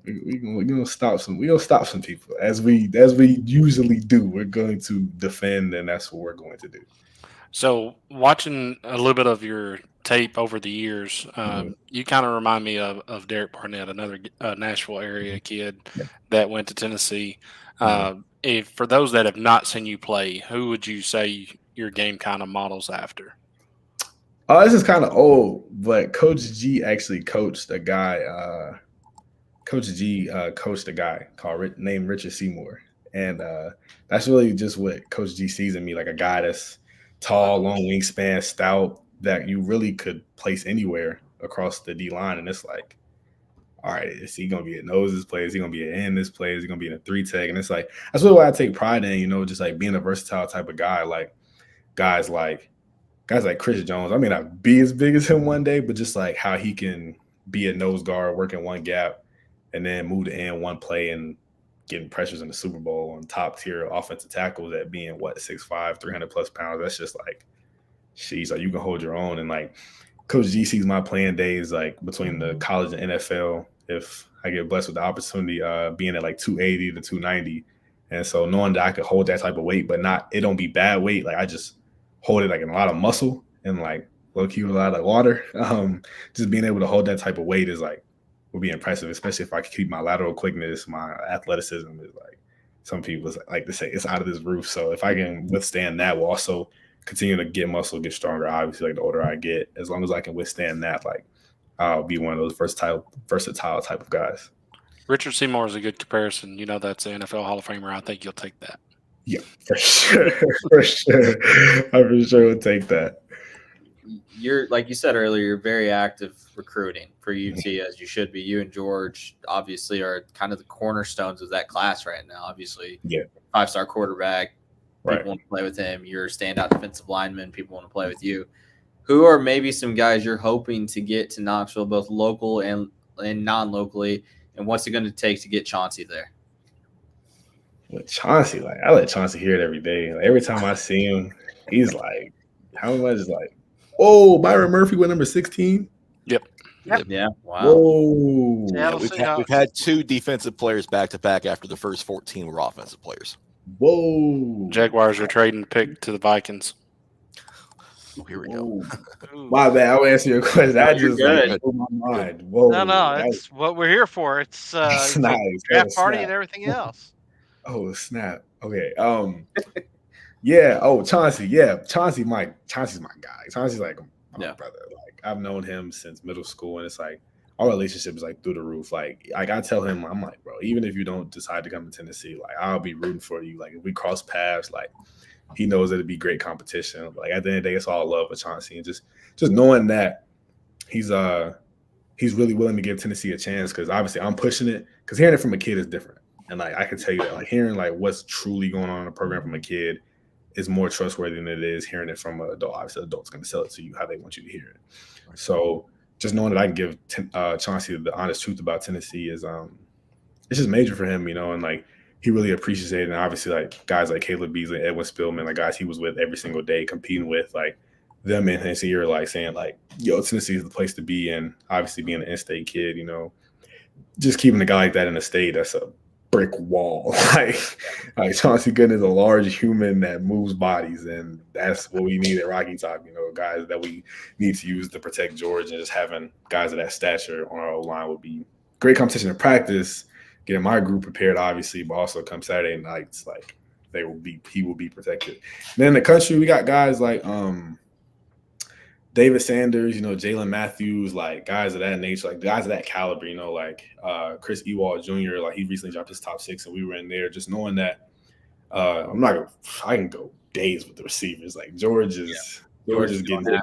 we're gonna stop some people as we usually do. We're going to defend, and that's what we're going to do. So watching a little bit of your tape over the years, you kind of remind me of Derek Barnett, another Nashville area kid that went to Tennessee. If for those that have not seen you play, who would you say your game kind of models after? This is kind of old, but Coach G actually coached a guy. Coach G coached a guy named Richard Seymour, and that's really just what Coach G sees in me, like a guy that's tall, long wingspan, stout, that you really could place anywhere across the D line. And it's like, all right, is he gonna be a noses play? Is he gonna be an end this play? Is he gonna be in a 3-tech? And it's like that's really what I take pride in, just like being a versatile type of guy, like guys like Chris Jones. I may not be as big as him one day, but just like how he can be a nose guard, working one gap, and then move to end one play and getting pressures in the Super Bowl on top tier offensive tackles at being 6'5", 300+ pounds. That's just like, jeez, like you can hold your own. And like Coach G sees my playing days like between the college and NFL. If I get blessed with the opportunity, being at like 280 to 290, and so knowing that I could hold that type of weight, but it don't be bad weight. Like I just hold it like in a lot of muscle and like low key with a lot of water. Just being able to hold that type of weight is like would be impressive, especially if I could keep my lateral quickness, my athleticism is like some people like to say it's out of this roof. So if I can withstand that, we'll also continue to get muscle, get stronger. Obviously, like the older I get, as long as I can withstand that, like I'll be one of those versatile type of guys. Richard Seymour is a good comparison. That's an NFL Hall of Famer. I think you'll take that. Yeah, for sure. For sure. I for sure would take that. You're, like you said earlier, you're very active recruiting for UT, as you should be. You and George obviously are kind of the cornerstones of that class right now. Obviously, 5-star quarterback. People want to play with him. You're a standout defensive lineman. People want to play with you. Who are maybe some guys you're hoping to get to Knoxville, both local and non-locally, and what's it going to take to get Chauncey there? With Chauncey, like I let Chauncey hear it every day. Like every time I see him, he's like, how much is like, oh, Byron Murphy went number 16? Yep. Yeah. Wow. Whoa. Yeah, we've had 2 defensive players back to back after the first 14 were offensive players. Whoa. Jaguars are trading pick to the Vikings. Oh, here we go. My bad. I'll answer your question. I just good. blew my mind. Whoa. No, it's what we're here for. It's nice. draft party and everything else. Oh, snap. Okay. Yeah. Oh, Chauncey. Yeah. Chauncey's my guy. Chauncey's like my brother. Like I've known him since middle school, and it's like our relationship is like through the roof. Like I tell him, I'm like, bro, even if you don't decide to come to Tennessee, like I'll be rooting for you. Like if we cross paths, like he knows it'd be great competition. Like at the end of the day, it's all love with Chauncey, and just knowing that he's really willing to give Tennessee a chance, because obviously I'm pushing it, because hearing it from a kid is different. And like I can tell you that, like hearing like what's truly going on in the program from a kid is more trustworthy than it is hearing it from an adult. Obviously, the adult's going to sell it to you how they want you to hear it. So just knowing that I can give Chauncey the honest truth about Tennessee is it's just major for him, and like he really appreciates it. And obviously, like guys like Caleb Beasley, Edwin Spillman, like guys he was with every single day, competing with, like them in Tennessee are like saying like, yo, Tennessee is the place to be. And obviously being an in-state kid, just keeping a guy like that in the state, that's a brick wall. like Chauncey Gooden is a large human that moves bodies, and that's what we need at Rocky Top. Guys that we need to use to protect George, and just having guys of that stature on our O-line would be great competition in practice. Getting my group prepared, obviously, but also come Saturday nights, like he will be protected. And then in the country, we got guys like David Sanders, Jalen Matthews, like guys of that nature, like guys of that caliber, like Chris Ewald Jr., like he recently dropped his top 6 and we were in there. Just knowing that I can go days with the receivers. Like George is getting going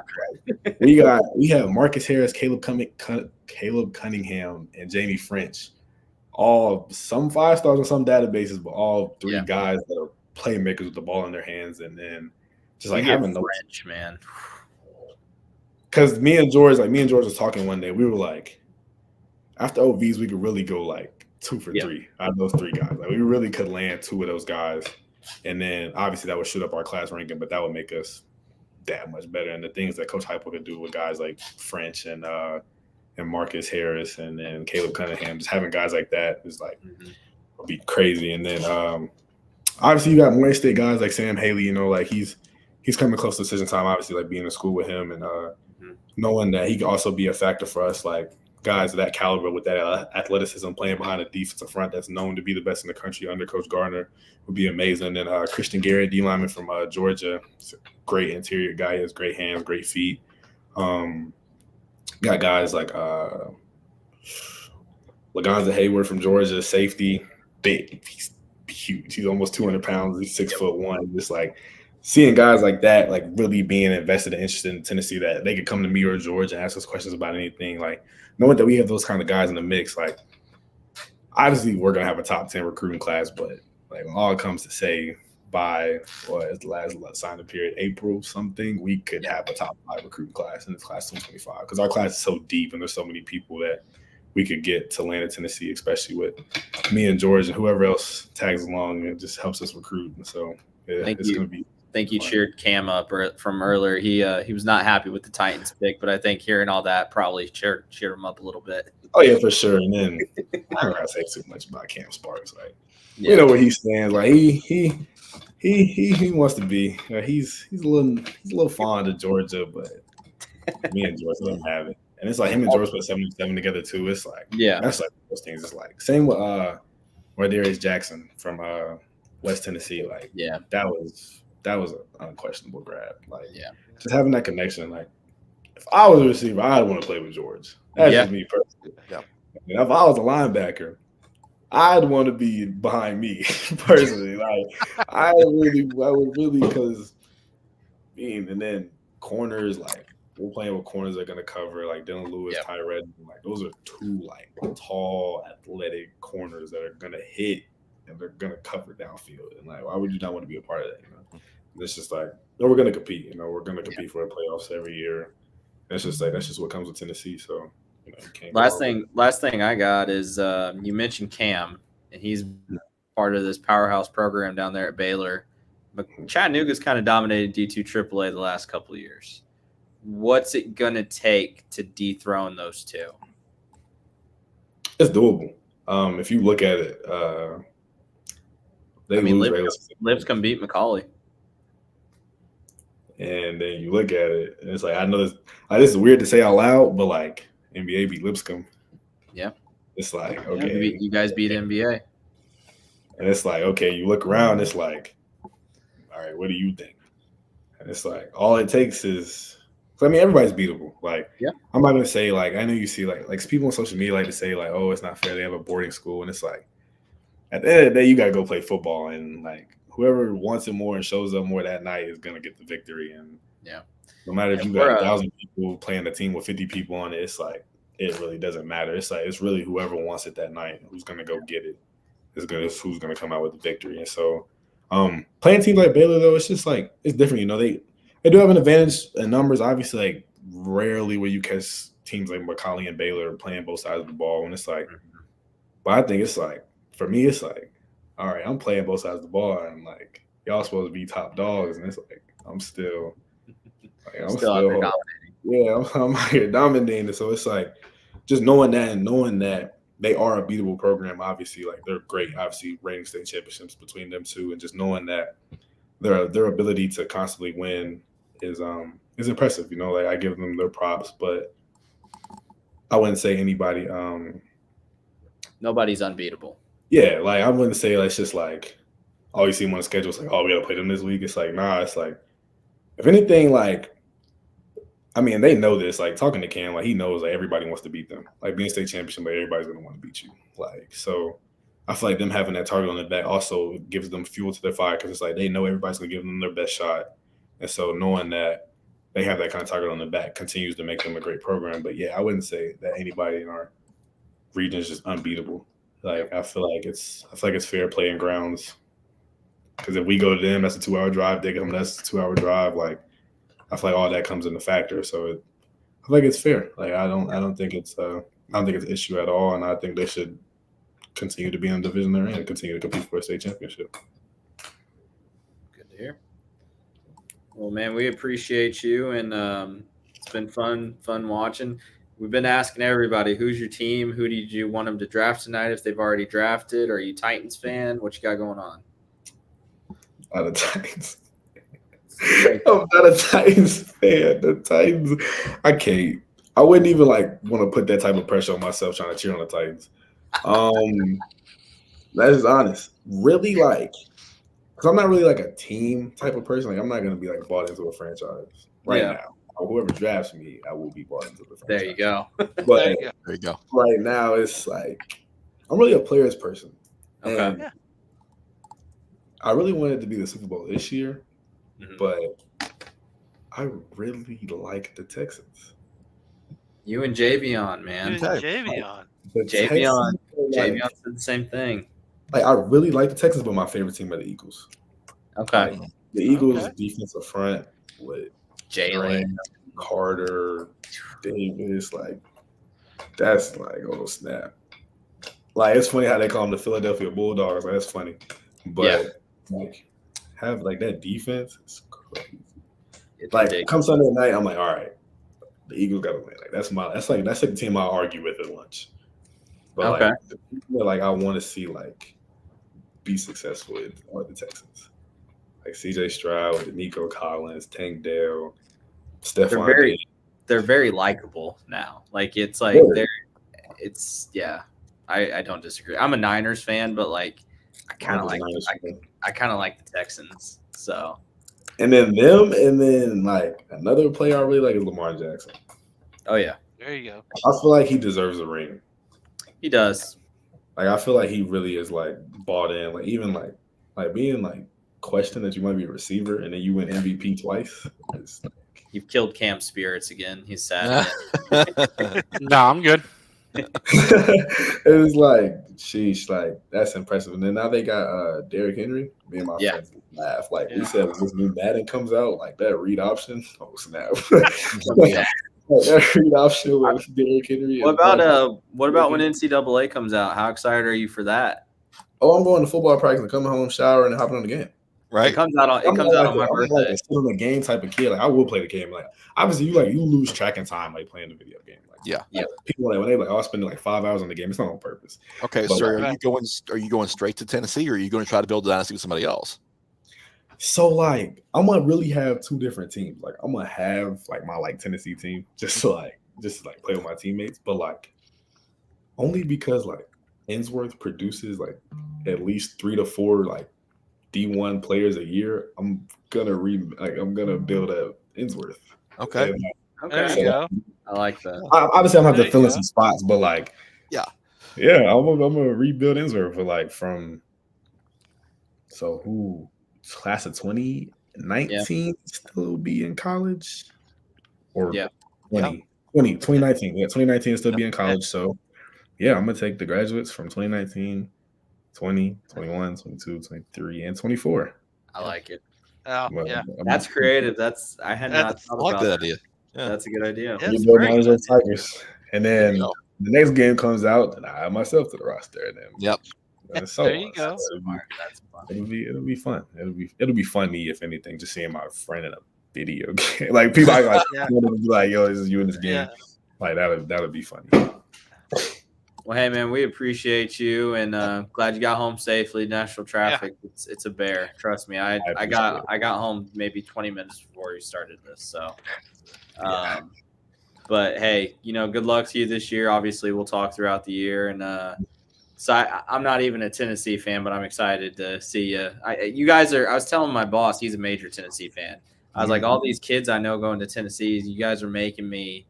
it. We have Marcus Harris, Caleb Cunningham, and Jamie French. All some 5-stars on some databases, but all three guys that are playmakers with the ball in their hands, and then just like having no French, man. Because me and George was talking one day. We were like, after OVs, we could really go like 2 for 3 out of those 3 guys. Like we really could land 2 of those guys, and then obviously that would shoot up our class ranking, but that would make us that much better. And the things that Coach Heupel could do with guys like French and Marcus Harris and then Caleb Cunningham, just having guys like that is like would be crazy. And then obviously you got Morehead State guys like Sam Haley. You know, like he's coming close to decision time. Obviously, like being in school with him and knowing that he can also be a factor for us, like guys of that caliber with that athleticism, playing behind a defensive front that's known to be the best in the country under Coach Gardner would be amazing. And then Christian Garrett, D lineman from Georgia, he's a great interior guy. He has great hands, great feet. Got guys like Lagonza Hayward from Georgia, safety, big. He's huge. He's almost 200 pounds. He's 6'1". Just like seeing guys like that, like really being invested and interested in Tennessee, that they could come to me or George and ask us questions about anything. Like knowing that we have those kind of guys in the mix, like obviously we're gonna have a top 10 recruiting class, but like when all it comes to say by the last signing period, April something, we could have a top 5 recruiting class in this class 2025 because our class is so deep and there's so many people that we could get to land in Tennessee, especially with me and George and whoever else tags along and just helps us recruit. And so it's gonna be. I think you cheered Cam up from earlier. He was not happy with the Titans pick, but I think hearing all that probably cheered him up a little bit. Oh yeah, for sure. And then I don't gotta say too much about Cam Sparks. Like you know where he stands. Like he wants to be. He's a little fond of Georgia, but me and George don't have it. And it's like him and George put 7-7 together too. It's like that's like those things. It's like same with Darius Jackson from West Tennessee. Like that was an unquestionable grab. Like just having that connection. Like if I was a receiver, I'd want to play with George. That's just me personally. Yeah. And if I was a linebacker, I'd want to be behind me personally. Like I would really because and then corners, like we're playing with corners that are gonna cover, like Dylan Lewis, Tyrod. Like those are 2 like tall, athletic corners that are gonna hit and they're gonna cover downfield. And like, why would you not want to be a part of that? You know, it's just like, no, we're gonna compete. You know, we're gonna compete for the playoffs every year. That's just what comes with Tennessee. So, you know, you can't last thing I got is you mentioned Cam, and he's part of this powerhouse program down there at Baylor. But Chattanooga's kind of dominated D2 AAA the last couple of years. What's it gonna take to dethrone those 2? It's doable. If you look at it, Lipscomb beat McCauley. And then you look at it, and it's like, I know this is weird to say out loud, but like NBA beat Lipscomb. Yeah. It's like, okay. You guys beat NBA. And it's like, okay, you look around, it's like, all right, what do you think? And it's like, all it takes is, I mean, everybody's beatable. Like, I'm not gonna say like, I know you see like people on social media like to say like, oh, it's not fair, they have a boarding school, and it's like, at the end of the day, you gotta go play football, and like whoever wants it more and shows up more that night is gonna get the victory. And no matter if you got 1,000 people playing a team with 50 people on it, it's like it really doesn't matter. It's like it's really whoever wants it that night who's gonna go get it is who's gonna come out with the victory. And so playing teams like Baylor though, it's just like it's different. You know, they do have an advantage in numbers. Obviously, like rarely will you catch teams like McCauley and Baylor playing both sides of the ball. And it's like, but I think it's like for me, it's like, all right, I'm playing both sides of the ball, and like y'all supposed to be top dogs, and it's like I'm still out there dominating. Yeah, I'm out here dominating. So it's like just knowing that and knowing that they are a beatable program. Obviously, like they're great. Obviously, reigning state championships between them 2, and just knowing that their ability to constantly win is impressive. You know, like I give them their props, but I wouldn't say anybody. Nobody's unbeatable. Yeah, like I wouldn't say it's just like all you see them on the schedule is like, oh, we gotta play them this week. It's like, nah, it's like if anything, like I mean, they know this. Like talking to Cam, like he knows like everybody wants to beat them. Like being state championship, like everybody's gonna want to beat you. Like so, I feel like them having that target on their back also gives them fuel to their fire because it's like they know everybody's gonna give them their best shot, and so knowing that they have that kind of target on their back continues to make them a great program. But yeah, I wouldn't say that anybody in our region is just unbeatable. Like I feel like it's fair play and grounds. Because if we go to them, that's a 2-hour drive. They come, that's a 2-hour drive. Like I feel like all that comes into factor. So I feel like it's fair. Like I don't think it's an issue at all, and I think they should continue to be in the division they're in and continue to compete for a state championship. Good to hear. Well, man, we appreciate you, and it's been fun watching. We've been asking everybody, who's your team? Who did you want them to draft tonight if they've already drafted? Are you Titans fan? What you got going on? Not a Titans. I'm not a Titans fan. The Titans, I can't. I wouldn't even like want to put that type of pressure on myself trying to cheer on the Titans. That is honest. Really, like, because I'm not really like a team type of person. Like, I'm not gonna be like bought into a franchise right now. Whoever drafts me, I will be bought into the franchise. There you go. But there you go. Right now, it's like I'm really a players person. Okay. And I really wanted to be the Super Bowl this year, but I really like the Texans. You and Javion, man. You and Javion. Javion said the same thing. Like I really like the Texans, but my favorite team are the Eagles. Okay. Like, the Eagles defensive front with Jalen, Carter, Davis, like that's like oh snap. Like it's funny how they call them the Philadelphia Bulldogs. Like, that's funny, but like have like that defense is crazy. It's like ridiculous. Come Sunday night, I'm like, all right, the Eagles got to win. Like that's like the team I argue with at lunch. But like the people like I want to see like be successful are the Texans. Like CJ Stroud, Nico Collins, Tank Dell, Stephon. They're very likable now. Like it's like I don't disagree. I'm a Niners fan, but like I kind of like the Texans. So and then like another player I really like is Lamar Jackson. Oh yeah. There you go. I feel like he deserves a ring. He does. Like I feel like he really is like bought in. Like even like being like questioned that you might be a receiver and then you win MVP twice. Like, you've killed Cam's spirits again. He's sad. No, I'm good. It was like, sheesh, like that's impressive. And then now they got Derrick Henry. Me and my friends laugh. Like we said, when this new Madden comes out, like that read option. Oh snap! That read option with Derrick Henry. What about when NCAA comes out? How excited are you for that? Oh, I'm going to football practice and coming home, shower, and hopping on the game. Right. It comes out on my birthday. Like a sit on the game type of kid. Like I will play the game. Like obviously you lose track and time like playing the video game. Like people like when they like I'll spend like 5 hours on the game. It's not on purpose. Okay, but so are you going straight to Tennessee or are you going to try to build a dynasty with somebody else? So like I'm gonna really have two different teams. Like I'm gonna have like my like Tennessee team just to play with my teammates, but like only because like Ensworth produces like at least 3 to 4 like D1 players a year. I'm gonna build a Ensworth. Okay. There you go. I like that. Obviously, I'm gonna have to fill in some spots, but like, yeah, I'm gonna rebuild Ensworth for like from. So who class of 2019 still be in college, or 2019? Yeah, 2019 still be in college. So yeah, I'm gonna take the graduates from 2019, 20, 21, 22, 23, and 24. I like it. Oh, yeah. That's creative. I had not thought like about that idea. Yeah. That's a good idea. You build Tigers. And then the next game comes out, and I add myself to the roster. And then so there you go. So it'll be fun. It'll be funny, if anything, just seeing my friend in a video game. Like people like be like, yo, this is you in this game. Yeah. Like that'll be funny. Well, hey man, we appreciate you, and glad you got home safely. National traffic, it's a bear. Trust me, I got home maybe 20 minutes before you started this. So, but hey, good luck to you this year. Obviously, we'll talk throughout the year, and so I'm not even a Tennessee fan, but I'm excited to see you. You guys are. I was telling my boss, he's a major Tennessee fan. I was like, all these kids I know going to Tennessee, you guys are making me.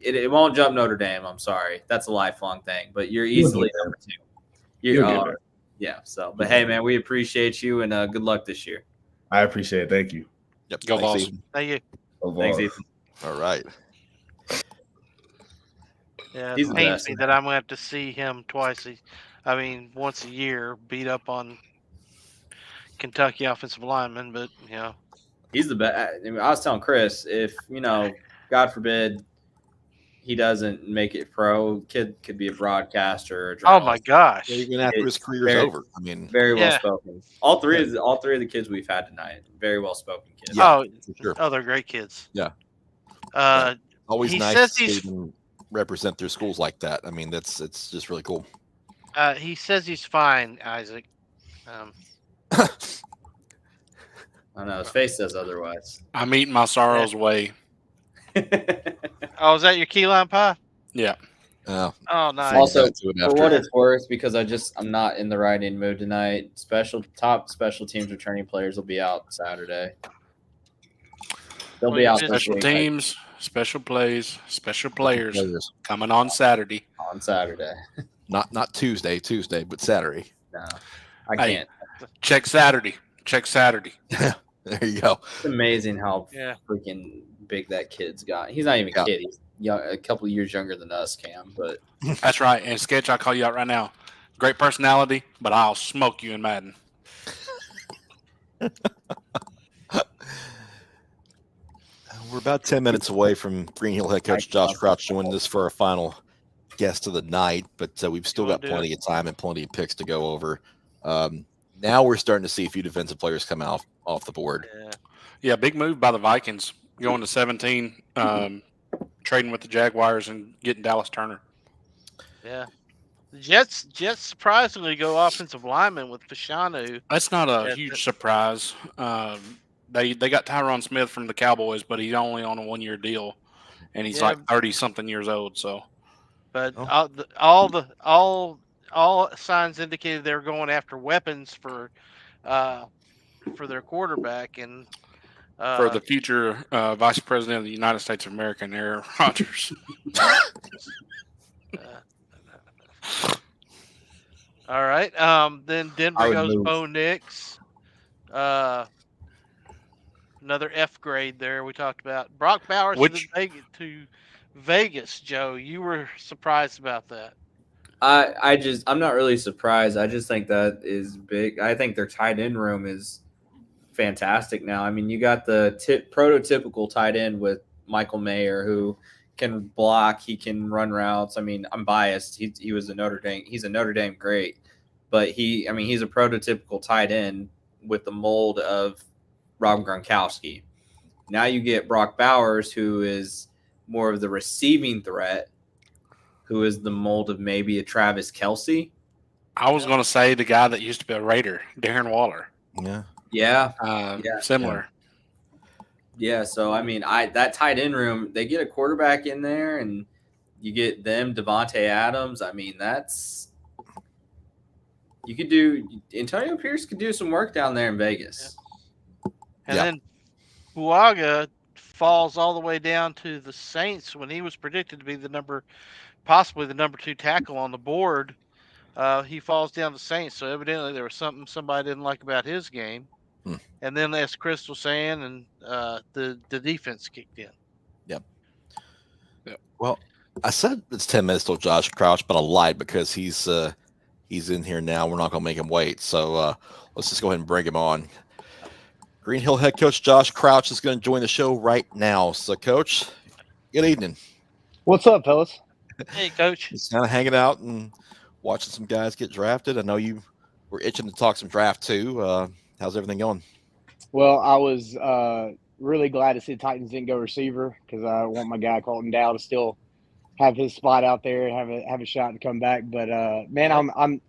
It won't jump Notre Dame. I'm sorry. That's a lifelong thing. But you're easily number 2. You're, You'll get there. yeah. So, but hey, man, we appreciate you and good luck this year. I appreciate it. Thank you. Yep. Go Thanks, Vols. Ethan. Thank you. Go Thanks, Vols. Ethan. All right. Yeah, He's it the pains best. me that I'm gonna have to see him once a year beat up on Kentucky offensive linemen. But He's the best. I mean, I was telling Chris, if God forbid, he doesn't make it pro, kid could be a broadcaster or a oh my journalist. gosh, Even after his career's very- over. I mean, Very well Yeah. spoken. All three of the kids we've had tonight, very well spoken kids. Yeah. oh, for sure. oh, they're great kids. Yeah. Always he nice says to see he's- them represent their schools like that. I mean, it's just really cool. He says he's fine, Isaac. I know his face says otherwise. I'm eating my sorrows away. Oh, is that your key lime pie? Yeah. Oh, nice. Also, Back to it for after. what it's worth, because I'm not in the writing mood tonight. Top special teams returning players will be out Saturday. They'll Well, be you out just- this Special week teams, special plays, special players Players. coming on Saturday. on Saturday. Not Tuesday, but Saturday. No, I Hey. can't. Check Saturday. Check Saturday. There you go. It's amazing how Yeah. freaking big that kid's got. He's not even a Yeah. kid. He's young, a couple of years younger than us, Cam. But That's right. And Sketch, I'll call you out right now. Great personality, but I'll smoke you in Madden. We're about 10 minutes away from Green Hill head coach Josh Crouch joining us for our final guest of the night, but we've still got plenty of time and plenty of picks to go over. Now we're starting to see a few defensive players come out off the board. Yeah, big move by the Vikings going to 17, trading with the Jaguars and getting Dallas Turner. Yeah. The Jets surprisingly go offensive lineman with Fashanu. That's not a Yeah, huge surprise. They got Tyron Smith from the Cowboys, but he's only on a 1-year deal, and he's Yeah. like 30-something years old. So But Oh. all signs indicated they were going after weapons for their quarterback and for the future Vice President of the United States of America, Aaron Rodgers. all right. Then Denver I would goes move. Bo Nix. Another F grade there. We talked about Brock Bowers to Vegas. Joe, you were surprised about that. I'm not really surprised. I just think that is big. I think their tight end room is fantastic now. I mean, you got the prototypical tight end with Michael Mayer, who can block, he can run routes. I mean, I'm biased. He was a Notre Dame. He's a Notre Dame great, but he's a prototypical tight end with the mold of Rob Gronkowski. Now you get Brock Bowers, who is more of the receiving threat, who is the mold of maybe a Travis Kelce. I was going to say the guy that used to be a Raider, Darren Waller. Yeah. Similar. Yeah, so I mean, that tight end room, they get a quarterback in there, and you get them, Devontae Adams. I mean, Antonio Pierce could do some work down there in Vegas. And Yeah. then Buaga falls all the way down to the Saints when he was predicted to be possibly the number 2 tackle on the board. He falls down to Saints, so evidently there was something somebody didn't like about his game. And then, as Chris was saying, and the defense kicked in. Yep. Well, I said it's 10 minutes till Josh Crouch, but I lied because he's in here now. We're not going to make him wait. So let's just go ahead and bring him on. Green Hill head coach Josh Crouch is going to join the show right now. So, Coach, good evening. What's up, fellas? Hey, Coach. Just kind of hanging out and watching some guys get drafted. I know you were itching to talk some draft too. How's everything going? Well, I was really glad to see the Titans didn't go receiver because I want my guy Colton Dow to still have his spot out there and have a shot to come back. But man, I'm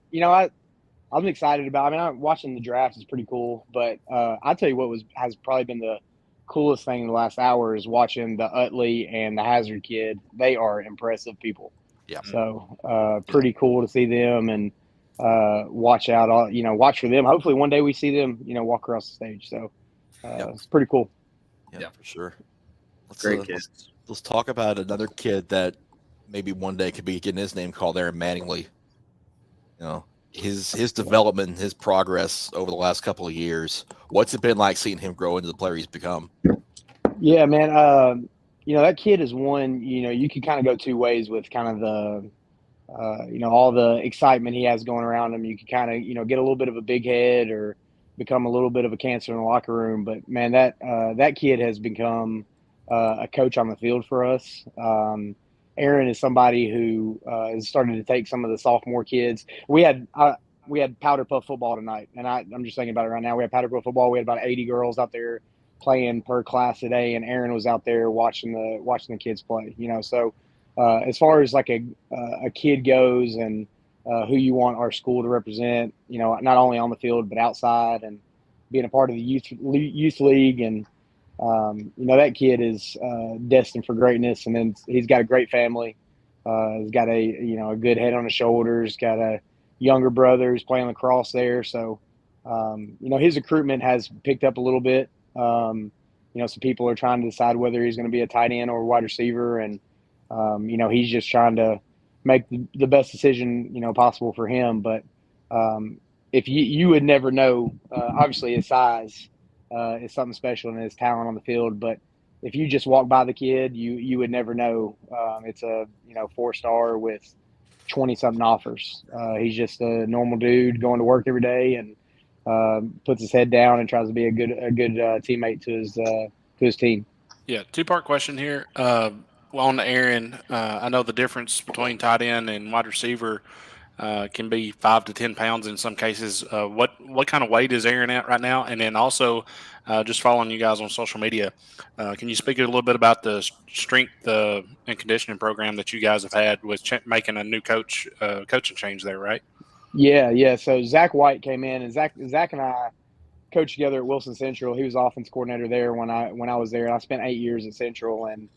excited about. I mean, watching the draft is pretty cool. But I'll tell you what has probably been the coolest thing in the last hour is watching the Utley and the Hazard kid. They are impressive people. Yeah. So pretty cool to see them and watch for them. Hopefully one day we see them, walk across the stage. So it's pretty cool. Yeah, for sure. Great kid. Let's talk about another kid that maybe one day could be getting his name called, Aaron Mattingly. his development, his progress over the last couple of years. What's it been like seeing him grow into the player he's become? Yeah, man. That kid is one. You can kind of go two ways with kind of the all the excitement he has going around him. You can kind of, get a little bit of a big head or become a little bit of a cancer in the locker room. But man, that kid has become a coach on the field for us. Aaron is somebody who is starting to take some of the sophomore kids. We had powder puff football tonight, and I'm just thinking about it right now. We had powder puff football. We had about 80 girls out there playing per class today, and Aaron was out there watching the kids play. So as far as like a kid goes and who you want our school to represent, not only on the field but outside and being a part of the youth league, and that kid is destined for greatness. And then he's got a great family. He's got a good head on his shoulders. Got a younger brother who's playing lacrosse there. So his recruitment has picked up a little bit. Some people are trying to decide whether he's going to be a tight end or a wide receiver, and he's just trying to make the best decision, possible for him. But if you would never know, obviously his size is something special and his talent on the field. But if you just walk by the kid, you would never know. It's a 4-star with 20-something offers. He's just a normal dude going to work every day and puts his head down and tries to be a good teammate to his team. Yeah, two-part question here. On Aaron, I know the difference between tight end and wide receiver can be 5 to 10 pounds in some cases. What kind of weight is Aaron at right now? And then also, just following you guys on social media, can you speak a little bit about the strength and conditioning program that you guys have had with making a new coaching change there, right? Yeah. So Zach White came in, and Zach and I coached together at Wilson Central. He was offense coordinator there when I was there. And I spent 8 years at Central, and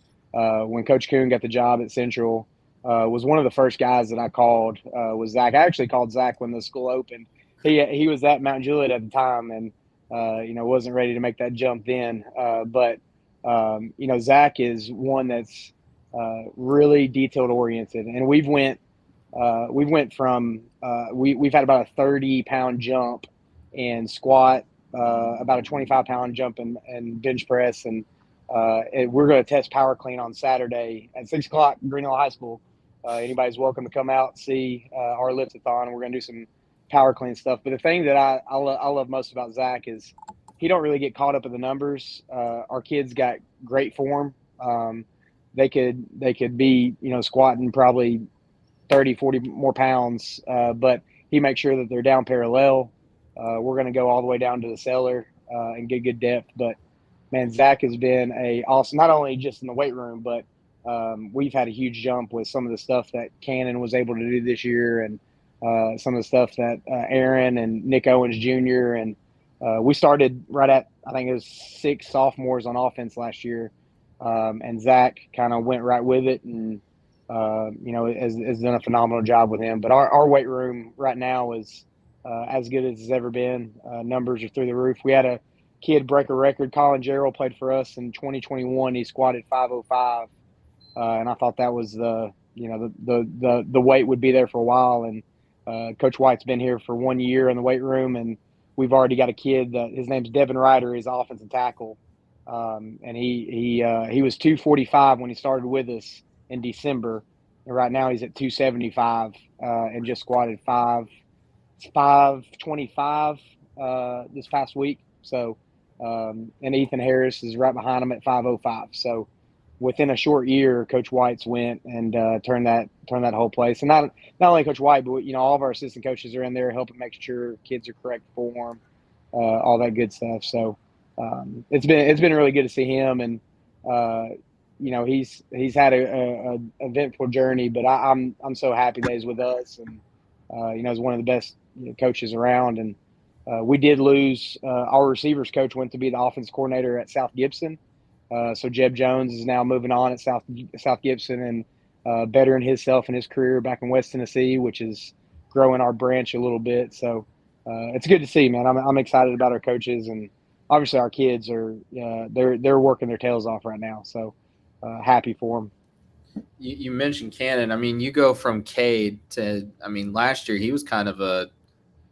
when Coach Kuhn got the job at Central, was one of the first guys that I called. Was Zach? I actually called Zach when the school opened. He was at Mount Juliet at the time, and wasn't ready to make that jump then. But Zach is one that's really detailed oriented, and we've went from we've had about a 30-pound jump in squat, about a 25-pound jump in bench press, and we're going to test power clean on Saturday at 6 o'clock, Green Hill High School. Anybody's welcome to come out, see our lift-a-thon, and we're going to do some power clean stuff. But the thing that I love most about Zach is he don't really get caught up in the numbers. Our kids got great form. They could be, squatting probably 30, 40 more pounds, but he makes sure that they're down parallel. We're going to go all the way down to the cellar and get good depth. But, man, Zach has been awesome, not only just in the weight room, but we've had a huge jump with some of the stuff that Cannon was able to do this year, and some of the stuff that Aaron and Nick Owens Jr. and we started right at, I think it was 6 sophomores on offense last year, and Zach kind of went right with it, and has done a phenomenal job with him. But our weight room right now is as good as it's ever been. Numbers are through the roof. We had a kid break a record. Colin Jarrell played for us in 2021. He squatted 505, and I thought that was the weight would be there for a while. And Coach White's been here for 1 year in the weight room, and we've already got a kid that his name's Devin Ryder. He's offensive tackle, and he was 245 when he started with us in December, and right now he's at 275 and just squatted 525 this past week. So and Ethan Harris is right behind him at 505. So within a short year, Coach White's went and turned that whole place. And not only Coach White, but all of our assistant coaches are in there helping make sure kids are correct form, all that good stuff. So it's been really good to see him, and he's had a eventful journey, but I'm so happy that he's with us, and he's one of the best coaches around. And we did lose our receivers coach went to be the offense coordinator at South Gibson. So Jeb Jones is now moving on at South Gibson and bettering himself and his career back in West Tennessee, which is growing our branch a little bit. So it's good to see, man. I'm excited about our coaches, and obviously our kids are they're working their tails off right now. So happy for them. You mentioned Cannon. I mean, you go from Cade to, last year he was kind of a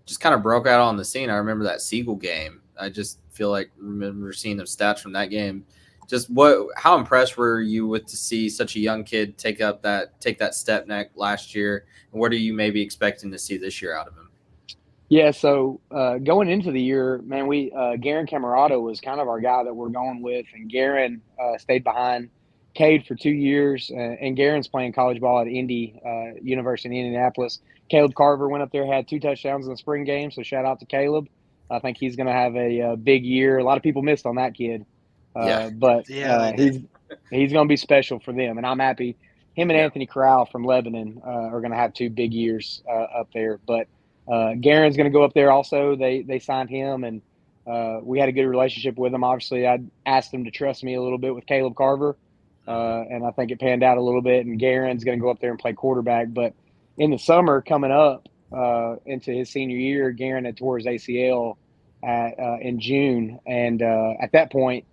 just kind of broke out on the scene. I remember that Siegel game. I just feel like remember seeing the stats from that game. Just how impressed were you with to see such a young kid take that step last year? And what are you maybe expecting to see this year out of him? Yeah, so going into the year, man, Garen Camarado was kind of our guy that we're going with, and Garen stayed behind Cade for 2 years, and Garen's playing college ball at Indy University in Indianapolis. Caleb Carver went up there, had 2 touchdowns in the spring game, so shout out to Caleb. I think he's going to have a big year. A lot of people missed on that kid, but Yeah, they did. he's going to be special for them, and I'm happy. Him and Yeah. Anthony Corral from Lebanon are going to have 2 big years up there, but Garen's going to go up there also. They signed him, and we had a good relationship with him. Obviously, I asked him to trust me a little bit with Caleb Carver, and I think it panned out a little bit. And Garen's going to go up there and play quarterback. But in the summer coming up into his senior year, Garen had tore his ACL in June, and at that point,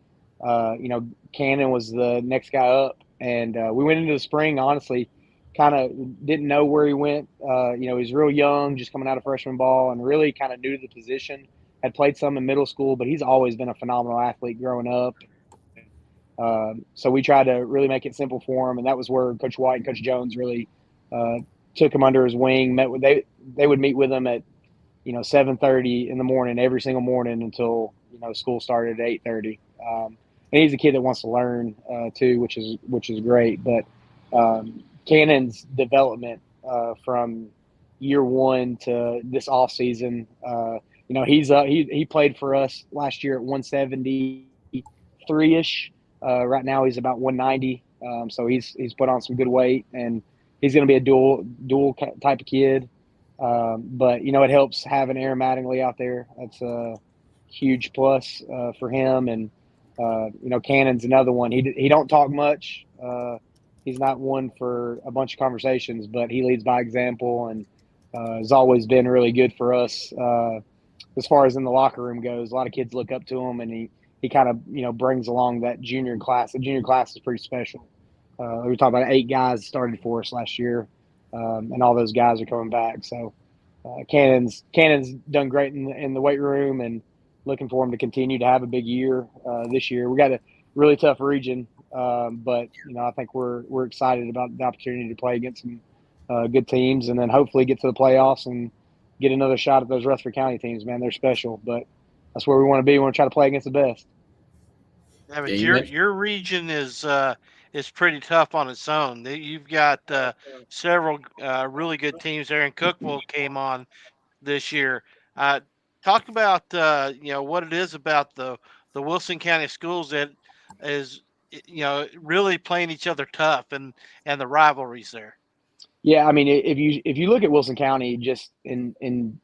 Cannon was the next guy up, and we went into the spring honestly kind of didn't know where he went. He's real young, just coming out of freshman ball, and really kind of new to the position. Had played some in middle school, but he's always been a phenomenal athlete growing up. So we tried to really make it simple for him, and that was where Coach White and Coach Jones really took him under his wing. They would meet with him at 7:30 in the morning every single morning until school started at 8:30. And he's a kid that wants to learn too, which is great. But Cannon's development from year one to this off season, he played for us last year at 173 ish. Right now he's about 190, so he's put on some good weight, and he's going to be a dual type of kid. But it helps having Aaron Mattingly out there. That's a huge plus for him, and Cannon's another one. He don't talk much. He's not one for a bunch of conversations, but he leads by example, and has always been really good for us as far as in the locker room goes. A lot of kids look up to him, and he kind of brings along that junior class. The junior class is pretty special. We were talking about 8 guys started for us last year, and all those guys are coming back. So Cannon's done great in the weight room, and looking for him to continue to have a big year this year. We got a really tough region. But I think we're excited about the opportunity to play against some good teams, and then hopefully get to the playoffs and get another shot at those Rutherford County teams. Man, they're special, but that's where we want to be. We want to try to play against the best. Yeah, but Yeah, your region is pretty tough on its own. You've got several really good teams there, and Cookville came on this year. Uh, Talk about what it is about the Wilson County schools that is really playing each other tough, and the rivalries there. Yeah, I mean, if you look at Wilson County just in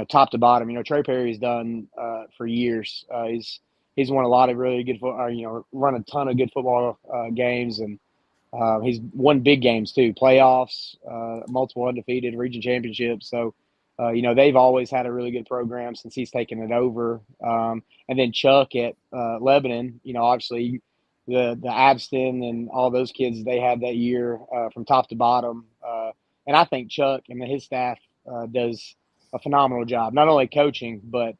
top to bottom, Trey Perry's done for years. He's won a lot of really good run a ton of good football games, and he's won big games too, playoffs, multiple undefeated region championships. So, they've always had a really good program since he's taken it over. And then Chuck at Lebanon, obviously the Abston and all those kids they had that year from top to bottom. And I think Chuck and his staff does a phenomenal job, not only coaching, but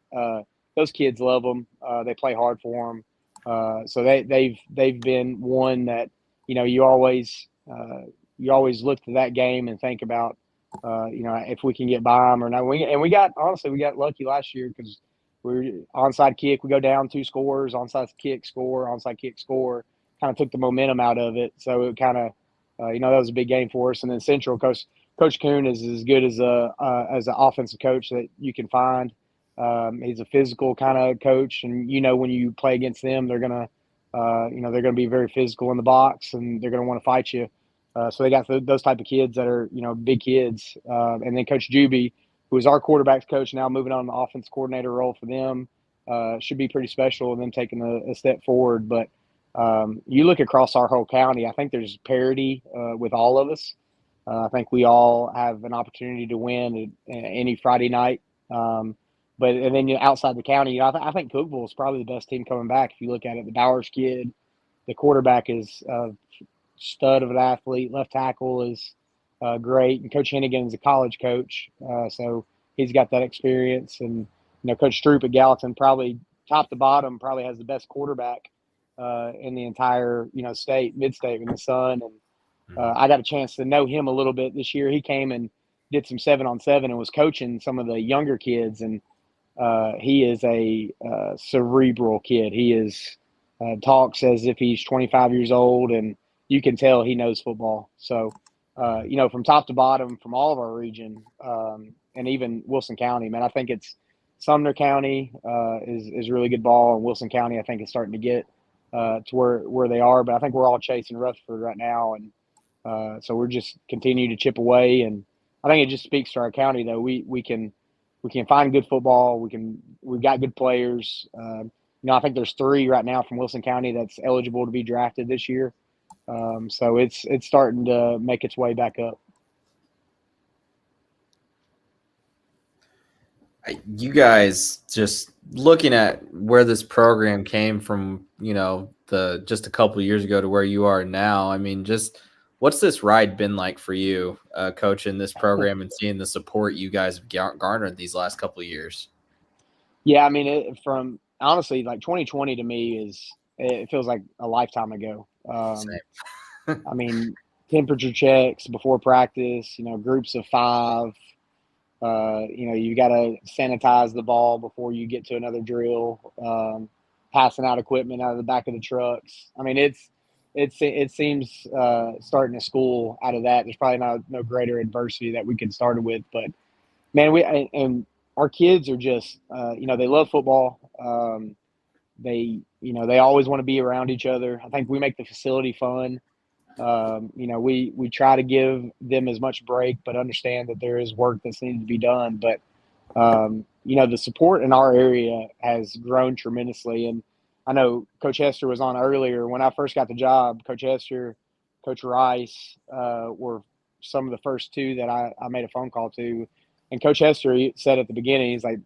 those kids love them. They play hard for them. So they've been one that you always look to that game and think about if we can get by them or not. We got lucky last year because we were onside kick. We go down 2 scores, onside kick score. Kind of took the momentum out of it. So it kind of that was a big game for us. And then Central Coach Kuhn is as good as an offensive coach that you can find. He's a physical kind of coach, and when you play against them, they're gonna be very physical in the box, and they're gonna want to fight you. So they got those type of kids that are big kids. And then Coach Juby, who is our quarterbacks coach now, moving on to the offense coordinator role for them, should be pretty special, and them taking a step forward. But you look across our whole county, I think there's parity with all of us. I think we all have an opportunity to win any Friday night. But then outside the county, I think Cookville is probably the best team coming back. If you look at it, the Bowers kid, the quarterback is a stud of an athlete. Left tackle is great, and Coach Hennigan is a college coach. So he's got that experience. And Coach Stroop at Gallatin probably top to bottom probably has the best quarterback in the entire state, mid-state in the Sun. And I got a chance to know him a little bit this year. He came and did some 7-on-7 and was coaching some of the younger kids, and he is a cerebral kid. He is talks as if he's 25 years old, and you can tell he knows football. So, from top to bottom, from all of our region, and even Wilson County, man, I think it's Sumner County is really good ball, and Wilson County, I think, is starting to get to where they are. But I think we're all chasing Rutherford right now, and so we're just continuing to chip away. And I think it just speaks to our county, though. We can find good football. We've got good players. I think there's 3 right now from Wilson County that's eligible to be drafted this year. So it's starting to make its way back up. You guys, just looking at where this program came from, just a couple of years ago to where you are now. I mean, just what's this ride been like for you, coaching this program and seeing the support you guys have garnered these last couple of years? Yeah, I mean, from honestly, like 2020 to me it feels like a lifetime ago. I mean, temperature checks before practice, groups of 5. You got to sanitize the ball before you get to another drill. Passing out equipment out of the back of the trucks. I mean, it seems starting a school out of that. There's probably no greater adversity that we could start it with. But man, and our kids are just they love football. They always want to be around each other. I think we make the facility fun. We try to give them as much break, but understand that there is work that's needed to be done. But the support in our area has grown tremendously. And I know Coach Hester was on earlier. When I first got the job, Coach Hester, Coach Rice were some of the first 2 that I made a phone call to. And Coach Hester said at the beginning, he's like,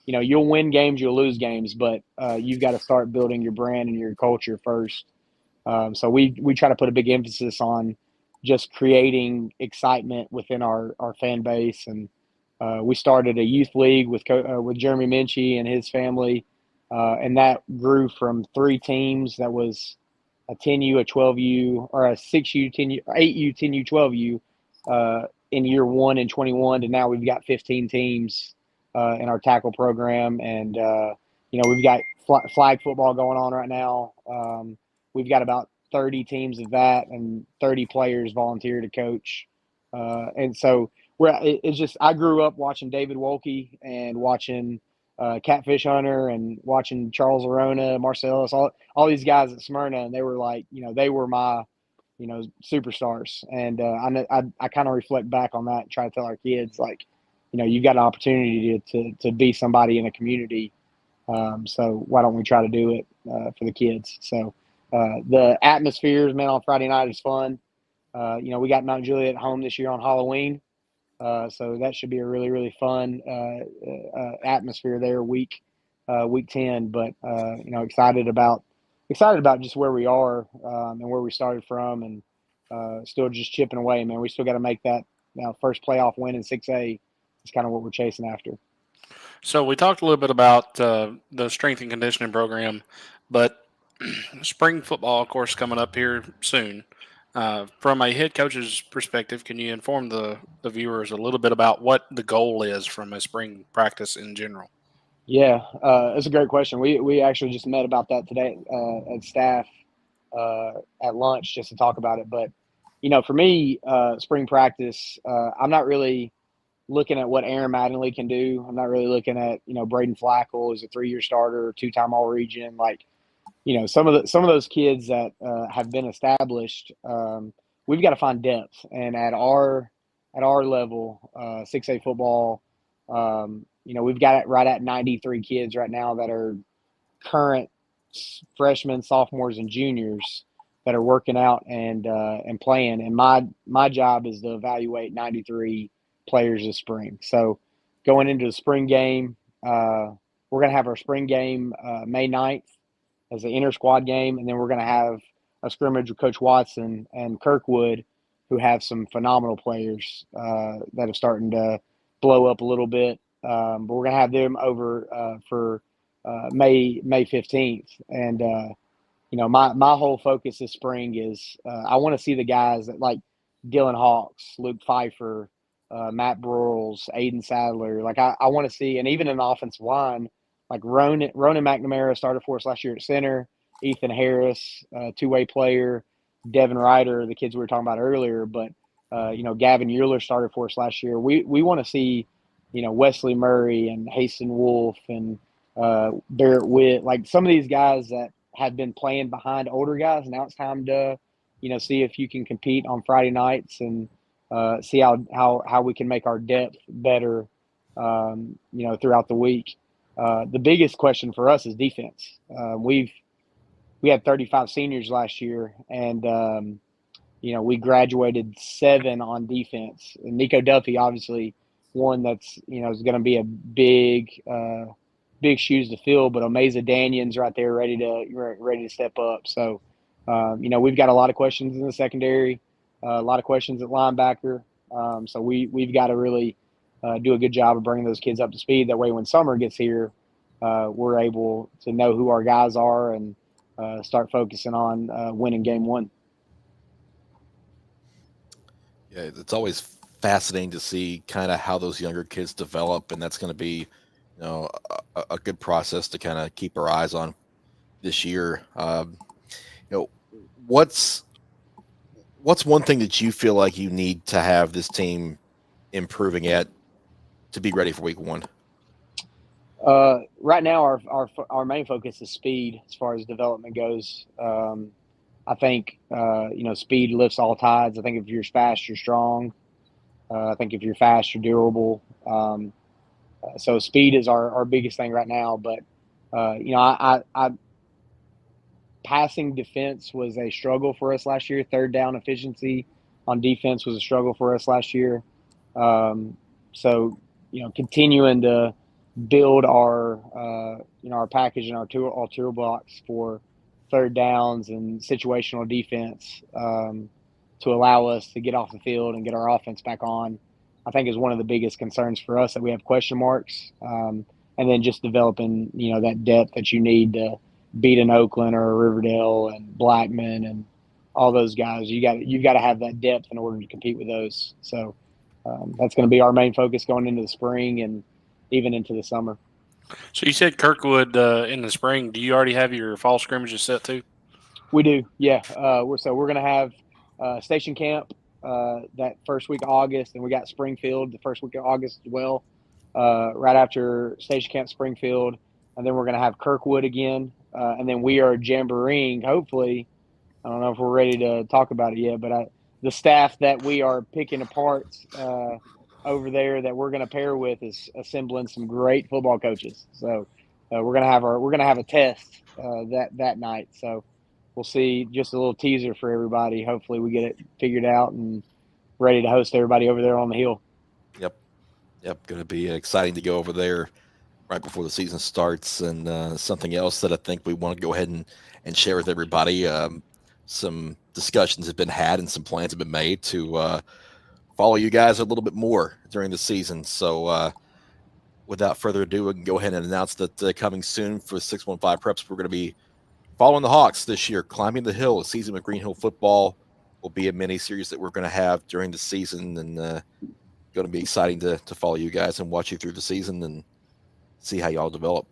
you'll win games, you'll lose games, but you've got to start building your brand and your culture first. So we try to put a big emphasis on just creating excitement within our fan base. And we started a youth league with Jeremy Minchie and his family. And that grew from 3 teams. That was a 10U, a 12U, or a 6U, 10U, 8U, 10U, 12U in year 1 and 21. And now we've got 15 teams in our tackle program. And, we've got flag football going on right now. We've got about 30 teams of that, and 30 players volunteer to coach. And so it's just, I grew up watching David Wolke and watching Catfish Hunter and watching Charles Arona, Marcellus, all these guys at Smyrna. And they were like, they were my, superstars. And I kind of reflect back on that and try to tell our kids, like, you've got an opportunity to be somebody in a community. So why don't we try to do it for the kids? So the atmospheres, man, on Friday night is fun. We got Mount Juliet home this year on Halloween. So that should be a really, really fun atmosphere there week 10. But, excited about just where we are and where we started from, and still just chipping away, man. We still got to make that first playoff win in 6A. It's kind of what we're chasing after. So we talked a little bit about the strength and conditioning program, but spring football, of course, coming up here soon. From a head coach's perspective, can you inform the viewers a little bit about what the goal is from a spring practice in general? Yeah, that's a great question. We actually just met about that today at staff at lunch just to talk about it. But, for me, spring practice, I'm not really looking at what Aaron Mattingly can do. I'm not really looking at, Braden Flackel is a 3-year starter, 2-time All-Region. Like, some of those kids that have been established, we've got to find depth. And at our level, 6A football, we've got it right at 93 kids right now that are current freshmen, sophomores, and juniors that are working out and playing. And my job is to evaluate 93 players this spring. So going into the spring game, we're going to have our spring game May 9th as an inter-squad game, and then we're going to have a scrimmage with Coach Watson and Kirkwood, who have some phenomenal players that are starting to blow up a little bit. But we're gonna have them over for May 15th, and my whole focus this spring is I want to see the guys that like Dylan Hawks, Luke Pfeiffer, Matt Broyles, Aiden Sadler. Like I want to see, and even in the offensive line, like Ronan McNamara started for us last year at center. Ethan Harris, two-way player. Devin Ryder, the kids we were talking about earlier, but Gavin Euler started for us last year. We want to see, Wesley Murray and Hasten Wolf and Barrett Witt, like some of these guys that have been playing behind older guys. Now it's time to, see if you can compete on Friday nights and see how we can make our depth better, throughout the week. The biggest question for us is defense. We had 35 seniors last year, and we graduated 7 on defense. And Nico Duffy, obviously, one that's is going to be a big shoes to fill. But Omeza Danion's right there, ready to step up. So, we've got a lot of questions in the secondary, a lot of questions at linebacker. So we've got to really do a good job of bringing those kids up to speed. That way, when summer gets here, we're able to know who our guys are and start focusing on winning game one. Yeah, it's always fascinating to see kind of how those younger kids develop, and that's going to be, a good process to kind of keep our eyes on this year. What's one thing that you feel like you need to have this team improving at to be ready for week one? Right now, our main focus is speed as far as development goes. I think, speed lifts all tides. I think if you're fast, you're strong. I think if you're fast, you're durable. So speed is our biggest thing right now. But, I passing defense was a struggle for us last year. Third down efficiency on defense was a struggle for us last year. So, continuing to build our package and our toolbox for third downs and situational defense to allow us to get off the field and get our offense back on, I think is one of the biggest concerns for us, that we have question marks. And then just developing, that depth that you need to beat an Oakland or a Riverdale and Blackman and all those guys. You've got to have that depth in order to compete with those. So that's going to be our main focus going into the spring and even into the summer. So you said Kirkwood in the spring. Do you already have your fall scrimmages set too? We do, yeah. We're going to have station camp that first week of August, and we got Springfield the first week of August as well. Right after station camp, Springfield, and then we're going to have Kirkwood again, and then we are jamboreeing. Hopefully, I don't know if we're ready to talk about it yet, but the staff that we are picking apart over there that we're going to pair with is assembling some great football coaches. So we're going to have a test that night. So we'll see. Just a little teaser for everybody. Hopefully we get it figured out and ready to host everybody over there on the hill. Yep. Going to be exciting to go over there right before the season starts. And something else that I think we want to go ahead and share with everybody. Some discussions have been had and some plans have been made to follow you guys a little bit more during the season. So without further ado, we can go ahead and announce that coming soon for 615 Preps, we're going to be following the Hawks this year. Climbing the Hill, a season with Green Hill football will be a mini series that we're going to have during the season, and going to be exciting to follow you guys and watch you through the season and see how y'all develop.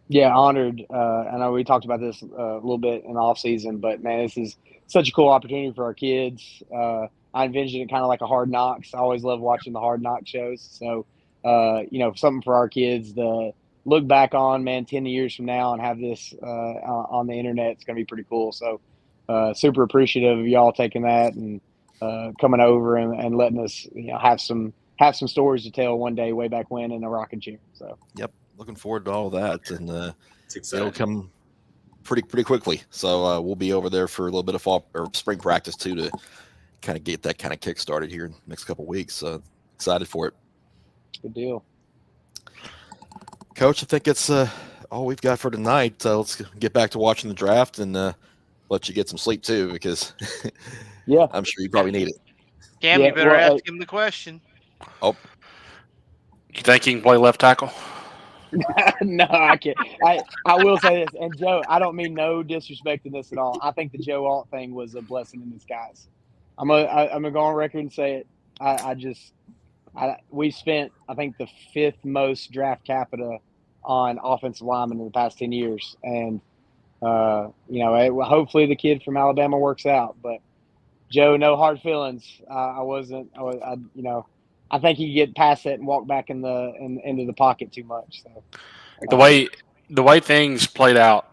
Yeah, honored. I know we talked about this a little bit in the off season, but man, this is such a cool opportunity for our kids. I envision it kind of like a Hard Knocks. I always love watching the Hard Knock shows. So, something for our kids to look back on, man, 10 years from now and have this on the internet. It's going to be pretty cool. So, super appreciative of y'all taking that and coming over and letting us, have some stories to tell one day way back when in a rocking chair. So, yep. Looking forward to all that, and exciting. it'll come pretty quickly. So we'll be over there for a little bit of fall or spring practice too, to kind of get that kind of kick started here in the next couple of weeks. Excited for it. Good deal, Coach. I think it's all we've got for tonight. Let's get back to watching the draft and let you get some sleep too, because yeah, I'm sure you probably need it. Cam, you better ask him the question. Oh, You think he can play left tackle? No, I can't. I will say this, and Joe, I don't mean no disrespect in this at all. I think the Joe Alt thing was a blessing in disguise. I'm gonna go on record and say it. We spent, I think, the 5th most draft capita on offensive linemen in the past 10 years, and hopefully the kid from Alabama works out. But Joe, no hard feelings. I wasn't. I think he could get past it and walk back into the pocket too much. So The way things played out,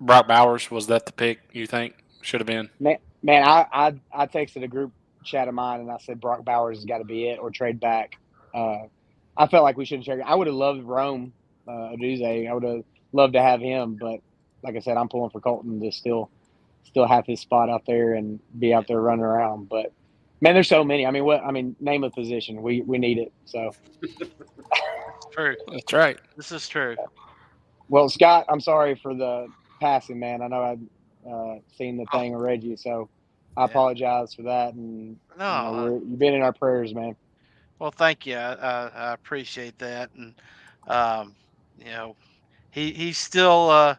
Brock Bowers, was that the pick you think should have been? man, I texted a group chat of mine and I said Brock Bowers has got to be it or trade back. I felt like we should have traded. I would have loved Rome Aduze. I would have loved to have him, but like I said, I'm pulling for Colton to still have his spot out there and be out there running around. But man, there's so many. I mean, name a position. We need it. So True. That's right. This is true. well, Scott, I'm sorry for the passing, man. I know I'd seen the thing of Reggie, so I apologize for that. And No, you've been in our prayers, man. well, thank you. I appreciate that, and you know, he's still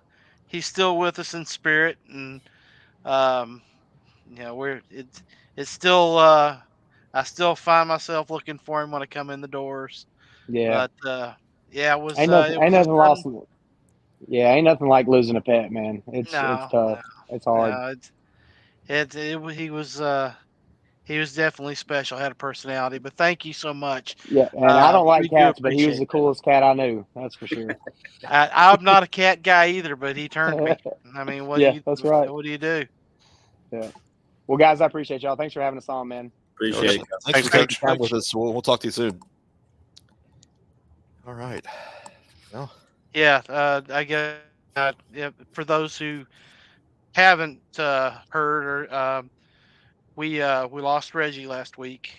with us in spirit, and um, it's still I still find myself looking for him when I come in the doors. Yeah, But yeah, it was ain't it nothing was a lost. fun. Yeah, ain't nothing like losing a pet, man. It's No, tough. It's hard. no, he was definitely special. Had a personality. But thank you so much. Yeah, and I don't like We do cats, but he was appreciate the that. coolest cat I knew. That's for sure. I'm not a cat guy either, but he turned me. I mean, Yeah, that's right. what do you do? Yeah. Well, guys, I appreciate y'all. Thanks for having us on, man. Appreciate it. Thanks for taking time with us. We'll talk to you soon. All right. Well, Yeah, I guess yeah, for those who haven't heard, or we lost Reggie last week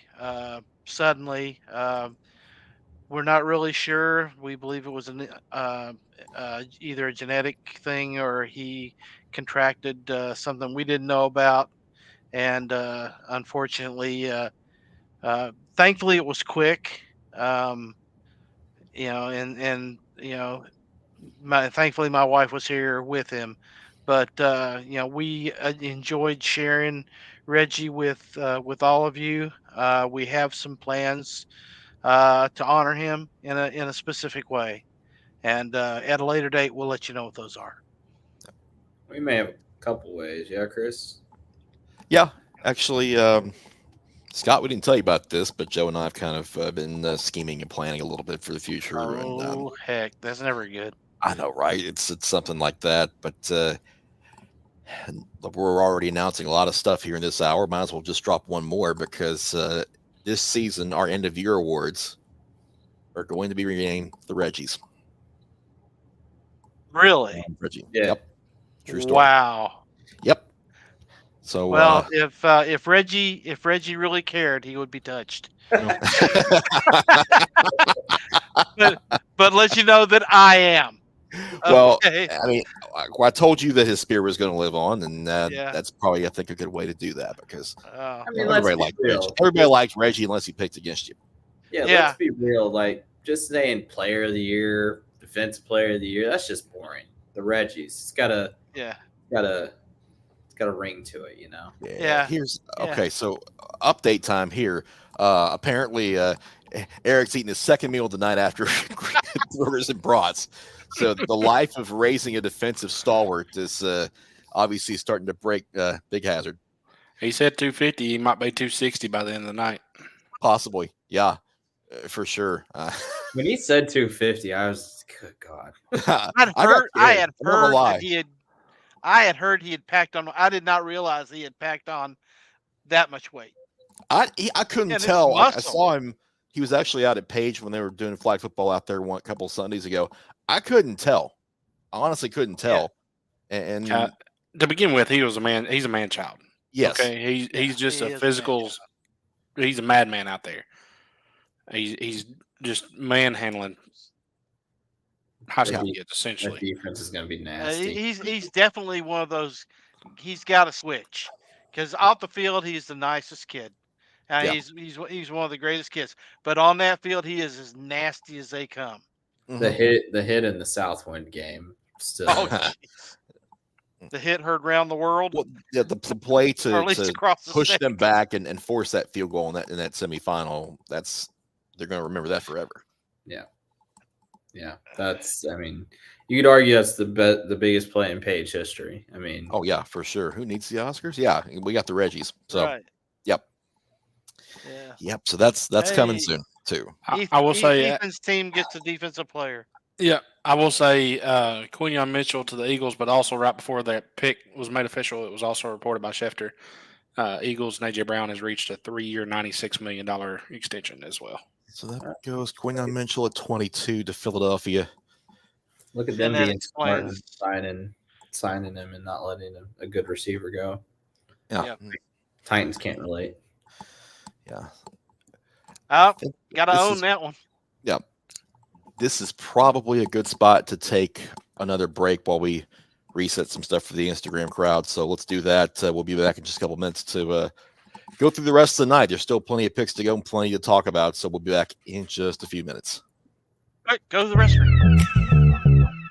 suddenly. We're not really sure. We believe it was either a genetic thing or he contracted something we didn't know about, and unfortunately, thankfully it was quick. And thankfully my wife was here with him, but we enjoyed sharing Reggie with all of you. We have some plans to honor him in a specific way, and at a later date we'll let you know what those are. We may have a couple ways, yeah, Chris. yeah, actually, Scott, we didn't tell you about this, but Joe and I have kind of been scheming and planning a little bit for the future. Oh, heck, that's never good. I know, right? It's something like that, but we're already announcing a lot of stuff here in this hour. Might as well just drop one more because this season our end of year awards are going to be renamed the Reggies. Really? Reggie. Yeah. Yep. True story. Wow. Yep. So well, if Reggie really cared, he would be touched. but let you know that I am. Well, Okay. I mean, I told you that his spirit was going to live on, and that's probably, I think, a good way to do that because I mean, everybody likes Reggie. Everybody likes Reggie unless he picked against you. Yeah, let's be real. Like, just saying player of the year, defensive player of the year, that's just boring. The Reggies, it's got a ring to it, you know. Yeah. Okay. So update time here. Apparently, Eric's eating his second meal of the night after burgers and brats. So the life of raising a defensive stalwart is obviously starting to break Big Hazard. He said 250. He might be 260 by the end of the night. Possibly, yeah, for sure. When he said 250, I was, good God. I had heard he had packed on. I did not realize he had packed on that much weight. I couldn't tell. I saw him. He was actually out at Page when they were doing flag football out there a couple of Sundays ago. I couldn't tell. I honestly couldn't tell. Yeah. And to begin with, he's a man child. Yes. Okay. He's just a physical. He's a madman out there. He's just manhandling high school kids, essentially. That defense is going to be nasty. He's definitely one of those. He's got to switch because off the field he's the nicest kid. Yeah. He's one of the greatest kids. But on that field, he is as nasty as they come. The hit in the Southwind game still. Oh, jeez. The hit heard round the world. Well, yeah, the play Or at least to across the push state. them back and force that field goal in that semifinal. They're going to remember that forever. Yeah, that's. I mean, you could argue that's the biggest play in Page history. I mean, Oh yeah, for sure. Who needs the Oscars? Yeah, we got the Reggies. So Right. yep, Yeah. yep. So that's coming Hey. soon too. I will say, Ethan's team gets a defensive player. yeah, I will say Quinyon Mitchell to the Eagles, but also right before that pick was made official, it was also reported by Schefter. Eagles and AJ Brown has reached a 3-year, $96 million extension as well. So that goes Quinyon Mitchell at 22 to Philadelphia. look at them And that being smart and explains- signing him and not letting a good receiver go. Yeah, Yep. Titans can't relate. yeah. Oh, think gotta this own is- that one. Yeah, this is probably a good spot to take another break while we reset some stuff for the Instagram crowd. So let's do that. We'll be back in just a couple minutes to go through the rest of the night. There's still plenty of picks to go and plenty to talk about. So we'll be back in just a few minutes. All right, go to the restroom.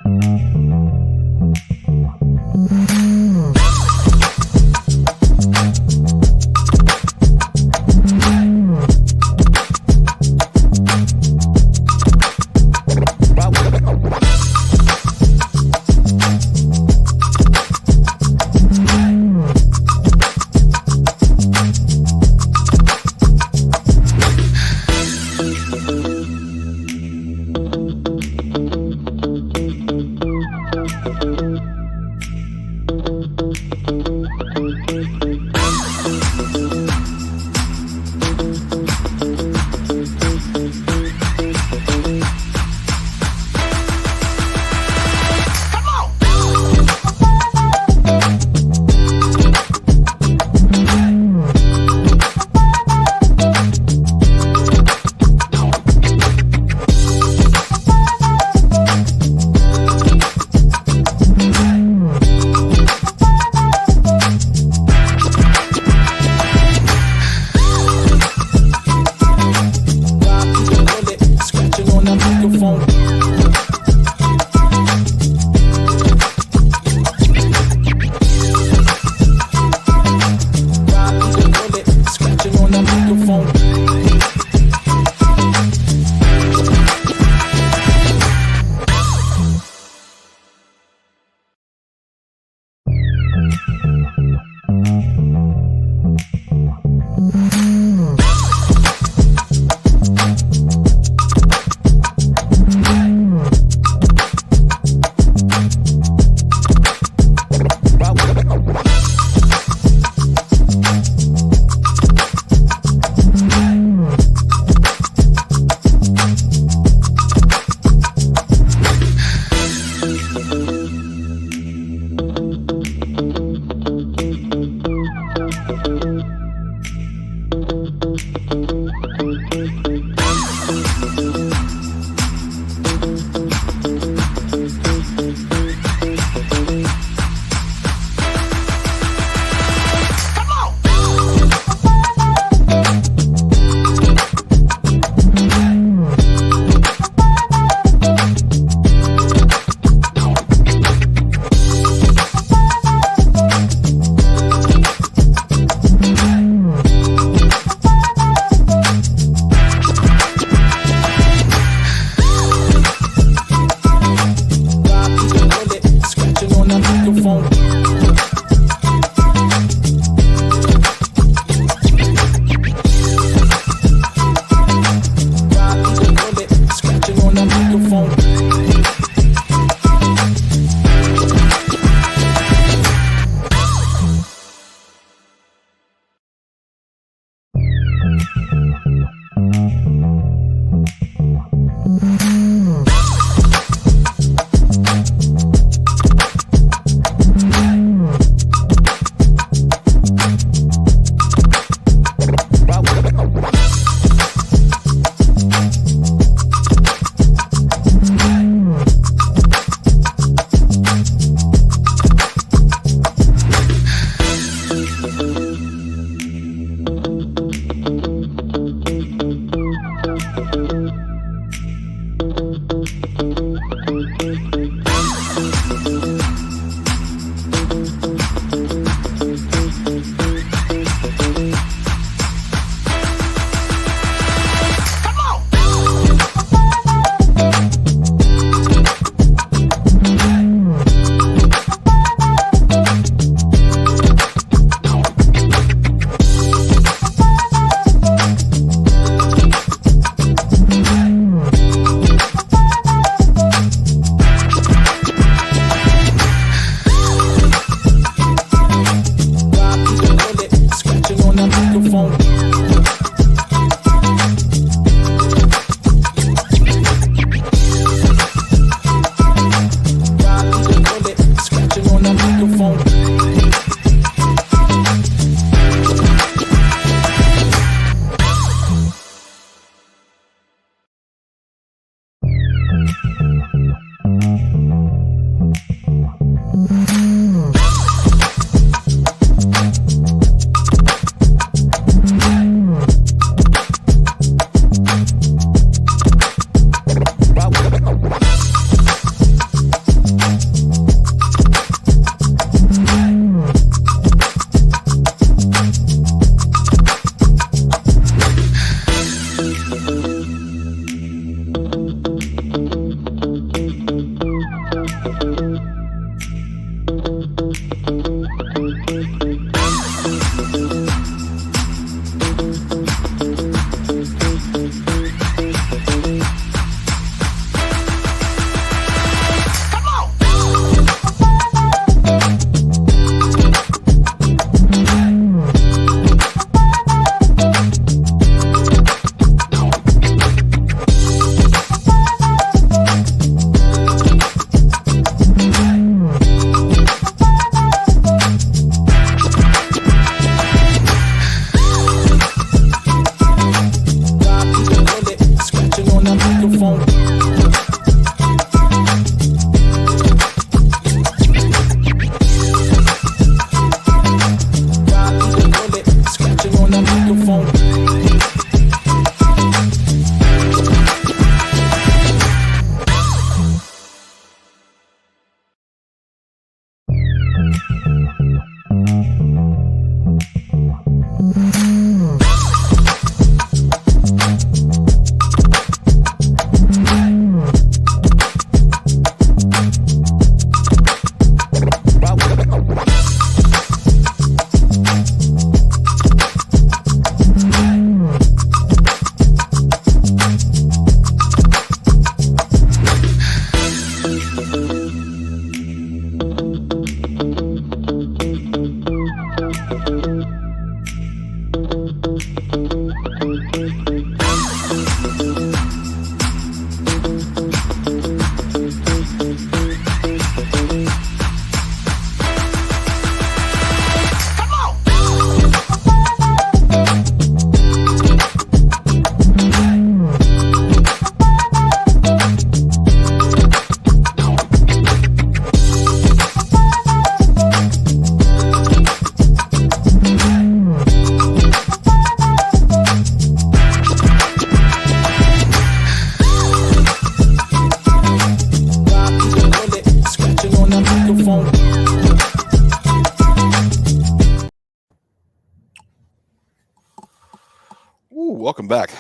Ooh, welcome back.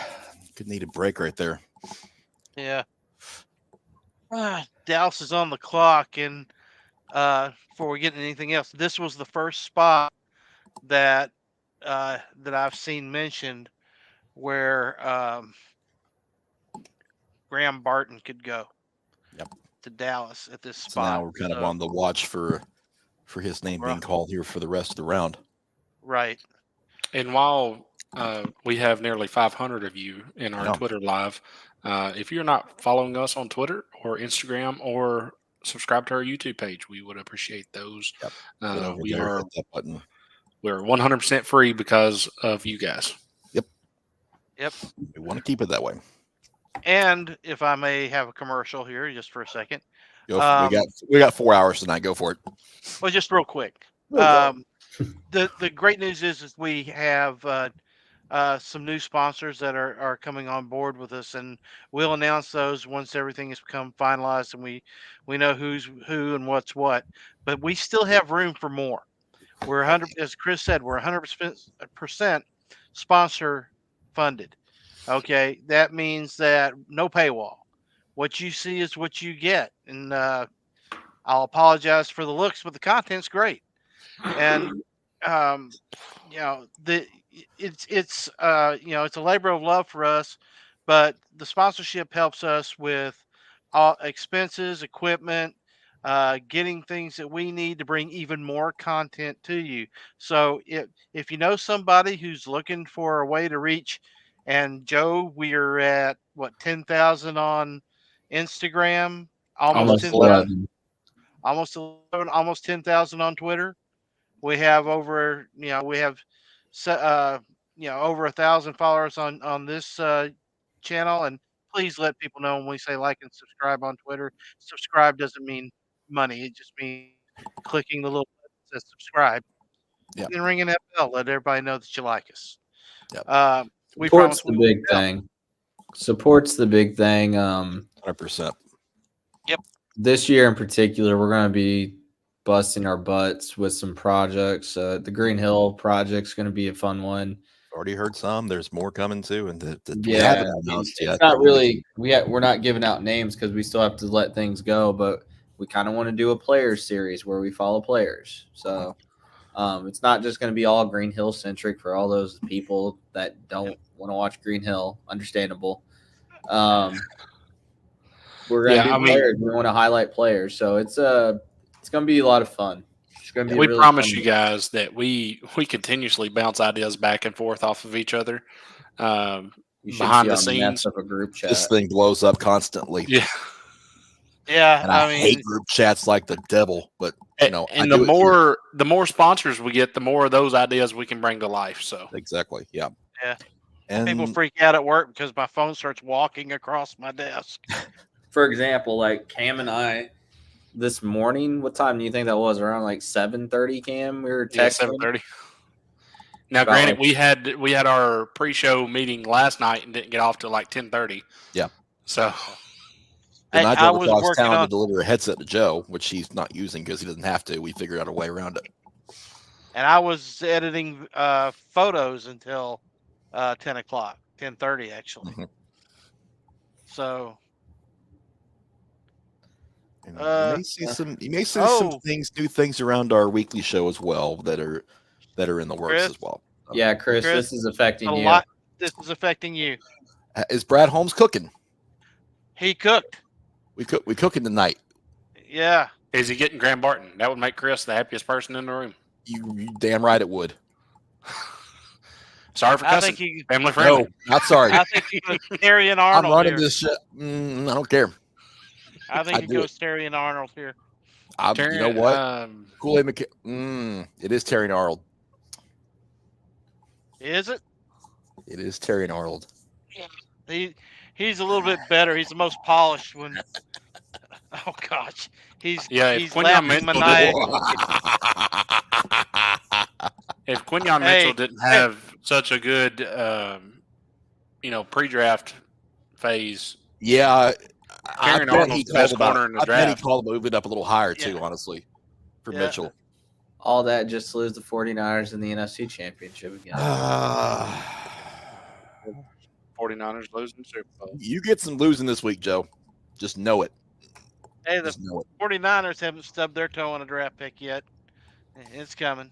Could need a break right there. Yeah. Dallas is on the clock, and before we get into anything else, this was the first spot that that I've seen mentioned where Graham Barton could go. Yep. To Dallas at this So spot. now we're kind of on the watch for his name being called here for the rest of the round. Right. And while we have nearly 500 of you in our Yeah. Twitter live, if you're not following us on Twitter or Instagram or subscribe to our YouTube page, we would appreciate those. Yep. Get over We there, are hit that button. we're 100% free because of you guys. Yep. We want to keep it that way. And if I may have a commercial here just for a second. We got 4 hours tonight. Go for it. Well, just real quick. The great news is we have some new sponsors that are coming on board with us, and we'll announce those once everything has become finalized and we know who's who and what's what. But we still have room for more. We're 100, as Chris said, we're 100% sponsor funded. Okay, that means that no paywall. What you see is what you get, and I'll apologize for the looks, but the content's great. And it's it's a labor of love for us, but the sponsorship helps us with all expenses, equipment, getting things that we need to bring even more content to you. So if you know somebody who's looking for a way to reach, and Joe, we are at what 10,000 on Instagram, almost 10,000, almost 11, almost 10,000 on Twitter. We have over over 1,000 followers on this channel, and please let people know when we say like and subscribe on Twitter. Subscribe doesn't mean money; it just means clicking the little button that says subscribe, and ringing that bell. Let everybody know that you like us. Yep. We Support's promise the big thing. Support's the big thing. 100%. Yep. This year in particular, we're going to be busting our butts with some projects. The Green Hill project's going to be a fun one. Already heard some. There's more coming too, and we Yeah, haven't announced yet. It's not really we're not giving out names because we still have to let things go. But we kind of want to do a players series where we follow players. So it's not just going to be all Green Hill centric for all those people that don't want to watch Green Hill. Understandable. We're going to do players. We want to highlight players. So it's going to be a lot of fun. It's going to be. We really promise fun. you guys that we continuously bounce ideas back and forth off of each other. Behind the scenes of a group chat. This thing blows up constantly. Yeah. Yeah, and I hate group chats like the devil, but and the more sponsors we get, the more of those ideas we can bring to life. So exactly, yeah. And people freak out at work because my phone starts walking across my desk. For example, like Cam and I this morning, what time do you think that was? Around like 7:30, Cam? We were texting. 7:30. Now, granted, we had our pre-show meeting last night and didn't get off till like 10:30. Yeah. So. And I drove across town to deliver a headset to Joe, which he's not using because he doesn't have to. We figured out a way around it. And I was editing photos until 10 o'clock, 10:30 actually. Mm-hmm. So you may see some new things around our weekly show as well that are in the works as well. Yeah, Chris, this is affecting you. This is affecting you. Is Brad Holmes cooking? He cooked. We cooking tonight. Yeah. Is he getting Graham Barton? That would make Chris the happiest person in the room. You damn right it would. Sorry for cussing. Family friendly. No, not sorry. I think he goes Terry and Arnold. I'm running this shit. I don't care. I think he goes Terry and Arnold here. You know what? Kool-Aid McKinnon. It is Terry and Arnold. Is it? It is Terry and Arnold. Yeah. He's a little bit better. He's the most polished when. Oh gosh, he's laughing maniacally. If Quinyon Mitchell didn't have such a good, pre-draft phase, yeah, Aaron Arnold's the best corner in the draft. I bet he called him moving up a little higher too, honestly, for Mitchell. All that just to lose the 49ers in the NFC Championship again. 49ers losing the Super Bowl. You get some losing this week, Joe. Just know it. Hey, the Just know it. 49ers haven't stubbed their toe on a draft pick yet. It's coming.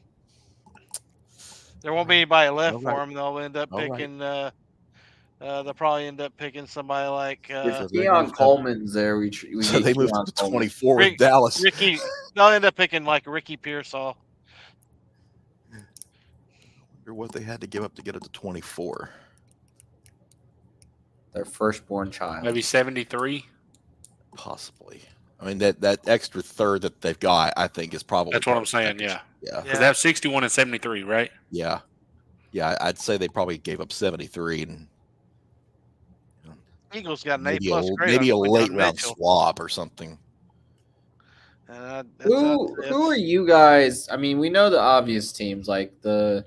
There won't be anybody left All for right. them. They'll end up All right. picking. They'll probably end up picking somebody like If So they Keon moved up- Coleman's there, we So get they moved Keon to Coleman. 24 with Rick- Dallas. Ricky. They'll end up picking like Ricky Pearsall. Wonder what they had to give up to get it to 24. Their firstborn child. Maybe 73. Possibly. I mean, that extra third that they've got, I think, is probably. That's what part I'm of the saying. package. Yeah. Yeah. Because they have 61 and 73, right? Yeah. Yeah. I'd say they probably gave up 73 and Eagles got an maybe A+ grade. maybe a on late Quinton round Mitchell. swap or something. Who are you guys? I mean, we know the obvious teams like the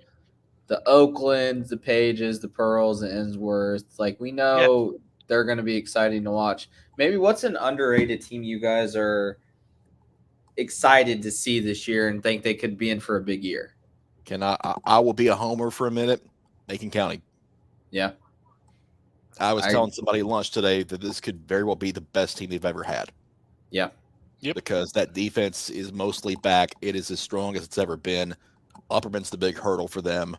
Oaklands, the Pages, the Pearls, the Ensworths. Like we know they're going to be exciting to watch. Maybe what's an underrated team you guys are excited to see this year and think they could be in for a big year? I will be a homer for a minute. Macon County. Yeah. I was telling somebody at lunch today that this could very well be the best team they've ever had. Yeah. Yep. Because that defense is mostly back. It is as strong as it's ever been. Upperman's the big hurdle for them.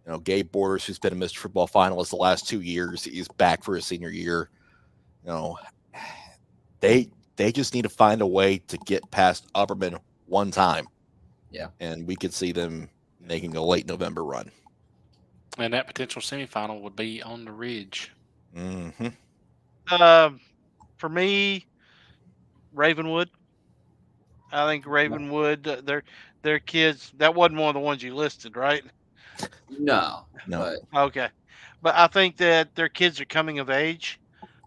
You know, Gabe Borders, who's been a Mr. Football finalist the last 2 years, he's back for his senior year. You know, they just need to find a way to get past Upperman one time. Yeah. And we could see them making a late November run. And that potential semifinal would be on the Ridge. Mm-hmm. For me, Ravenwood. I think Ravenwood, their kids. That wasn't one of the ones you listed, right? No. No. Okay, but I think that their kids are coming of age.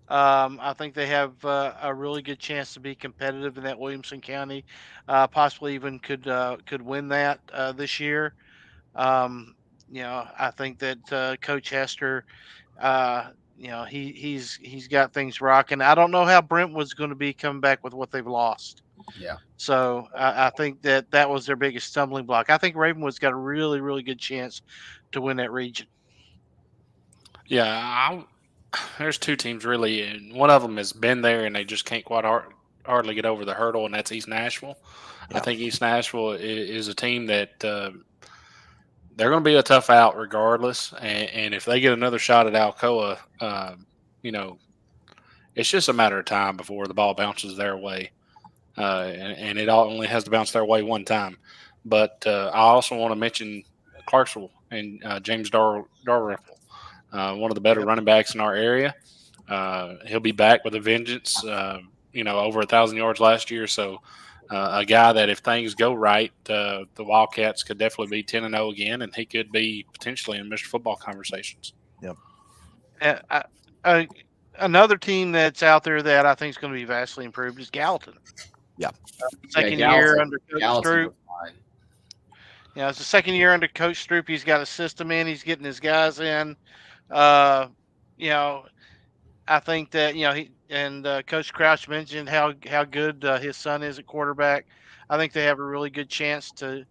I think they have a really good chance to be competitive in that Williamson County. Possibly even could win that this year. I think that Coach Hester, he's got things rocking. I don't know how Brentwood's going to be coming back with what they've lost. Yeah. So I think that was their biggest stumbling block. I think Ravenwood's got a really, really good chance to win that region. Yeah, there's two teams really, and one of them has been there and they just can't quite hardly get over the hurdle, and that's East Nashville. Yeah. I think East Nashville is a team that they're going to be a tough out regardless, and if they get another shot at Alcoa, it's just a matter of time before the ball bounces their way, and it only has to bounce their way one time. But I also want to mention Clarksville and James Dalrymple. One of the better running backs in our area. He'll be back with a vengeance. Over 1,000 yards last year. So a guy that if things go right, the Wildcats could definitely be 10-0 again, and he could be potentially in Mr. Football conversations. Yep. Another team that's out there that I think is going to be vastly improved is Gallatin. Yeah. Second year under Coach Gallatin Stroop. was fine. It's the second year under Coach Stroop. He's got a system in. He's getting his guys in. I think that he and Coach Crouch mentioned how good his son is at quarterback. I think they have a really good chance to.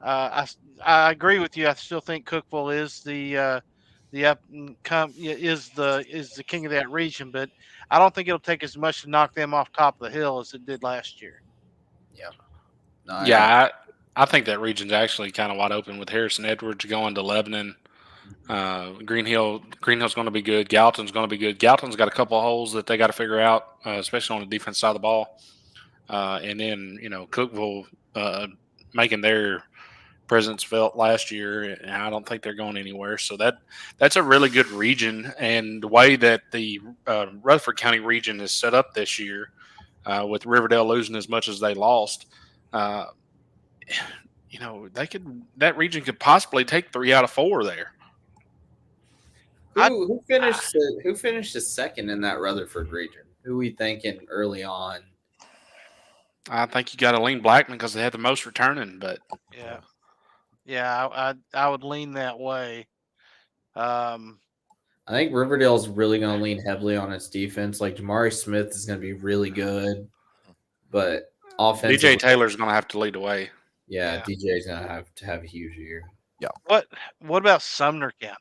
I agree with you. I still think Cookeville is the up and come is the king of that region, but I don't think it'll take as much to knock them off top of the hill as it did last year. Yeah. No, I think that region's actually kind of wide open with Harrison Edwards going to Lebanon. Greenhill's going to be good. Gallatin's going to be good. Gallatin's got a couple of holes that they got to figure out, especially on the defense side of the ball. And then Cookeville making their presence felt last year, and I don't think they're going anywhere. So that's a really good region, and the way that the Rutherford County region is set up this year, with Riverdale losing as much as they lost. That region could possibly take 3 out of 4 there. Who finished the second in that Rutherford region? Who we thinking early on? I think you got to lean Blackman because they had the most returning, but I would lean that way. I think Riverdale's really going to lean heavily on its defense. Like Jamari Smith is going to be really good, but offensively, DJ Taylor's going to have to lead the way. Yeah, DJ's going to have a huge year. Yeah. What about Sumner County?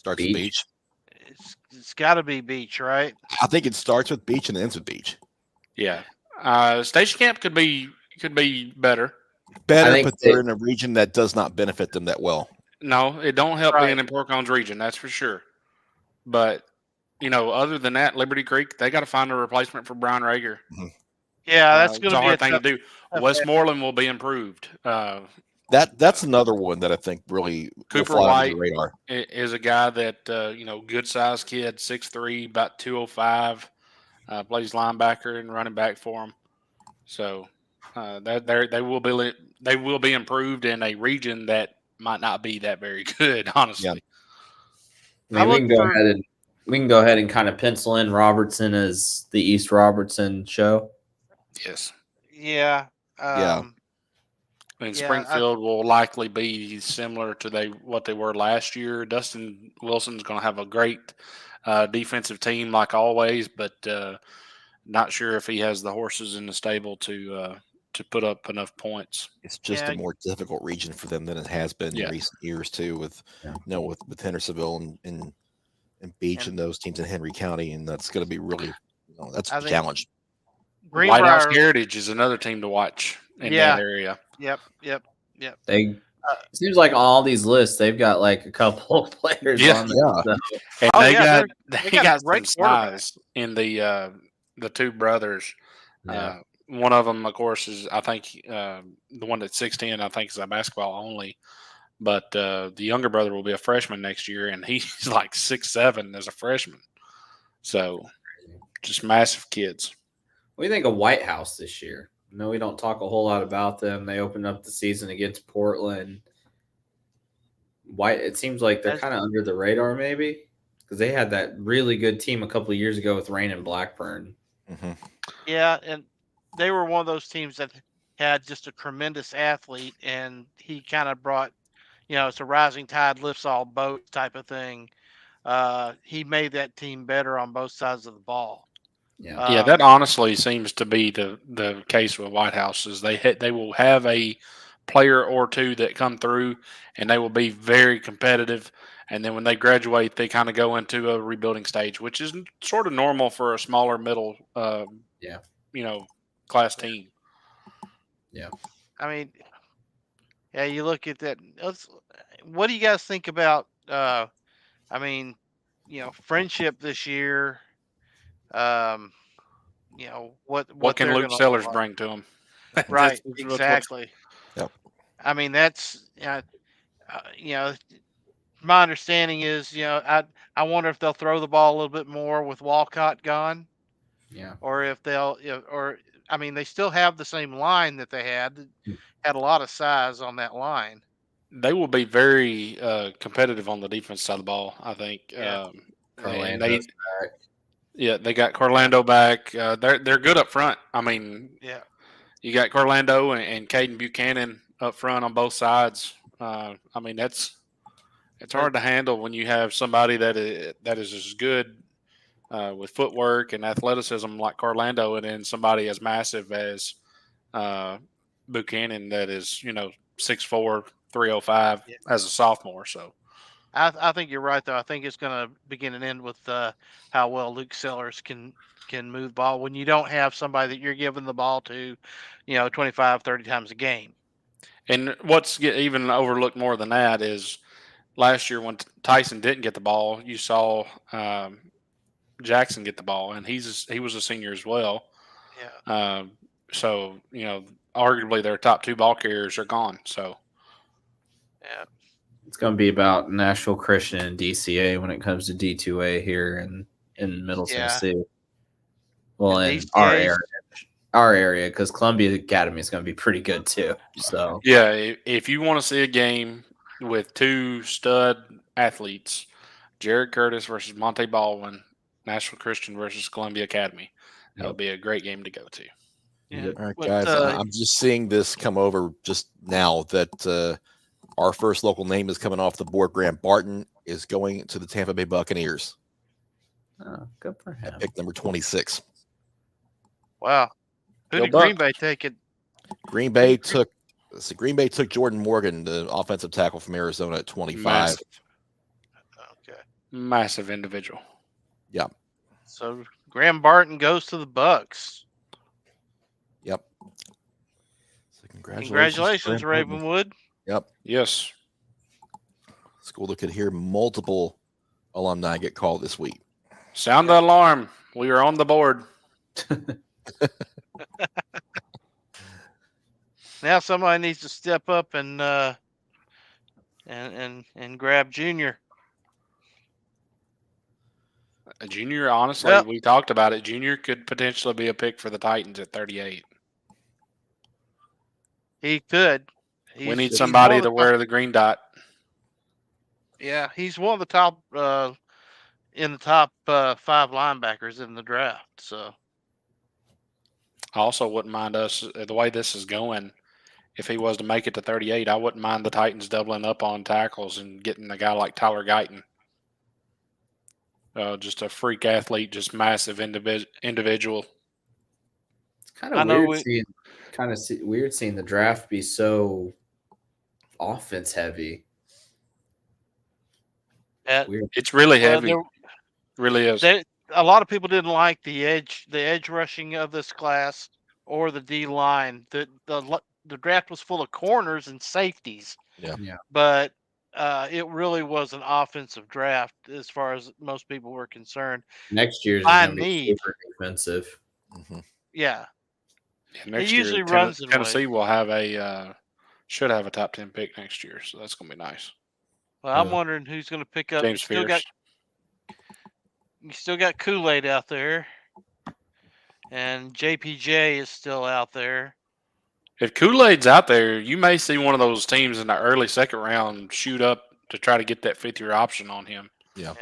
Starts with Beach. It's got to be Beach, right? I think it starts with Beach and ends with Beach. Yeah. Station Camp could be better. Better, but they're in a region that does not benefit them that well. No, it don't help Right. being in Porcone's region, that's for sure. But other than that, Liberty Creek, they got to find a replacement for Brian Rager. Mm-hmm. Yeah, that's going it's to a be hard thing to do. Westmoreland will be improved. That's another one that I think really Cooper will fly White under the radar. is a guy that good sized kid, 6'3", about 205, plays linebacker and running back for him. So they will be improved in a region that might not be that very good, honestly. Yeah. I mean, we can go ahead and kind of pencil in Robertson as the East Robertson show. Yes. Yeah. Springfield will likely be similar to what they were last year. Dustin Wilson's going to have a great defensive team like always, but not sure if he has the horses in the stable to put up enough points. It's just a more difficult region for them than it has been in recent years too, with Hendersonville and Beach and those teams in Henry County, and that's going to be really that's a challenge. White House Heritage is another team to watch in that area. Yep. It seems like on all these lists, they've got like a couple of players on there. And they got some size in the two brothers. Yeah. One of them, of course, is I think the one that's 6'10", I think is a basketball only. But the younger brother will be a freshman next year, and he's like 6'7" as a freshman. So just massive kids. What do you think of White House this year? No, we don't talk a whole lot about them. They opened up the season against Portland. It seems like they're kind of under the radar, maybe, because they had that really good team a couple of years ago with Rain and Blackburn. Mm-hmm. Yeah, and they were one of those teams that had just a tremendous athlete, and he kind of brought, it's a rising tide lifts all boats type of thing. He made that team better on both sides of the ball. Yeah, that honestly seems to be the case with White House. Is they will have a player or two that come through, and they will be very competitive. And then when they graduate, they kind of go into a rebuilding stage, which is sort of normal for a smaller middle, class team. Yeah, I mean, you look at that. What do you guys think about? Friendship this year. What can Luke Sellers bring to them? Right, exactly. Yep. I mean, that's my understanding is I wonder if they'll throw the ball a little bit more with Walcott gone. Yeah. Or if they'll they still have the same line that they had a lot of size on that line. They will be very competitive on the defense side of the ball, I think. Yeah. They got Corlando back. They're good up front. I mean, you got Corlando and Caden Buchanan up front on both sides. I mean, it's hard to handle when you have somebody that is as good with footwork and athleticism like Corlando, and then somebody as massive as Buchanan that is 6'4", 305 as a sophomore. So. I think you're right, though. I think it's going to begin and end with how well Luke Sellers can move the ball when you don't have somebody that you're giving the ball to, 25, 30 times a game. And what's even overlooked more than that is last year when Tyson didn't get the ball, you saw Jackson get the ball, and he was a senior as well. Yeah. So, arguably their top two ball carriers are gone. So. Yeah. It's going to be about Nashville Christian and DCA when it comes to D2A here in Middle Tennessee. Well, in our area, because Columbia Academy is going to be pretty good too. So if you want to see a game with two stud athletes, Jared Curtis versus Monte Baldwin, Nashville Christian versus Columbia Academy, that'll be a great game to go to. Yeah. All right, guys. I'm just seeing this come over just now that. Our first local name is coming off the board. Grant Barton is going to the Tampa Bay Buccaneers. Oh, good for him. Pick number 26. Wow. Who did Green Bay take it? Green Bay took Jordan Morgan, the offensive tackle from Arizona, at 25. Massive. Okay. Massive individual. Yeah. So Graham Barton goes to the Bucks. Yep. So congratulations, Congratulations, Graham Barton. Ravenwood. Yep. Yes. School that could hear multiple alumni get called this week. Sound the alarm. We are on the board. Now somebody needs to step up and grab Junior. Junior, honestly, Well- we talked about it. Junior could potentially be a pick for the Titans at 38. He could. We He's- need he's somebody one of to the wear the green dot. Yeah, he's one of the top in the top 5 linebackers in the draft. So I also wouldn't mind us, the way this is going, if he was to make it to 38, I wouldn't mind the Titans doubling up on tackles and getting a guy like Tyler Guyton. Just a freak athlete, just massive individual. It's kind I of know weird we- weird seeing the draft be so offense heavy. Weird. It's really Well, heavy. Really is. A lot of people didn't like the edge rushing of this class or the D line. The draft was full of corners and safeties. Yeah. But it really was an offensive draft as far as most people were concerned. Next year's is By going to be need. super defensive. Mm-hmm. Yeah. Next usually year, runs in Tennessee waves. will have should have a top 10 pick next year, so that's going to be nice. Well, I'm wondering who's going to pick up. James Pierce. You still got Kool-Aid out there, and JPJ is still out there. If Kool-Aid's out there, you may see one of those teams in the early second round shoot up to try to get that 5th-year option on him. Yeah.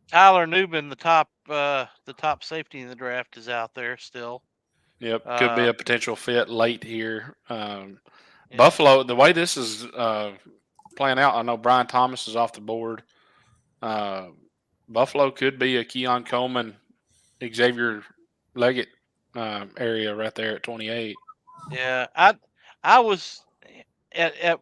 Tyler Nubin, the top safety in the draft, is out there still. Yep, could be a potential fit late here. Yeah. Buffalo, the way this is playing out, I know Brian Thomas is off the board. Buffalo could be a Keon Coleman, Xavier Leggett area right there at 28. Yeah, I was at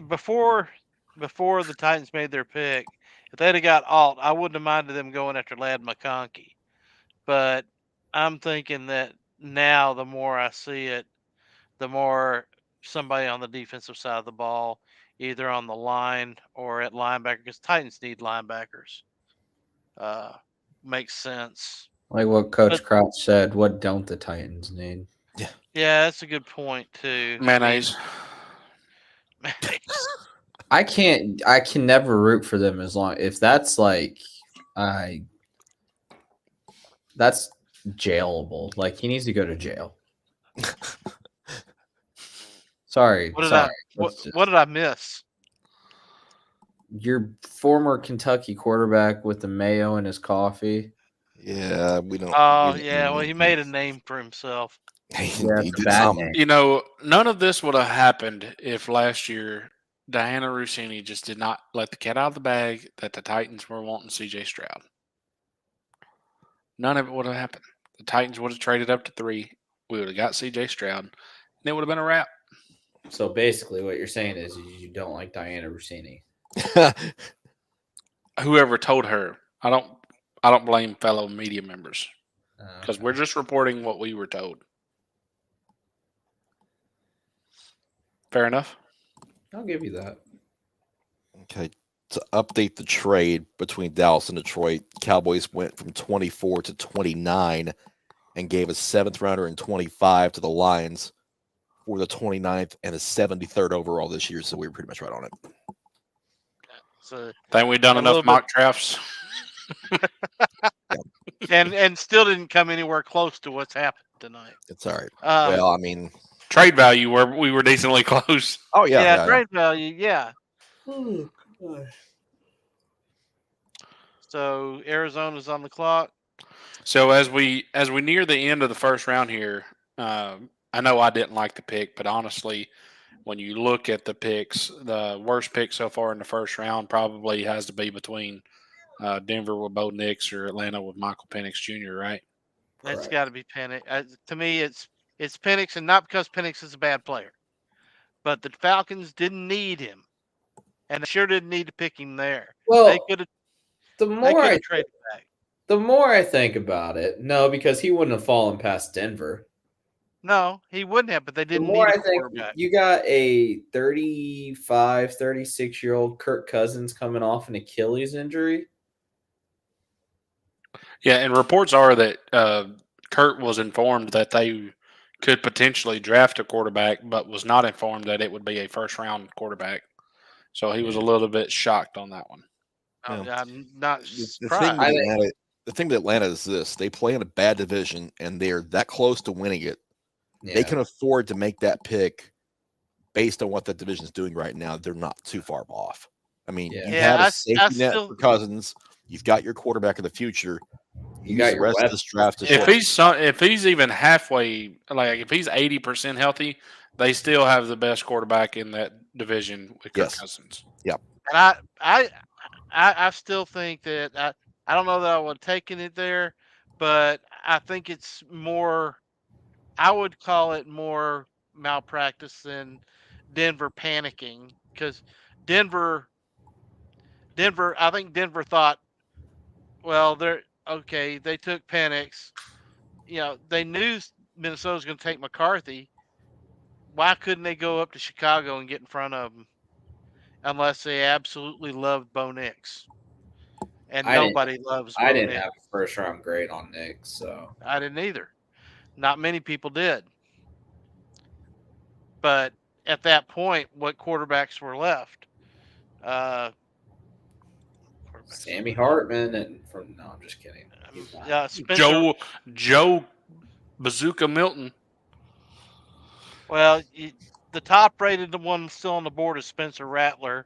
before the Titans made their pick. If they'd have got Alt, I wouldn't have minded them going after Ladd McConkey. But I'm thinking that now, the more I see it, the more somebody on the defensive side of the ball, either on the line or at linebacker, because Titans need linebackers. Makes sense. Like what Coach Crouch said, what don't the Titans need? Yeah, that's a good point too. Mayonnaise. I can never root for them as long if that's like that's jailable. Like he needs to go to jail. Sorry. What did I miss? Your former Kentucky quarterback with the mayo in his coffee. Yeah, we don't. Oh, yeah. Well, he made a name for himself. Yeah, it's a bad name. You know, none of this would have happened if last year Diana Rossini just did not let the cat out of the bag that the Titans were wanting C.J. Stroud. None of it would have happened. The Titans would have traded up to 3. We would have got C.J. Stroud, and it would have been a wrap. So basically, what you're saying is you don't like Diana Rossini. Whoever told her, I don't blame fellow media members because we're just reporting what we were told. Fair enough. I'll give you that. Okay. To update the trade between Dallas and Detroit, Cowboys went from 24 to 29 and gave a 7th rounder and 25 to the Lions for the 29th and the 73rd overall this year. So we were pretty much right on it. So think we've done enough mock drafts. and still didn't come anywhere close to what's happened tonight. It's all right. Well, I mean, trade value we were decently close. Oh yeah, trade value, yeah. So Arizona's on the clock. So as we near the end of the first round here, I know I didn't like the pick, but honestly, when you look at the picks, the worst pick so far in the first round probably has to be between Denver with Bo Nix or Atlanta with Michael Penix Jr., right? That's got to be Penix. To me, it's Penix, and not because Penix is a bad player, but the Falcons didn't need him, and they sure didn't need to pick him there. Well, The They more could I have traded back. the more I think about it, no, because he wouldn't have fallen past Denver. No, he wouldn't have, but they The didn't more need I a think quarterback. you got a 35, 36-year-old Kirk Cousins coming off an Achilles injury. Yeah, and reports are that Kurt was informed that they could potentially draft a quarterback, but was not informed that it would be a first-round quarterback. So he was a little bit shocked on that one. I'm not The surprised. thing with Atlanta is this: they play in a bad division, and they're that close to winning it. Yeah. They can afford to make that pick based on what that division is doing right now. They're not too far off. I mean, Yeah. you Yeah, have I a s- safety I net still- for Cousins. You've got your quarterback of the future. You Use got the your rest of weapons. this draft to If he's even halfway, like if he's 80% healthy, they still have the best quarterback in that division with Kirk Yes. Cousins. And I still think that I don't know that I would have taken it there, but I think it's more. I would call it more malpractice than Denver panicking because Denver. I think Denver thought, well, they're okay. They took Penix. They knew Minnesota was going to take McCarthy. Why couldn't they go up to Chicago and get in front of them? Unless they absolutely loved Bo Nix, and nobody loves I Bo didn't Nix. have a first round grade on Nick, so I didn't either. Not many people did. But at that point, what quarterbacks were left? Sammy Hartman and no, I'm just kidding. He's not. Spencer. Joe Bazooka Milton. Well, the top-rated one still on the board is Spencer Rattler.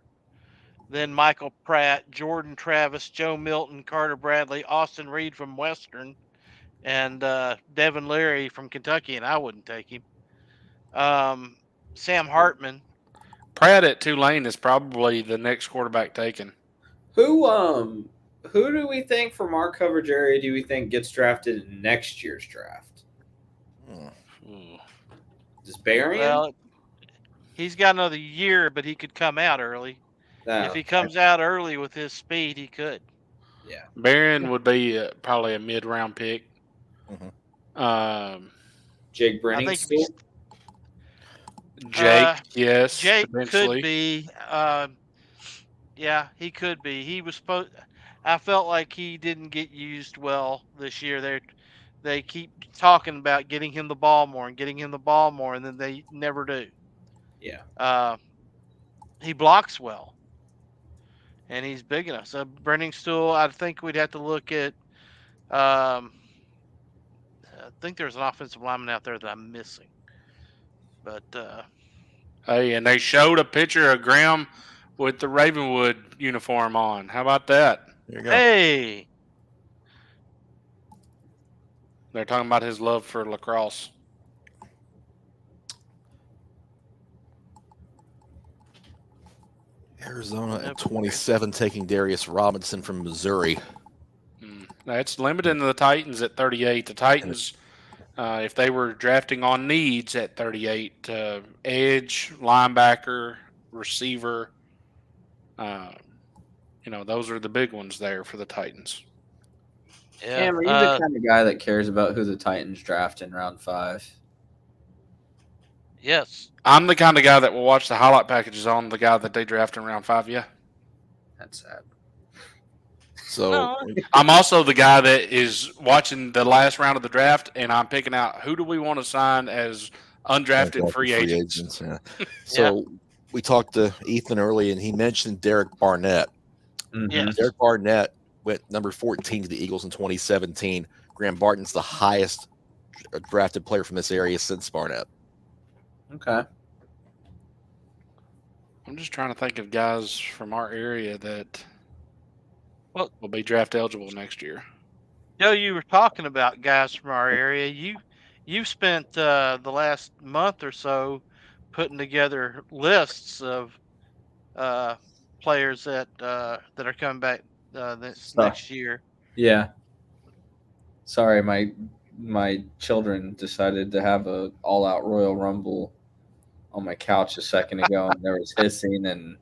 Then Michael Pratt, Jordan Travis, Joe Milton, Carter Bradley, Austin Reed from Western, and Devin Leary from Kentucky, and I wouldn't take him. Sam Hartman. Pratt at Tulane is probably the next quarterback taken. Who do we think from our coverage area do we think gets drafted in next year's draft? Does Berrien? Well, he's got another year, but he could come out early. No, If he comes out early with his speed, he could. Yeah. Barron would be probably a mid-round pick. Jake I think Brenning. Jake, yes. Jake potentially. could be. Yeah, he could be. He was supposed. I felt like he didn't get used well this year. They keep talking about getting him the ball more, and then they never do. Yeah. He blocks well, and he's big enough. So Brenning Stool, I think we'd have to look at. I think there's an offensive lineman out there that I'm missing, but. Hey, and they showed a picture of Graham with the Ravenwood uniform on. How about that? There you go. Hey. They're talking about his love for lacrosse. Arizona at 27, taking Darius Robinson from Missouri. That's limiting the Titans at 38. The Titans, if they were drafting on needs at 38, edge, linebacker, receiver, those are the big ones there for the Titans. Yeah, Cam, are you the kind of guy that cares about who the Titans draft in round 5? Yes. I'm the kind of guy that will watch the highlight packages on the guy that they draft in round 5, yeah. That's sad. So I'm also the guy that is watching the last round of the draft, and I'm picking out who do we want to sign as undrafted free agents. Yeah. So we talked to Ethan early, and he mentioned Derek Barnett. Mm-hmm. Yes. Derek Barnett went number 14 to the Eagles in 2017. Graham Barton's the highest drafted player from this area since Barnett. Okay. I'm just trying to think of guys from our area that will be draft eligible next year. Joe, you were talking about guys from our area. You've spent the last month or so putting together lists of players that are coming back this next year. Yeah. Sorry, my children decided to have a all-out Royal Rumble on my couch a second ago, and there was hissing, and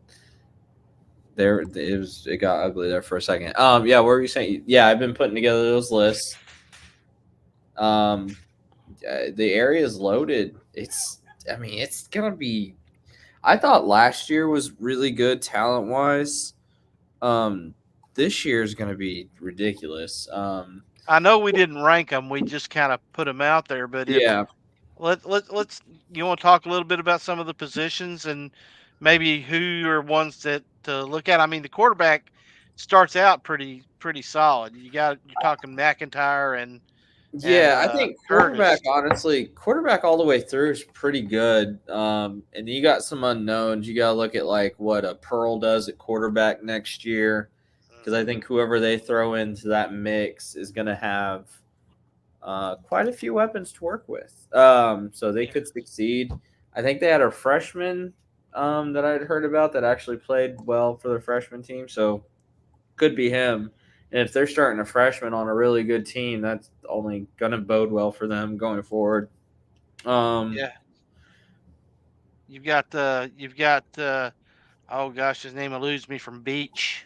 it got ugly there for a second. Yeah, what were you saying? Yeah, I've been putting together those lists. The area is loaded. It's gonna be. I thought last year was really good talent wise. This year is gonna be ridiculous. I know we didn't rank them; we just kind of put them out there. But if Yeah, let's you want to talk a little bit about some of the positions and maybe who are ones that to look at. I mean, the quarterback starts out pretty solid. You're talking McIntyre and yeah. I think Curtis. quarterback all the way through is pretty good. And you got some unknowns. You got to look at like what a Pearl does at quarterback next year, because I think whoever they throw into that mix is going to have quite a few weapons to work with. So they could succeed. I think they had a freshman that I'd heard about that actually played well for the freshman team. So could be him. And if they're starting a freshman on a really good team, that's only going to bode well for them going forward. Yeah, you've got oh gosh, his name eludes me from Beach.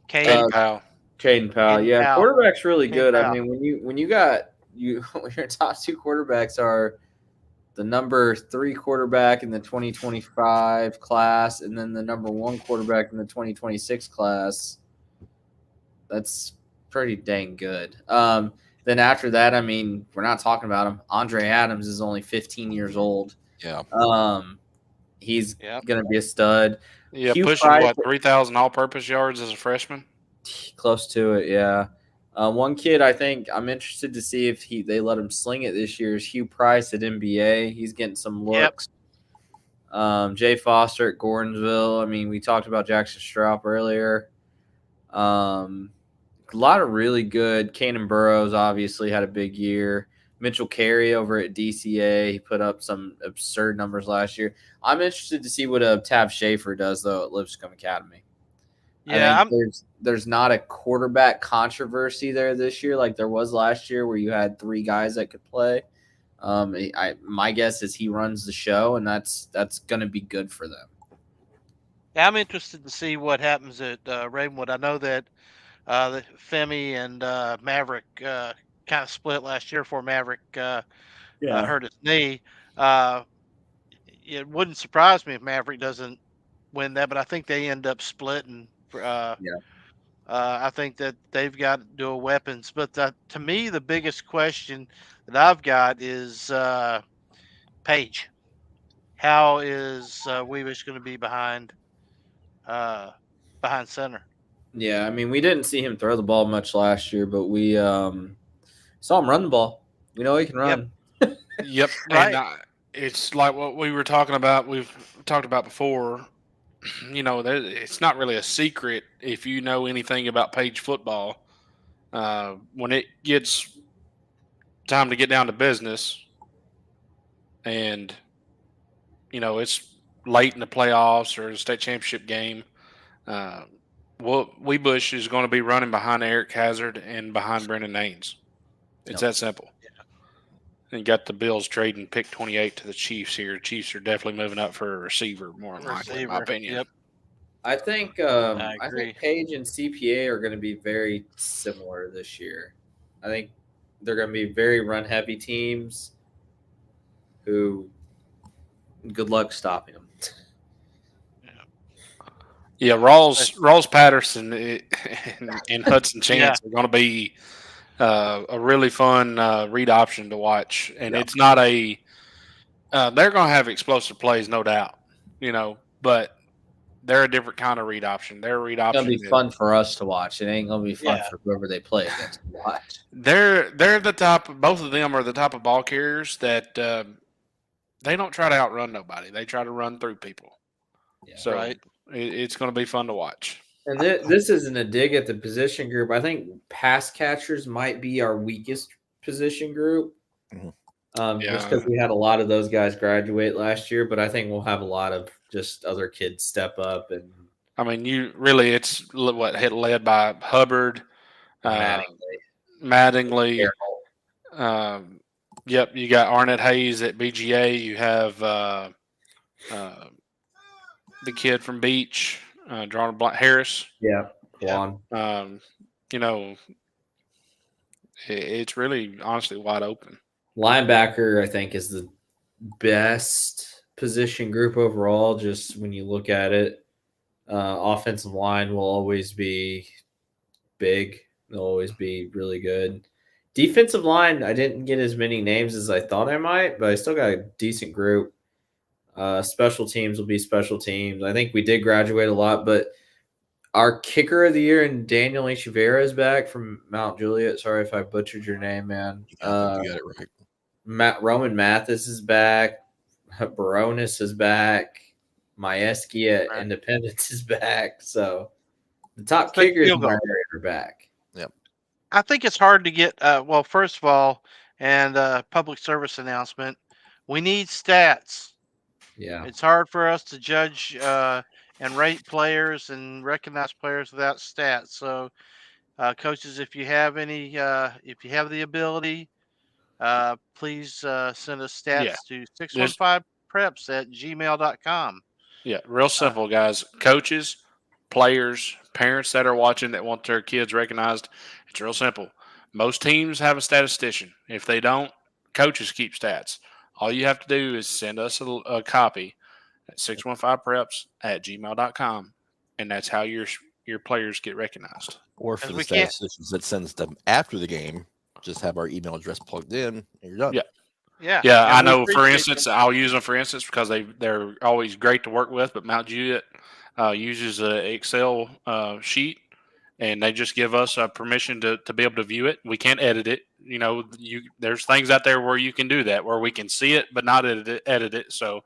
Caden Cade Powell. Caden Powell. Caden Yeah, Powell. quarterback's really Caden good. I Powell. mean, when you got when your top two quarterbacks are the number 3 quarterback in the 2025 class and then the number 1 quarterback in the 2026 class, that's pretty dang good. Then after that, I mean, we're not talking about him. Andre Adams is only 15 years old. Yeah. He's Yep. going to be a stud. Yeah, Hugh pushing Price- 3,000 all-purpose yards as a freshman. Close to it, yeah. One kid I think I'm interested to see if they let him sling it this year is Hugh Price at NBA. He's getting some looks. Jay Foster at Gordonsville. I mean, we talked about Jackson Straub earlier. A lot of really good. Kanan Burrows obviously had a big year. Mitchell Carey over at DCA, he put up some absurd numbers last year. I'm interested to see what Tav Schaefer does though at Lipscomb Academy. Yeah, I think there's not a quarterback controversy there this year like there was last year where you had 3 guys that could play. My guess is he runs the show, and that's going to be good for them. Yeah, I'm interested to see what happens at Ravenwood. I know that the Femi and Maverick kind of split last year before Maverick hurt his knee. It wouldn't surprise me if Maverick doesn't win that, but I think they end up splitting. I think that they've got dual weapons. But to me, the biggest question that I've got is Page. How is Weavish going to be behind center? Yeah, I mean, we didn't see him throw the ball much last year, but we saw him run the ball. We know he can run. Yep. Right. And it's like what we were talking about. We've talked about before. You know, it's not really a secret if you know anything about Page football. When it gets time to get down to business, and you know it's late in the playoffs or the state championship game, Weebush is going to be running behind Eric Hazard and behind Brendan Haynes. It's that simple. And got the Bills trading pick 28 to the Chiefs here. Chiefs are definitely moving up for a receiver, more than likely, in my opinion. Yep. I think I I agree. think Page and CPA are going to be very similar this year. I think they're going to be very run heavy teams who good luck stopping them. Yeah, Rawls Patterson and Hudson Chance are going to be a really fun read option to watch, and it's not they're going to have explosive plays, no doubt, you know, but they're a different kind of read option. Their read It's option going to be fun for us to watch. It ain't going to be fun for whoever they play against to watch. They're the type. Both of them are the type of ball carriers that they don't try to outrun nobody. They try to run through people. Yeah. So it's going to be fun to watch. And this isn't a dig at the position group. I think pass catchers might be our weakest position group. Just because we had a lot of those guys graduate last year, but I think we'll have a lot of just other kids step up. And I mean, it's led by Hubbard, Mattingly. Yep, you got Arnett Hayes at BGA. You have the kid from Beach. drawing a blank, Harris. Yeah, Yeah. Juan. You know, it's really honestly wide open. Linebacker, I think, is the best position group overall. Just when you look at it, offensive line will always be big. They'll always be really good. Defensive line, I didn't get as many names as I thought I might, but I still got a decent group. Special teams will be special teams. I think we did graduate a lot, but our kicker of the year and Daniel Echeverria is back from Mount Juliet. Sorry if I butchered your name, man. I think you got it right. Roman Mathis is back. Baronis is back. Majewski at Right. Independence is back. So the top Let's take kickers field in our goal. area are back. I think it's hard to get. Well, first of all, and public service announcement, we need stats. Yeah. It's hard for us to judge and rate players and recognize players without stats. So, coaches, if you have any, if you have the ability, please send us stats Yeah. to Just 615preps@gmail.com. Yeah, real simple, guys. Coaches, players, parents that are watching that want their kids recognized. It's real simple. Most teams have a statistician. If they don't, coaches keep stats. All you have to do is send us a copy at 615preps@gmail.com, and that's how your players get recognized. Or for Because the we can't- statisticians that sends them after the game, just have our email address plugged in, and you're done. Yeah. Yeah, Yeah, and I we know. For appreciate instance, I'll use them for instance because they're always great to work with. But Mount Juliet uses an Excel sheet, and they just give us permission to be able to view it. We can't edit it. You know, there's things out there where you can do that, where we can see it but not edit it. So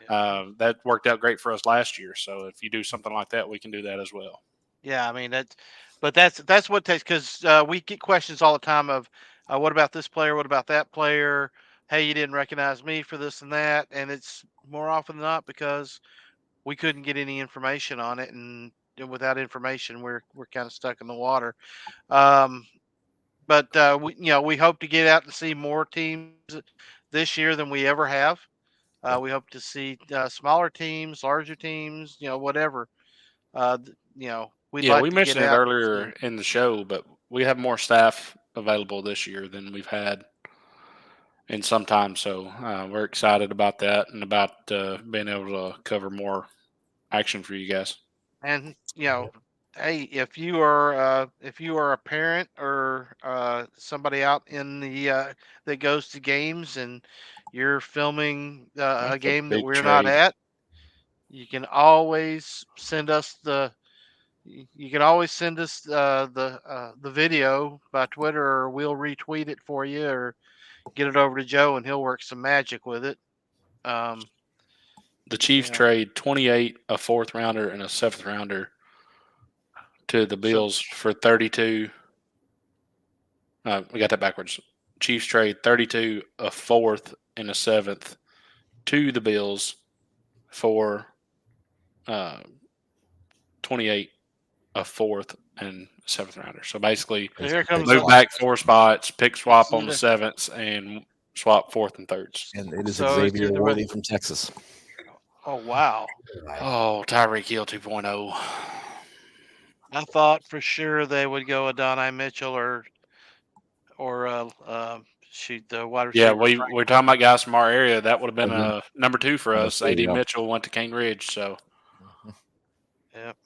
that worked out great for us last year. So if you do something like that, we can do that as well. Yeah, I mean that's what takes because we get questions all the time of what about this player, what about that player? Hey, you didn't recognize me for this and that, and it's more often than not because we couldn't get any information on it, and without information, we're kind of stuck in the water. But we hope to get out and see more teams this year than we ever have. We hope to see smaller teams, larger teams, whatever. We'd Yeah, like we to get mentioned it out. earlier in the show, but we have more staff available this year than we've had in some time. So we're excited about that and about being able to cover more action for you guys. And hey, if you are a parent or somebody out in the that goes to games and you're filming a That's a game that big we're not trade. at, you can always send us the video by Twitter, or we'll retweet it for you, or get it over to Joe and he'll work some magic with it. The Chiefs trade 28, a fourth rounder, and a seventh rounder to the Bills for 32. We got that backwards. Chiefs trade 32, a fourth, and a seventh to the Bills for 28, a fourth, and a seventh rounder. So basically, So here comes move back 4 spots, pick swap on the sevenths, and swap fourth and thirds. And it is So Xavier Worthy from Texas. Oh wow! Oh, Tyreek Hill 2.0. I thought for sure they would go Adonai Mitchell or shoot the wide receiver. Yeah, we're talking about guys from our area. That would have been Mhm. number 2 for us. There you AD go. Mitchell went to Cane Ridge, so. Yep.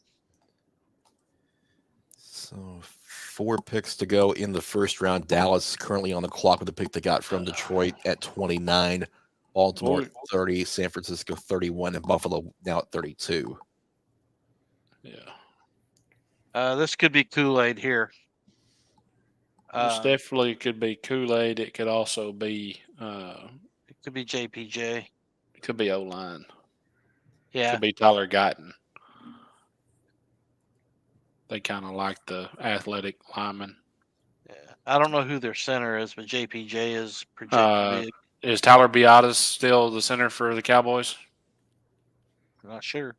So 4 picks to go in the first round. Dallas currently on the clock with the pick they got from Detroit at 29. Baltimore 30, San Francisco 31, and Buffalo now at 32. Yeah. This could be Kool-Aid here. This definitely could be Kool-Aid. It could also be it could be JPJ. It could be O-line. Yeah. It could be Tyler Guyton. They kind of like the athletic lineman. Yeah. I don't know who their center is, but JPJ is projected big. Is Tyler Biadasz still the center for the Cowboys? I'm not sure.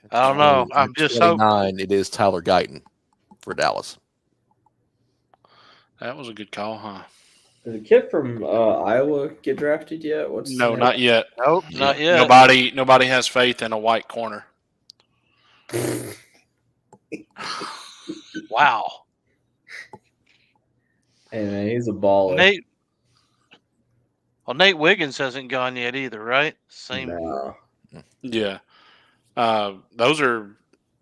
I don't know. I'm just hoping. 29, it is Tyler Guyton for Dallas. That was a good call, huh? Did the kid from Iowa get drafted yet? What's his No, name? not yet. Nope, not yet. Nobody has faith in a white corner. Wow. Hey man, he's a baller. Nate Wiggins hasn't gone yet either, right? Same. No. Yeah. Those are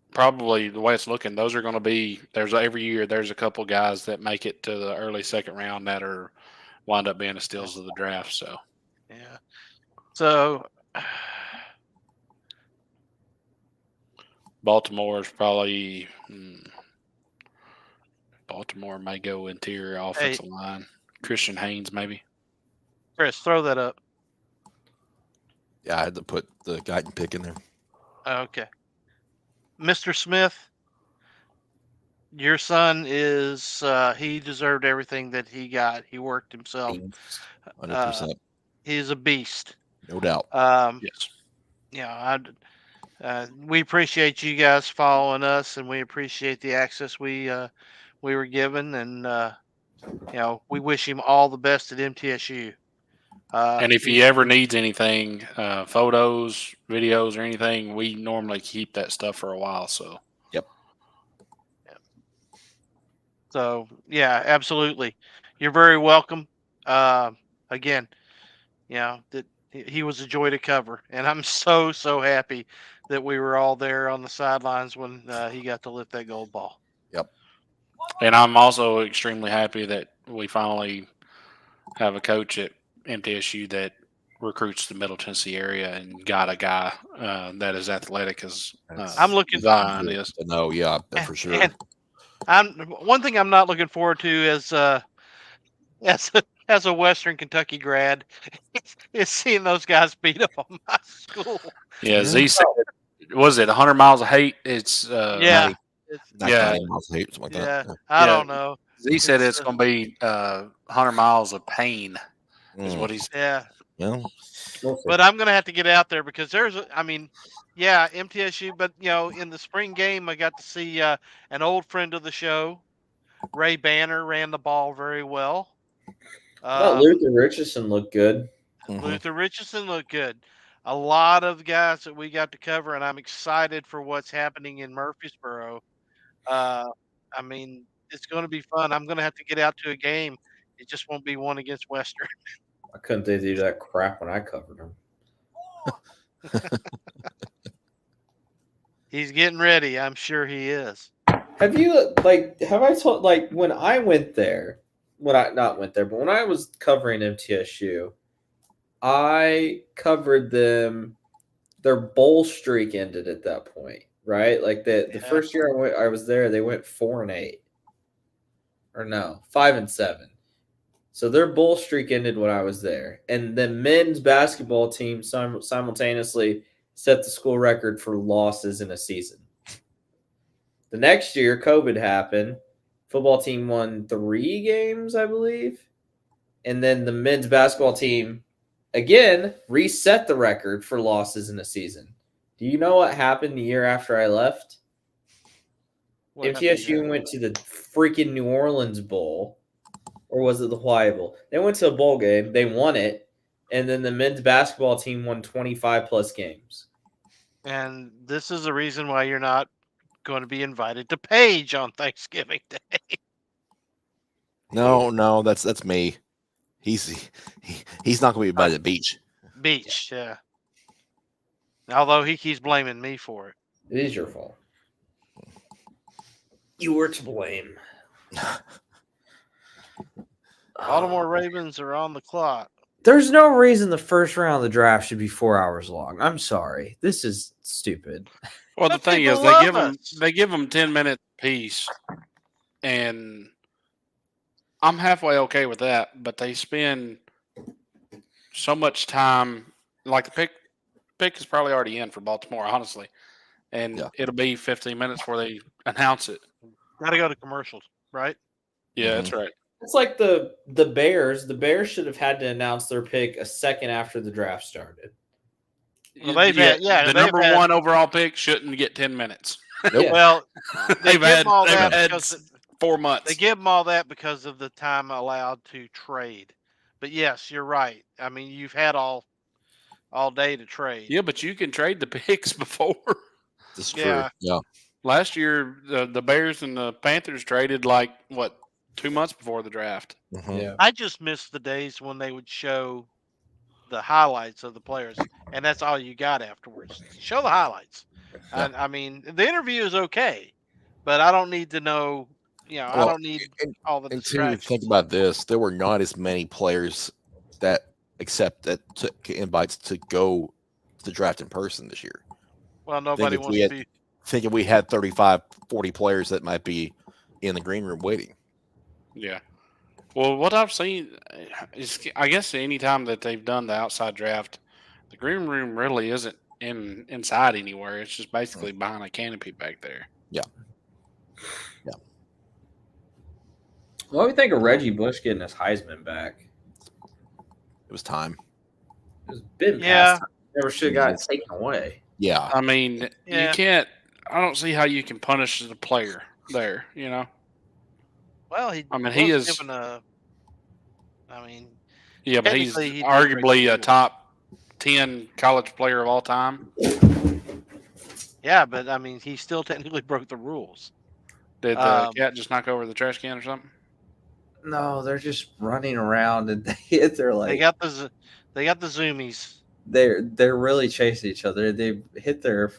probably the way it's looking. Those are going to be every year. There's a couple guys that make it to the early second round that are wind up being the steals of the draft. So Yeah. So Baltimore is probably Baltimore may go interior offensive line. Christian Haynes maybe. Chris, throw that up. Yeah, I had to put the Guyton pick in there. Okay. Mr. Smith, your son is he deserved everything that he got. He worked himself. 100%. He's a beast. No doubt. Yes. Yeah, we appreciate you guys following us, and we appreciate the access we were given, and we wish him all the best at MTSU. And if he ever needs anything, photos, videos, or anything, we normally keep that stuff for a while. So. Yep. So yeah, absolutely. You're very welcome. Again, that he was a joy to cover, and I'm so happy that we were all there on the sidelines when he got to lift that gold ball. Yep. And I'm also extremely happy that we finally have a coach at MTSU that recruits the Middle Tennessee area and got a guy that is athletic as I'm looking Zion is. No, yeah, for sure. And one thing I'm not looking forward to as a Western Kentucky grad is seeing those guys beat up on my school. Yeah, Z said, was it 100 miles of hate? It's 90 yeah, miles of hate, something like yeah. that. I don't know. Z said it's going to be 100 miles of pain, is what he said. Yeah. Well, But I'm going to have to get out there because MTSU, but in the spring game, I got to see an old friend of the show, Ray Banner, ran the ball very well. Luther Richardson looked good. Luther Richardson looked good. A lot of guys that we got to cover, and I'm excited for what's happening in Murfreesboro. It's going to be fun. I'm going to have to get out to a game. It just won't be one against Western. I couldn't they do that crap when I covered him. He's getting ready. I'm sure he is. Have I told when I went there, when I was covering MTSU, I covered them. Their bowl streak ended at that point, right? Like the first year I was there, they went 4-8, or no, 5-7. So their bowl streak ended when I was there, and the men's basketball team simultaneously set the school record for losses in a season. The next year, COVID happened. Football team won 3 games, I believe. And then the men's basketball team, again, reset the record for losses in a season. Do you know what happened the year after I left? MTSU went to the freaking New Orleans Bowl. Or was it the Hawaii Bowl? They went to a bowl game. They won it. And then the men's basketball team won 25-plus games. And this is the reason why you're not going to be invited to Page on Thanksgiving Day. No, that's me. He's not going to be by the beach. Beach, yeah. Although he keeps blaming me for it. It is your fault. You were to blame. Baltimore Ravens are on the clock. There's no reason the first round of the draft should be 4 hours long. I'm sorry. This is stupid. Well, the But thing people is, love they give them 10 minutes apiece, and I'm halfway okay with that. But they spend so much time. Like the pick is probably already in for Baltimore, honestly, and it'll be 15 minutes before they announce it. Got to go to commercials, right? Yeah, that's right. It's like the Bears. The Bears should have had to announce their pick a second after the draft started. Well, the number one overall pick shouldn't get 10 minutes. Nope. Well, they've had 4 months. They give them all that because of the time allowed to trade. But yes, you're right. I mean, you've had all day to trade. Yeah, but you can trade the picks before. This is true. Yeah. Yeah. Last year, the Bears and the Panthers traded 2 months before the draft. Mhm. Yeah. I just miss the days when they would show the highlights of the players, and that's all you got afterwards. Show the highlights. Yeah. I mean, the interview is okay, but I don't need to know. I Well, don't need all the And two, distractions. think about this: there were not as many players that took invites to go to the draft in person this year. Well, nobody wants to be. Thinking we had 35, 40 players that might be in the green room waiting. Yeah. Well, what I've seen is, I guess, any time that they've done the outside draft, the green room really isn't inside anywhere. It's just basically behind a canopy back there. Yeah. What do you think of Reggie Bush getting his Heisman back? It was time. It's been Yeah. past time. Never should have got it taken away. Yeah. I mean, Yeah. you can't. I don't see how you can punish the player there. Well, he. I mean, was he is. given a. I mean, Yeah, but he's technically, he did break the arguably a rule. top 10 college player of all time. Yeah, but I mean, he still technically broke the rules. Did the cat just knock over the trash can or something? No, they're just running around and they're like They got the zoomies. they're really chasing each other. They hit the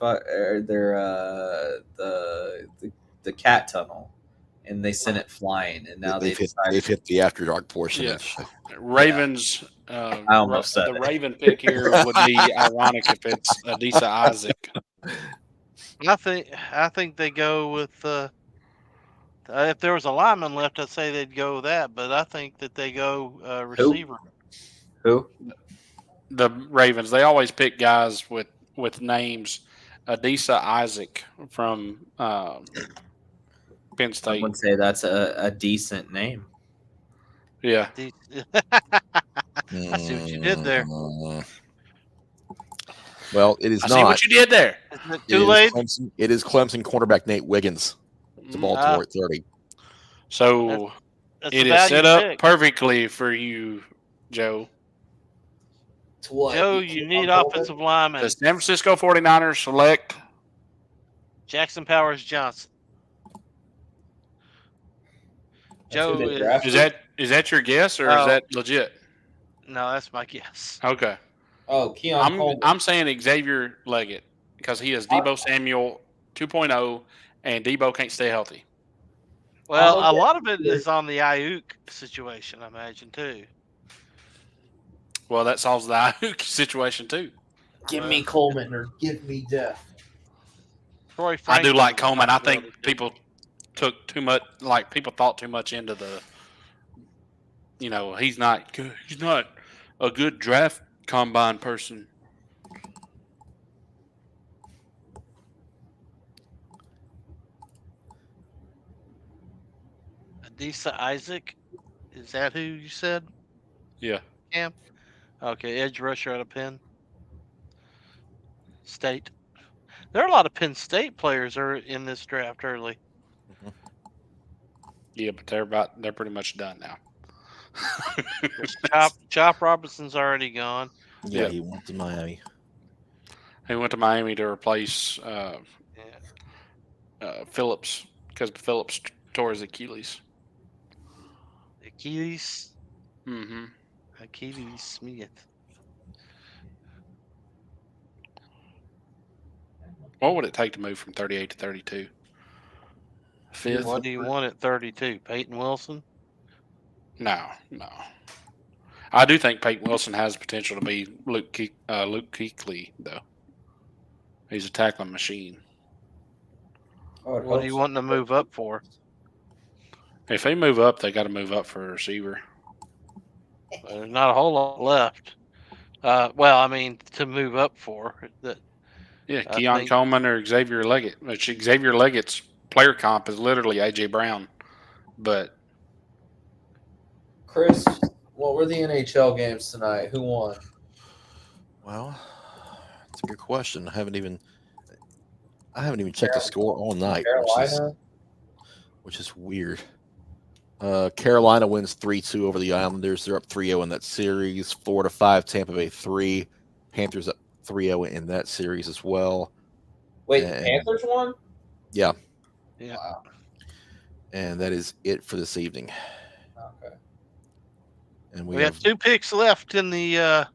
cat tunnel, and they sent it flying. And now they've hit the after dark portion. Yeah. Of the show. Ravens. I almost said the it. Raven pick here would be ironic if it's Adisa Isaac. I think they go with. If there was a lineman left, I'd say they'd go that. But I think that they go receiver. Who? The Ravens. They always pick guys with names. Adisa Isaac from Penn I State. would say that's a decent name. Yeah. I see what you did there. Well, it is I not. see what you did there. Isn't it too late? It is Clemson cornerback Nate Wiggins to Baltimore at 30. So That's it a is set value up pick. perfectly for you, Joe. Joe, you need offensive linemen. The San Francisco 49ers select Jackson Powers Johnson. Joe is that your guess or No. is that legit? No, that's my guess. Okay. Oh, Keon I'm saying Xavier Leggett because he is Debo Samuel 2.0 and Debo can't stay healthy. Well, a lot of it is on the Ayuk situation, I imagine, too. Well, that solves the Ayuk situation too. Give me Coleman or give me death. Troy I Franklin do like is a Coleman. I possibility, think too. people took too much. Like people thought too much into the. He's not good. He's not a good draft combine person. Adisa Isaac, is that who you said? Yeah. Cam? Okay, edge rusher out of Penn State. There are a lot of Penn State players are in this draft early. Yeah, but they're pretty much done now. Chop Robinson's already gone. Yeah, he went to Miami. He went to Miami to replace Phillips because Phillips tore his Achilles. Achilles Mm-hmm. Smith. What would it take to move from 38 to 32? Fifth? What do you want at 32? Peyton Wilson? No. I do think Peyton Wilson has potential to be Luke Kuechly, though. He's a tackling machine. What do you want to move up for? If they move up, they got to move up for a receiver. There's not a whole lot left. To move up for. Yeah, I Keon think- Coleman or Xavier Leggett. Which Xavier Leggett's player comp is literally A.J. Brown. But Chris, what were the NHL games tonight? Who won? Well, it's a good question. I haven't even checked the score all night, which is weird. Carolina wins 3-2 over the Islanders. They're up 3-0 in that series. 4-5. Tampa Bay 3. Panthers up 3-0 in that series as well. Wait, the And- Panthers won? Yeah. Yeah. Wow. And that is it for this evening. Okay. And We have 2 picks left in the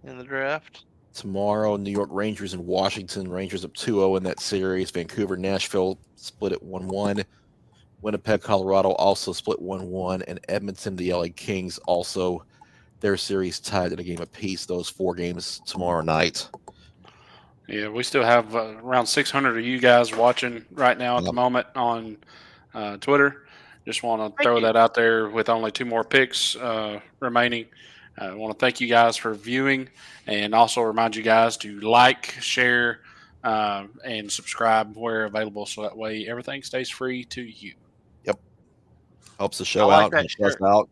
draft. tomorrow, New York Rangers and Washington. Rangers up 2-0 in that series. Vancouver, Nashville split at 1-1. Winnipeg, Colorado also split 1-1. And Edmonton, the LA Kings also their series tied in a game apiece. Those 4 games tomorrow night. Yeah, we still have around 600 of you guys watching right now at the moment on Twitter. Just want to throw that out there with only 2 more picks remaining. I want to thank you guys for viewing and also remind you guys to like, share, and subscribe where available so that way everything stays free to you. Yep. Helps the show like out. that Helps us out.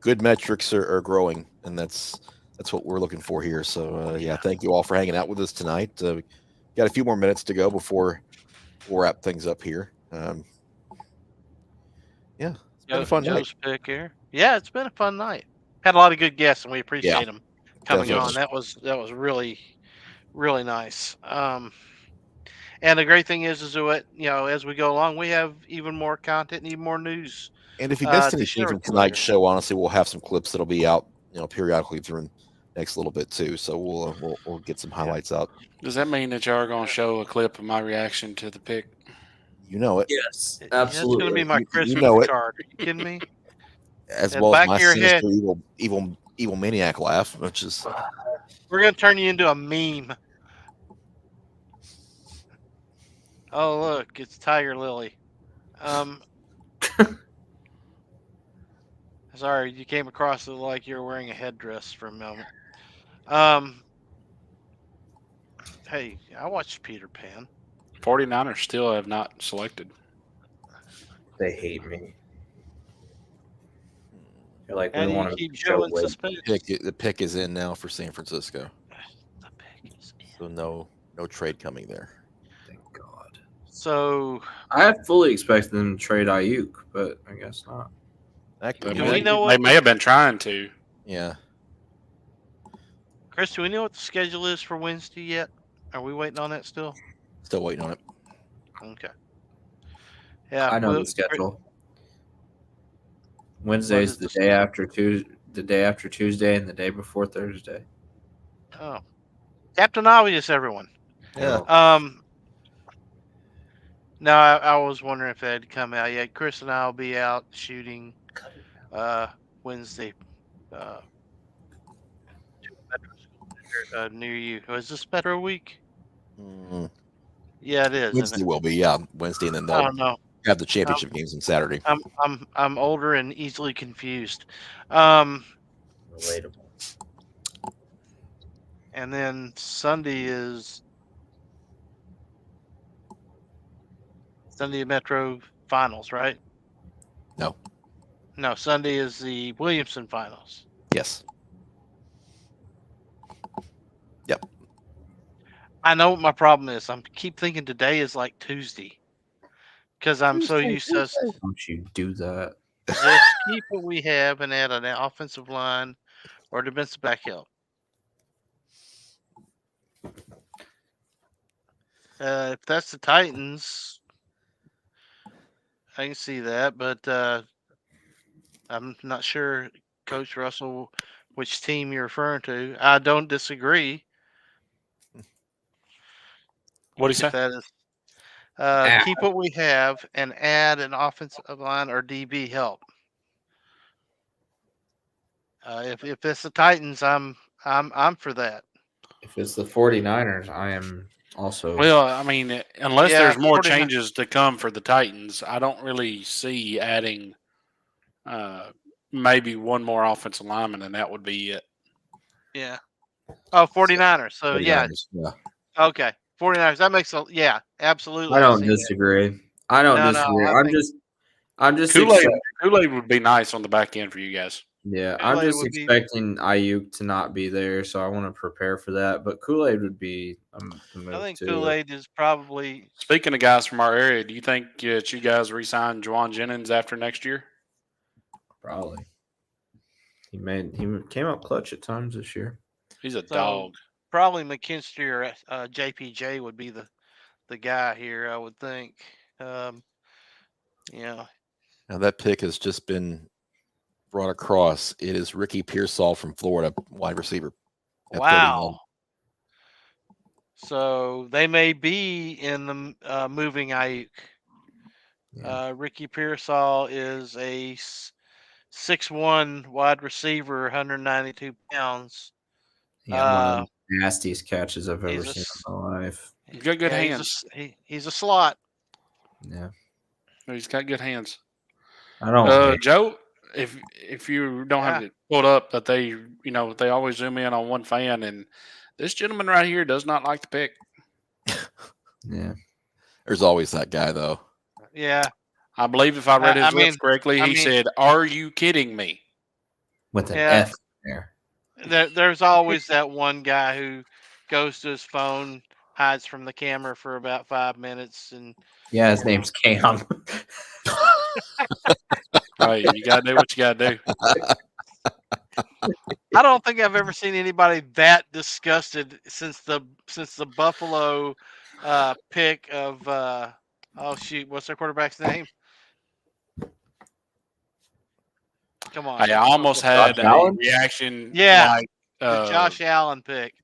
Good metrics are growing, and that's what we're looking for here. So, thank you all for hanging out with us tonight. We got a few more minutes to go before we'll wrap things up here. It's been a fun night. Joe's pick here. Yeah, it's been a fun night. Had a lot of good guests, and we appreciate them coming definitely. on. That was really, really nice. And the great thing is that as we go along, we have even more content and even more news. And if you missed to anything share from with you tonight's later. show, honestly, we'll have some clips that'll be out, periodically through the next little bit too. So we'll get some highlights out. Does that mean that y'all are going to show a clip of my reaction to the pick? You know it. Yes, That's going to be my Christmas know it. card. Are you kidding me? As And well as back my of your sinister, head. evil maniac laugh, which is We're going to turn you into a meme. Oh, look, it's Tiger Lily. Sorry, you came across it like you were wearing a headdress for a moment. Hey, I watched Peter Pan. 49ers still have not selected. They hate me. They're like, How we do you want to keep show Joe in win. suspense? the pick is in now for San Francisco. The pick is in. So no trade coming there. Thank God. So I had fully expected them to trade Ayuk, but I guess not. They Do we know they what may have been trying to. Yeah. Chris, do we know what the schedule is for Wednesday yet? Are we waiting on that still? Still waiting on it. Okay. Yeah, I know the schedule. Wednesday is the day after Tuesday, and the day before Thursday. Oh, Captain Obvious, everyone. Yeah. No, I was wondering if that had come out yet. Chris and I will be out shooting Wednesday near you. Is this Metro Week? Yeah, it is. Wednesday will be, Wednesday, and then I they'll don't know. have the championship games on Saturday. I'm older and easily confused. Relatable. And then Sunday is Sunday Metro Finals, right? No. No, Sunday is the Williamson Finals. Yes. Yep. I know what my problem is. I keep thinking today is like Tuesday because I'm so used to us. Don't you do that? Just keep what we have and add an offensive line or defensive back help. If that's the Titans, I can see that, but I'm not sure, Coach Russell, which team you're referring to. I don't disagree. What do you say? That is, keep what we have and add an offensive line or DB help. If it's the Titans, I'm for that. If it's the 49ers, I am also. Well, I mean, unless Yeah, there's more 49 changes to come for the Titans, I don't really see adding maybe one more offensive lineman, and that would be it. Yeah. Oh, 49ers. So, yeah. 49ers, yeah. Okay. 49ers. That makes a, yeah, absolutely. I don't see that. disagree. I don't No, disagree. I I'm think- just Kool-Aid would be nice on the back end for you guys. Yeah, I'm Kool-Aid just would be- expecting Ayuk to not be there, so I want to prepare for that. But Kool-Aid would be the move I think too. Kool-Aid is probably Speaking of guys from our area, do you think that you guys re-sign Juwan Jennings after next year? Probably. He came up clutch at times this year. He's a so dog. probably McKinstry or JPJ would be the guy here. I would think. Yeah. Now that pick has just been brought across. It is Ricky Pearsall from Florida, wide receiver. At Wow. So they may be in the moving Ayuk. Yeah. Ricky Pearsall is a 6'1" wide receiver, 192 pounds. Yeah, one of the nastiest catches I've he's ever a seen s- in my life. He's got good yeah, hands. He's a slot. Yeah. He's got good hands. I don't hate Joe, if you don't have Yeah. it pulled up, that they always zoom in on one fan, and this gentleman right here does not like the pick. Yeah. There's always that guy, though. Yeah. I believe if I read his I lips mean- correctly, I he mean- said, "Are you kidding me?" With an Yeah. F there. There's always that one guy who goes to his phone, hides from the camera for about 5 minutes, and Yeah, his name's Cam. Right, you gotta do what you gotta do. I don't think I've ever seen anybody that disgusted since the Buffalo pick of oh shoot, what's their quarterback's name? Come on. I almost had a Allen? reaction, Yeah, like the Josh Allen pick.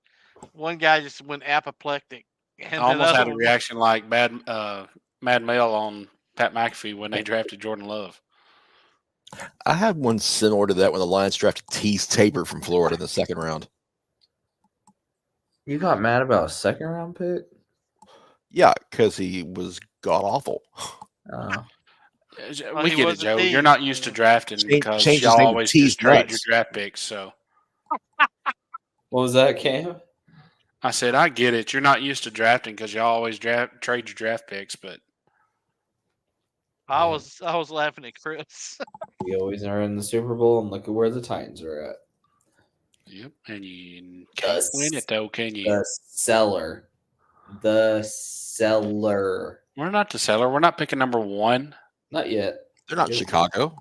One guy just went apoplectic, and I almost another had a one- reaction like Mad Mel on Pat McAfee when they drafted Jordan Love. I had one similar to that when the Lions drafted Tease Tabor from Florida in the second round. You got mad about a second round pick? Yeah, because he was god awful. Well, We he get was it, a Joe. tease. You're not used to drafting Change because his y'all name to always Tease just trade Nuts. your draft picks. So What was that, Cam? I said, I get it. You're not used to drafting because y'all always trade your draft picks, but I was laughing at Chris. We always are in the Super Bowl, and look at where the Titans are at. yep. And you can't win it though, can you? The seller. The seller. We're not the seller. We're not picking number one. Not yet. They're not Yes. Chicago.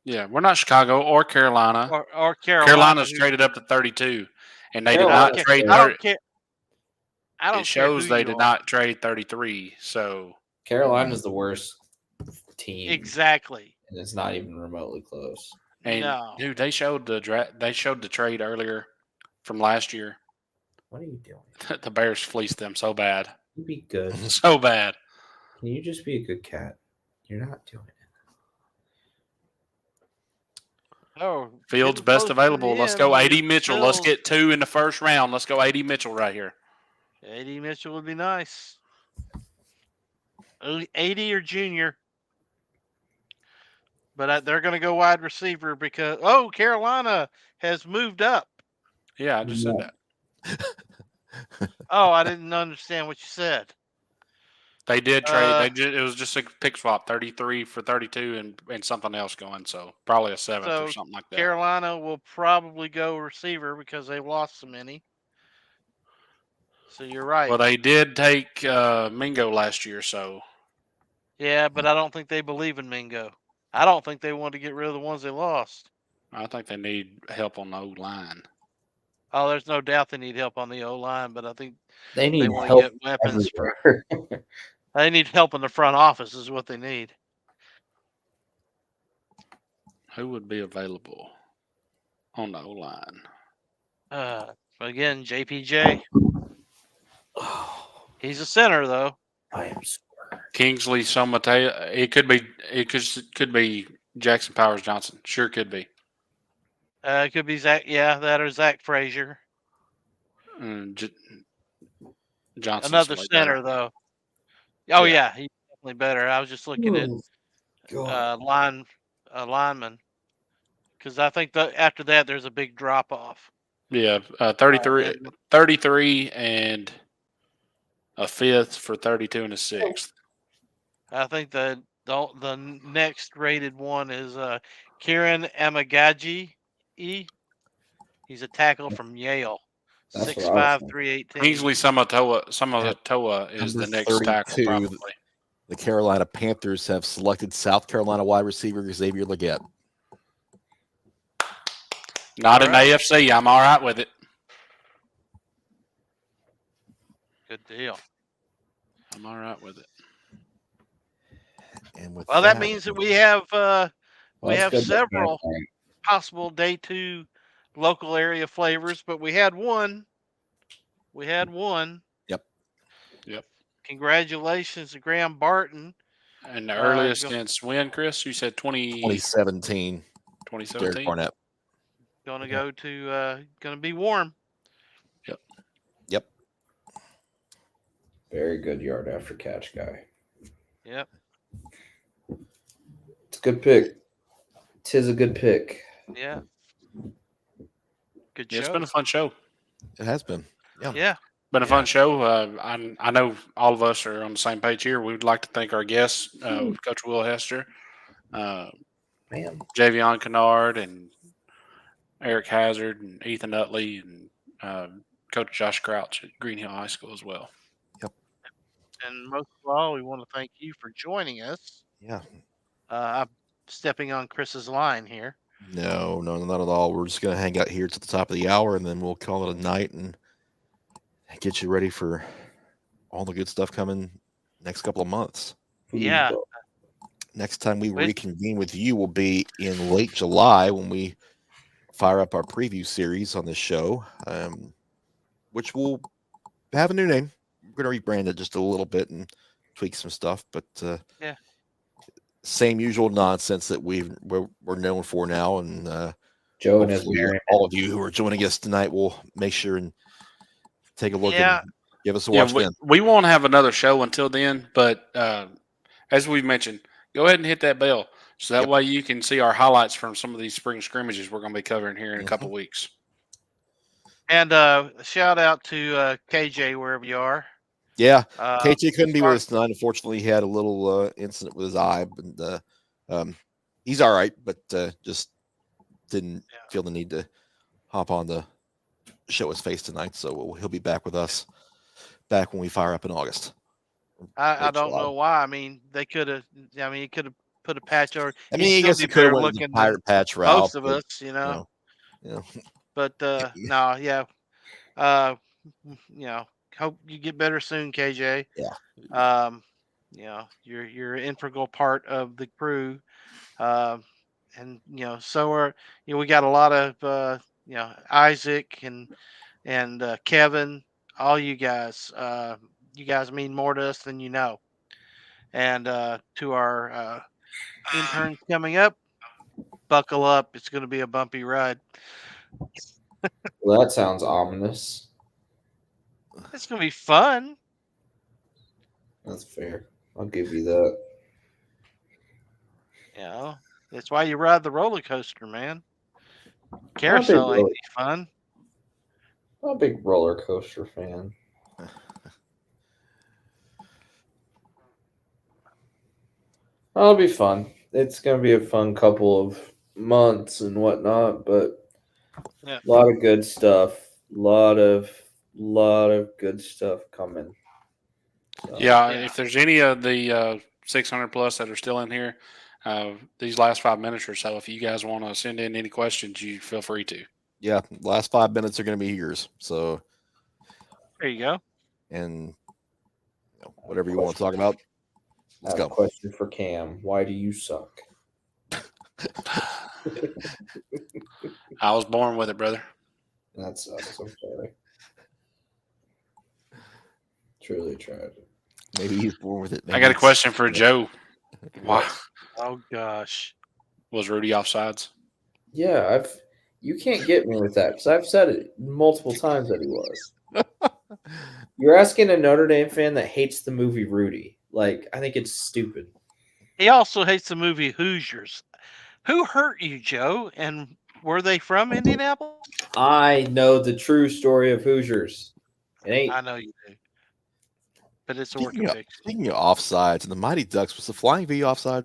Yeah, we're not Chicago or Carolina. or Carolina. Carolina's who- traded up to 32, and they did Carolina- not trade. I don't care. I don't It care shows who they you did are. not trade 33. So Carolina's the worst team, Exactly. and it's not even remotely close. and No. dude, they showed the trade earlier from last year. What are you doing? The Bears fleeced them so bad, You be good. so bad. Can you just be a good cat? You're not doing it. Oh, Fields getting best close to available. the Let's end. go, AD Mitchell. Let's Bills- get 2 in the first round. Let's go, AD Mitchell right here. AD Mitchell would be nice. 80 or junior. But they're going to go wide receiver because Carolina has moved up. Yeah, I just said that. Oh, I didn't understand what you said. They did trade. Uh, It was just a pick swap, 33 for 32, and something else going. So probably a 7th or So something like that. Carolina will probably go receiver because they lost so many. So you're right. Well, they did take Mingo last year, so Yeah, but I don't think they believe in Mingo. I don't think they want to get rid of the ones they lost. I think they need help on the O line. Oh, there's no doubt they need help on the O line, but I think They need want to help get weapons. everywhere. They need help in the front office, is what they need. Who would be available on the O line? Again, JPJ. He's a center though. I am sore. Kingsley Somateo. It could be Jackson Powers Johnson. Sure could be. It could be Zach. Yeah, that or Zach Frazier. Johnson. Another center though. Oh yeah, he's definitely better. I was just looking at lineman because I think that after that there's a big drop off. Yeah, 33 and a 5th for 32 and a 6th. I think the next rated one is Kieran Amagaji. He's a tackle from Yale. That's what I was 6'5", thinking. 318. Kingsley Samatoa is Number the next tackle, 32, probably. The Carolina Panthers have selected South Carolina wide receiver Xavier Legette. Not All in right. the AFC. I'm all right with it. Good deal. I'm all right with it. And with Well, that means that we have That's good. several possible day 2 local area flavors, but we had one. Yep. Congratulations to Graham Barton. And the earliest since when, Chris? You said 2017. 2017? Derek Barnett. Going to go to going to be warm. Yep. Very good yard after catch guy. Yep. It's a good pick. Tis a good pick. Yeah. Good Yeah, show. it's been a fun show. It has been. Yeah. Been a fun show. I know all of us are on the same page here. We would like to thank our guests, Coach Will Hester, Man. Javion Kennard, and Eric Hazard, and Ethan Utley, and Coach Josh Crouch at Green Hill High School as well. Yep. And most of all, we want to thank you for joining us. Yeah. I'm stepping on Chris's line here. No, not at all. We're just going to hang out here to the top of the hour, and then we'll call it a night and get you ready for all the good stuff coming next couple of months. Yeah. Next time we reconvene with you will be in late July when we fire up our preview series on this show, which will have a new name. We're going to rebrand it just a little bit and tweak some stuff, but yeah, same usual nonsense that we're known for now. And Joe and his Mary. all of you who are joining us tonight will make sure and take a look and give us a watch then. We won't have another show until then, but as we've mentioned, go ahead and hit that bell so that way you can see our highlights from some of these spring scrimmages we're going to be covering here in a couple weeks. And shout out to KJ wherever you are. Yeah, KJ couldn't be with us tonight. Unfortunately, he had a little incident with his eye, and he's all right, but just didn't feel the need to hop on the show his face tonight. So he'll be back with us back when we fire up in August. I don't know why. I mean, they could have. I mean, he could have put a patch over. I mean, I guess he could have went the pirate patch route. Most of us, you know. But no, yeah. Hope you get better soon, KJ. Yeah. You're an integral part of the crew, and so are we got a lot of Isaac and Kevin, all you guys. You guys mean more to us than you know. And to our interns coming up, buckle up. It's going to be a bumpy ride. Well, that sounds ominous. It's going to be fun. That's fair. I'll give you that. That's why you ride the roller coaster, man. Carousel ain't fun. I'm a big roller coaster fan. That'll be fun. It's going to be a fun couple of months and whatnot, but a lot of good stuff. A lot of good stuff coming. So, if there's any of the 600 plus that are still in here, these last 5 minutes or so, if you guys want to send in any questions, you feel free to. Yeah, last 5 minutes are going to be yours. So there you go. And whatever you want to talk about, let's go. Question for Cam: why do you suck? I was born with it, brother. That sucks. I'm sorry. Truly tragic. Maybe he's born with it. I got a question for Joe. Why? Oh gosh. Was Rudy offsides? Yeah, you can't get me with that because I've said it multiple times that he was. You're asking a Notre Dame fan that hates the movie Rudy. Like, I think it's stupid. He also hates the movie Hoosiers. Who hurt you, Joe? And were they from Indianapolis? I know the true story of Hoosiers. It ain't. I know you do. But it's a work of fiction. Speaking of offsides, and the Mighty Ducks, was the Flying V offside?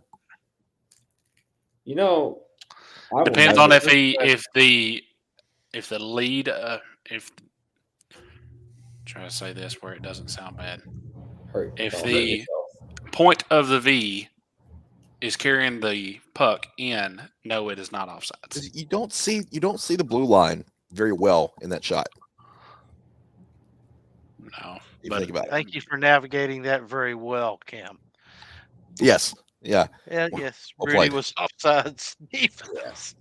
will Depends never- on if the lead try to say this where it doesn't sound bad. If don't hurt the yourself. point of the V is carrying the puck in, no, it is not offsides. You don't see the blue line very well in that shot. No, If you but think about it. Thank you for navigating that very well, Cam. Yes. Yeah. Yeah, yes, Well Rudy played. was offsides defense.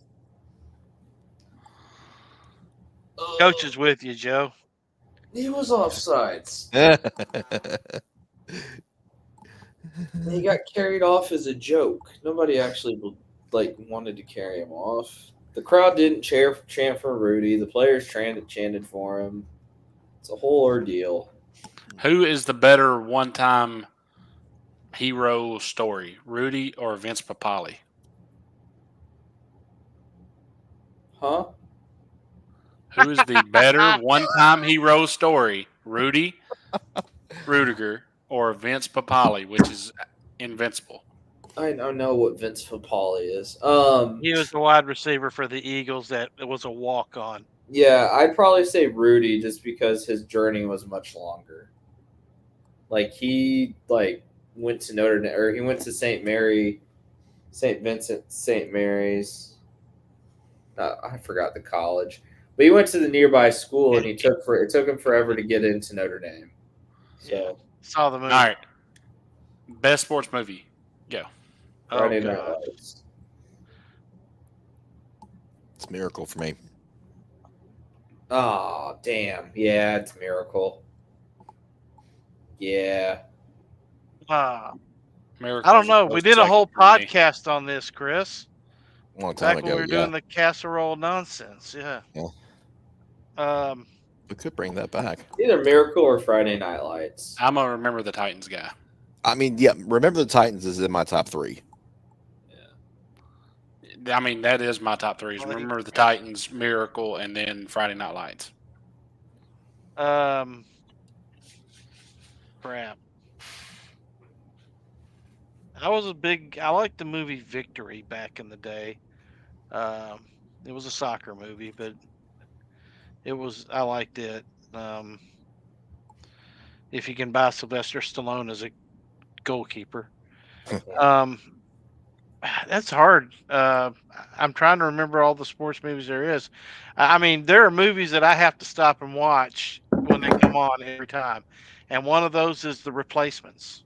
Coach is with you, Joe. He was offsides. He got carried off as a joke. Nobody actually wanted to carry him off. The crowd didn't chant for Rudy. The players chanted for him. It's a whole ordeal. who is the better one-time hero story, Rudy or Vince Papale? Huh? Who is the better one-time hero story, Rudy Rudiger or Vince Papale, which is invincible? I don't know what Vince Papale is. He was the wide receiver for the Eagles that was a walk-on. Yeah, I'd probably say Rudy just because his journey was much longer. He went to Notre Dame, or he went to St. Vincent, St. Mary's. I forgot the college, but he went to the nearby school, and it took him forever to get into Notre Dame. So Yeah. Saw the movie. All right. Best sports movie. Go. Friday Oh, Night God. Lights. It's a miracle for me. Oh, damn. Yeah, it's Miracle. Yeah. Miracle I don't is a know. close We did a whole second for me. podcast on this, Chris. A long time Back when ago. we were Yeah. doing the casserole nonsense. Yeah. We could bring that back. Either Miracle or Friday Night Lights. I'm a Remember the Titans guy. I mean, yeah, Remember the Titans is in my top 3. I mean, that is my top 3. Is Remember the Titans, Miracle, and then Friday Night Lights. Crap. I liked the movie Victory back in the day. It was a soccer movie, but I liked it. If you can buy Sylvester Stallone as a goalkeeper. That's hard. I'm trying to remember all the sports movies there is. I mean, there are movies that I have to stop and watch when they come on every time. And one of those is The Replacements.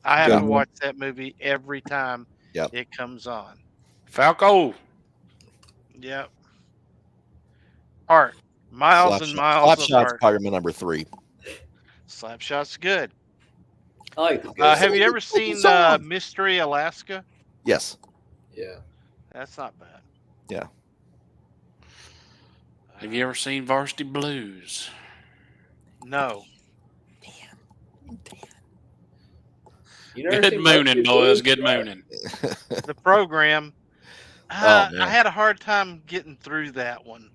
I have to watch that movie every time it comes on. Falco. Yep. Heart. Miles and miles of Slapshot's heart. probably my number 3. Slapshot's good. I like the good. Have you ever seen Mystery Alaska? Yes. Yeah. That's not bad. Yeah. Have you ever seen Varsity Blues? No. Good mooning, boys. Good mooning. The program. I had a hard time getting through that one.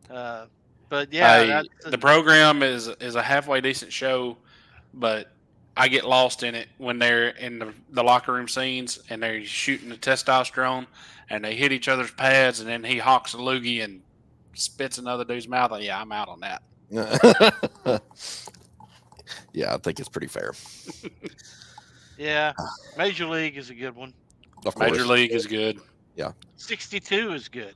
But yeah, the program is a halfway decent show, but I get lost in it when they're in the locker room scenes and they're shooting the testosterone and they hit each other's pads and then he hawks a loogie and spits in another dude's mouth. Yeah, I'm out on that. Yeah, I think it's pretty fair. Yeah, Major League is a good one. Of course. Major League is good. Yeah. 62 is good.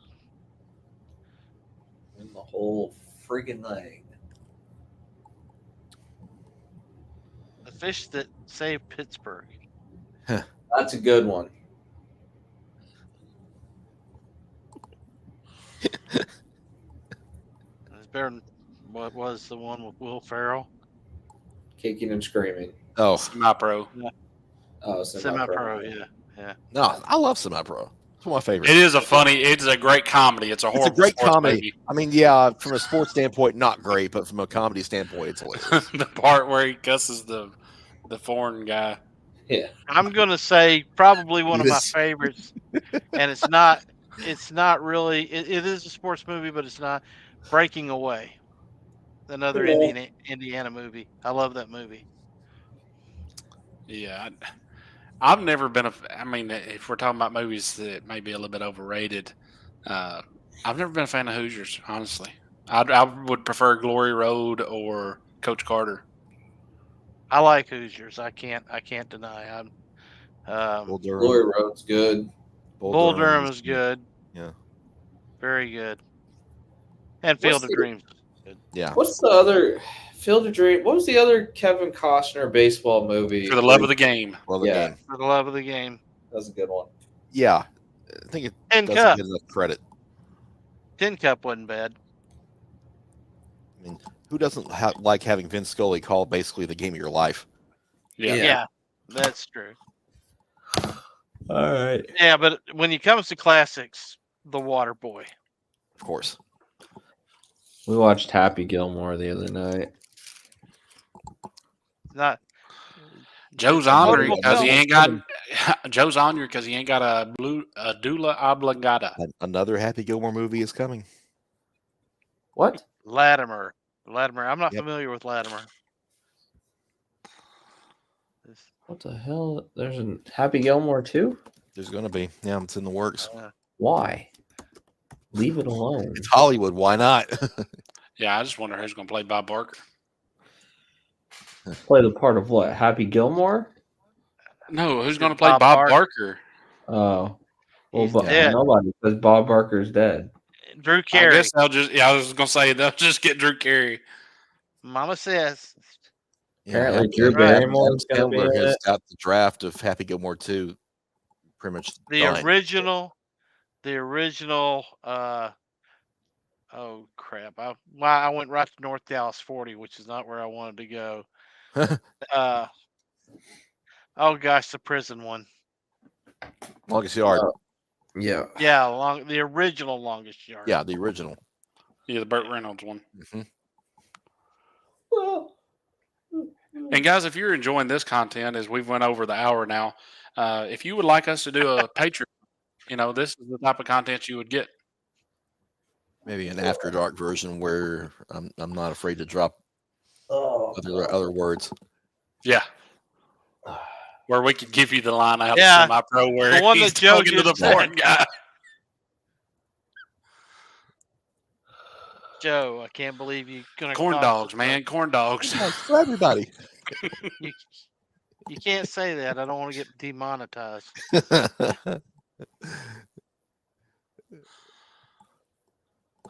In the whole friggin' thing. The Fish That Saved Pittsburgh. That's a good one. It's better than what was the one with Will Ferrell? Kicking and Screaming. Oh, Semi-pro. Oh, Semi-pro, yeah. No, I love Semi-Pro. It's one of my favorites. It's a great comedy. It's a horrible It's a great sports comedy. movie. I mean, yeah, from a sports standpoint, not great, but from a comedy standpoint, it's hilarious. The part where he cusses the foreign guy. Yeah. I'm gonna say probably one of my Yes. favorites, and it's not really. It is a sports movie, but it's not. Breaking Away, another Indiana movie. I love that movie. Yeah, I've never been I mean, if we're talking about movies that may be a little bit overrated, I've never been a fan of Hoosiers, honestly. I would prefer Glory Road or Coach Carter. I like Hoosiers. I can't deny. Bull Durham. Glory Road's good. Bull Durham is good. Yeah. Very good. And What's Field of the- Dreams. Yeah. What's the other Field of Dream? What was the other Kevin Costner baseball movie? For the love of the game. Well, the Yeah. game. For the love of the game. That's a good one. Yeah. I think it Tin doesn't Cup. get enough credit. Tin Cup wasn't bad. I mean, who doesn't like having Vince Scully call basically the game of your life? Yeah. Yeah, that's true. All right. Yeah, but when it comes to classics, The Water Boy. Of course. We watched Happy Gilmore the other night. Not Joe's It's a honoring wonderful because he film. ain't got Joe's honoring because he ain't got a doula oblongata. Another Happy Gilmore movie is coming. What? Latimer. Latimer. I'm not Yep. familiar with Latimer. What the hell? There's a Happy Gilmore too? There's going to be. Yeah, it's in the works. Why? Leave it alone. It's Hollywood. Why not? Yeah, I just wonder who's going to play Bob Barker. Play the part of what? Happy Gilmore? No, who's It's going to play Bob Bob Barker. Barker? Oh. Well, He's but dead. nobody says Bob Barker's dead. Drew I Carey. guess they'll just. Yeah, I was going to say they'll just get Drew Carey. Mama says. Apparently Drew Right. Barrymore is going to be Sandler in has it. got the draft of Happy Gilmore 2 pretty much The done. original. Oh crap! I went right to North Dallas 40, which is not where I wanted to go. Oh gosh, the prison one. Longest Yard. Yeah. Yeah, the original Longest Yard. Yeah, the original. Yeah, the Burt Reynolds one. hmm Well, And guys, if you're enjoying this content as we've went over the hour now, if you would like us to do a Patreon, this is the type of content you would get. Maybe an After Dark version where I'm not afraid to drop other words. Yeah. Where we could give you the line out Yeah, of semi-pro where the one he's that Joe talking to the just said. porn guy. Joe, I can't believe you're gonna Corn cost dogs, us man. Corn dogs. For everybody. something. You can't say that. I don't want to get demonetized.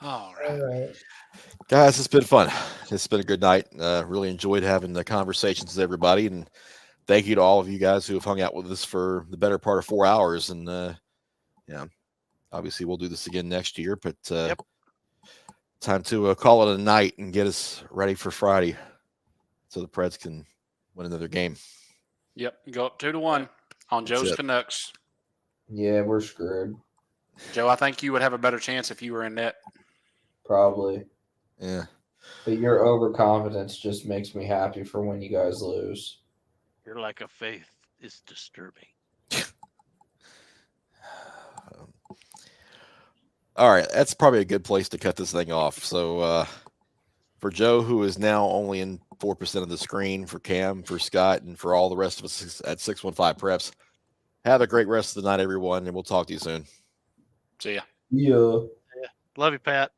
All right. Guys, it's been fun. It's been a good night. Really enjoyed having the conversations with everybody. And thank you to all of you guys who have hung out with us for the better part of 4 hours. And obviously we'll do this again next year. But time to call it a night and get us ready for Friday so the Preds can win another game. Yep. Go up 2-1 on Joe's it. Canucks. yeah, we're screwed. Joe, I think you would have a better chance if you were in net. Probably. Yeah. But your overconfidence just makes me happy for when you guys lose. Your lack of faith is disturbing. All right. That's probably a good place to cut this thing off. So for Joe, who is now only in 4% of the screen, for Cam, for Scott, and for all the rest of us at 615 Preps, have a great rest of the night, everyone, and we'll talk to you soon. See ya. Yeah. Love you, Pat.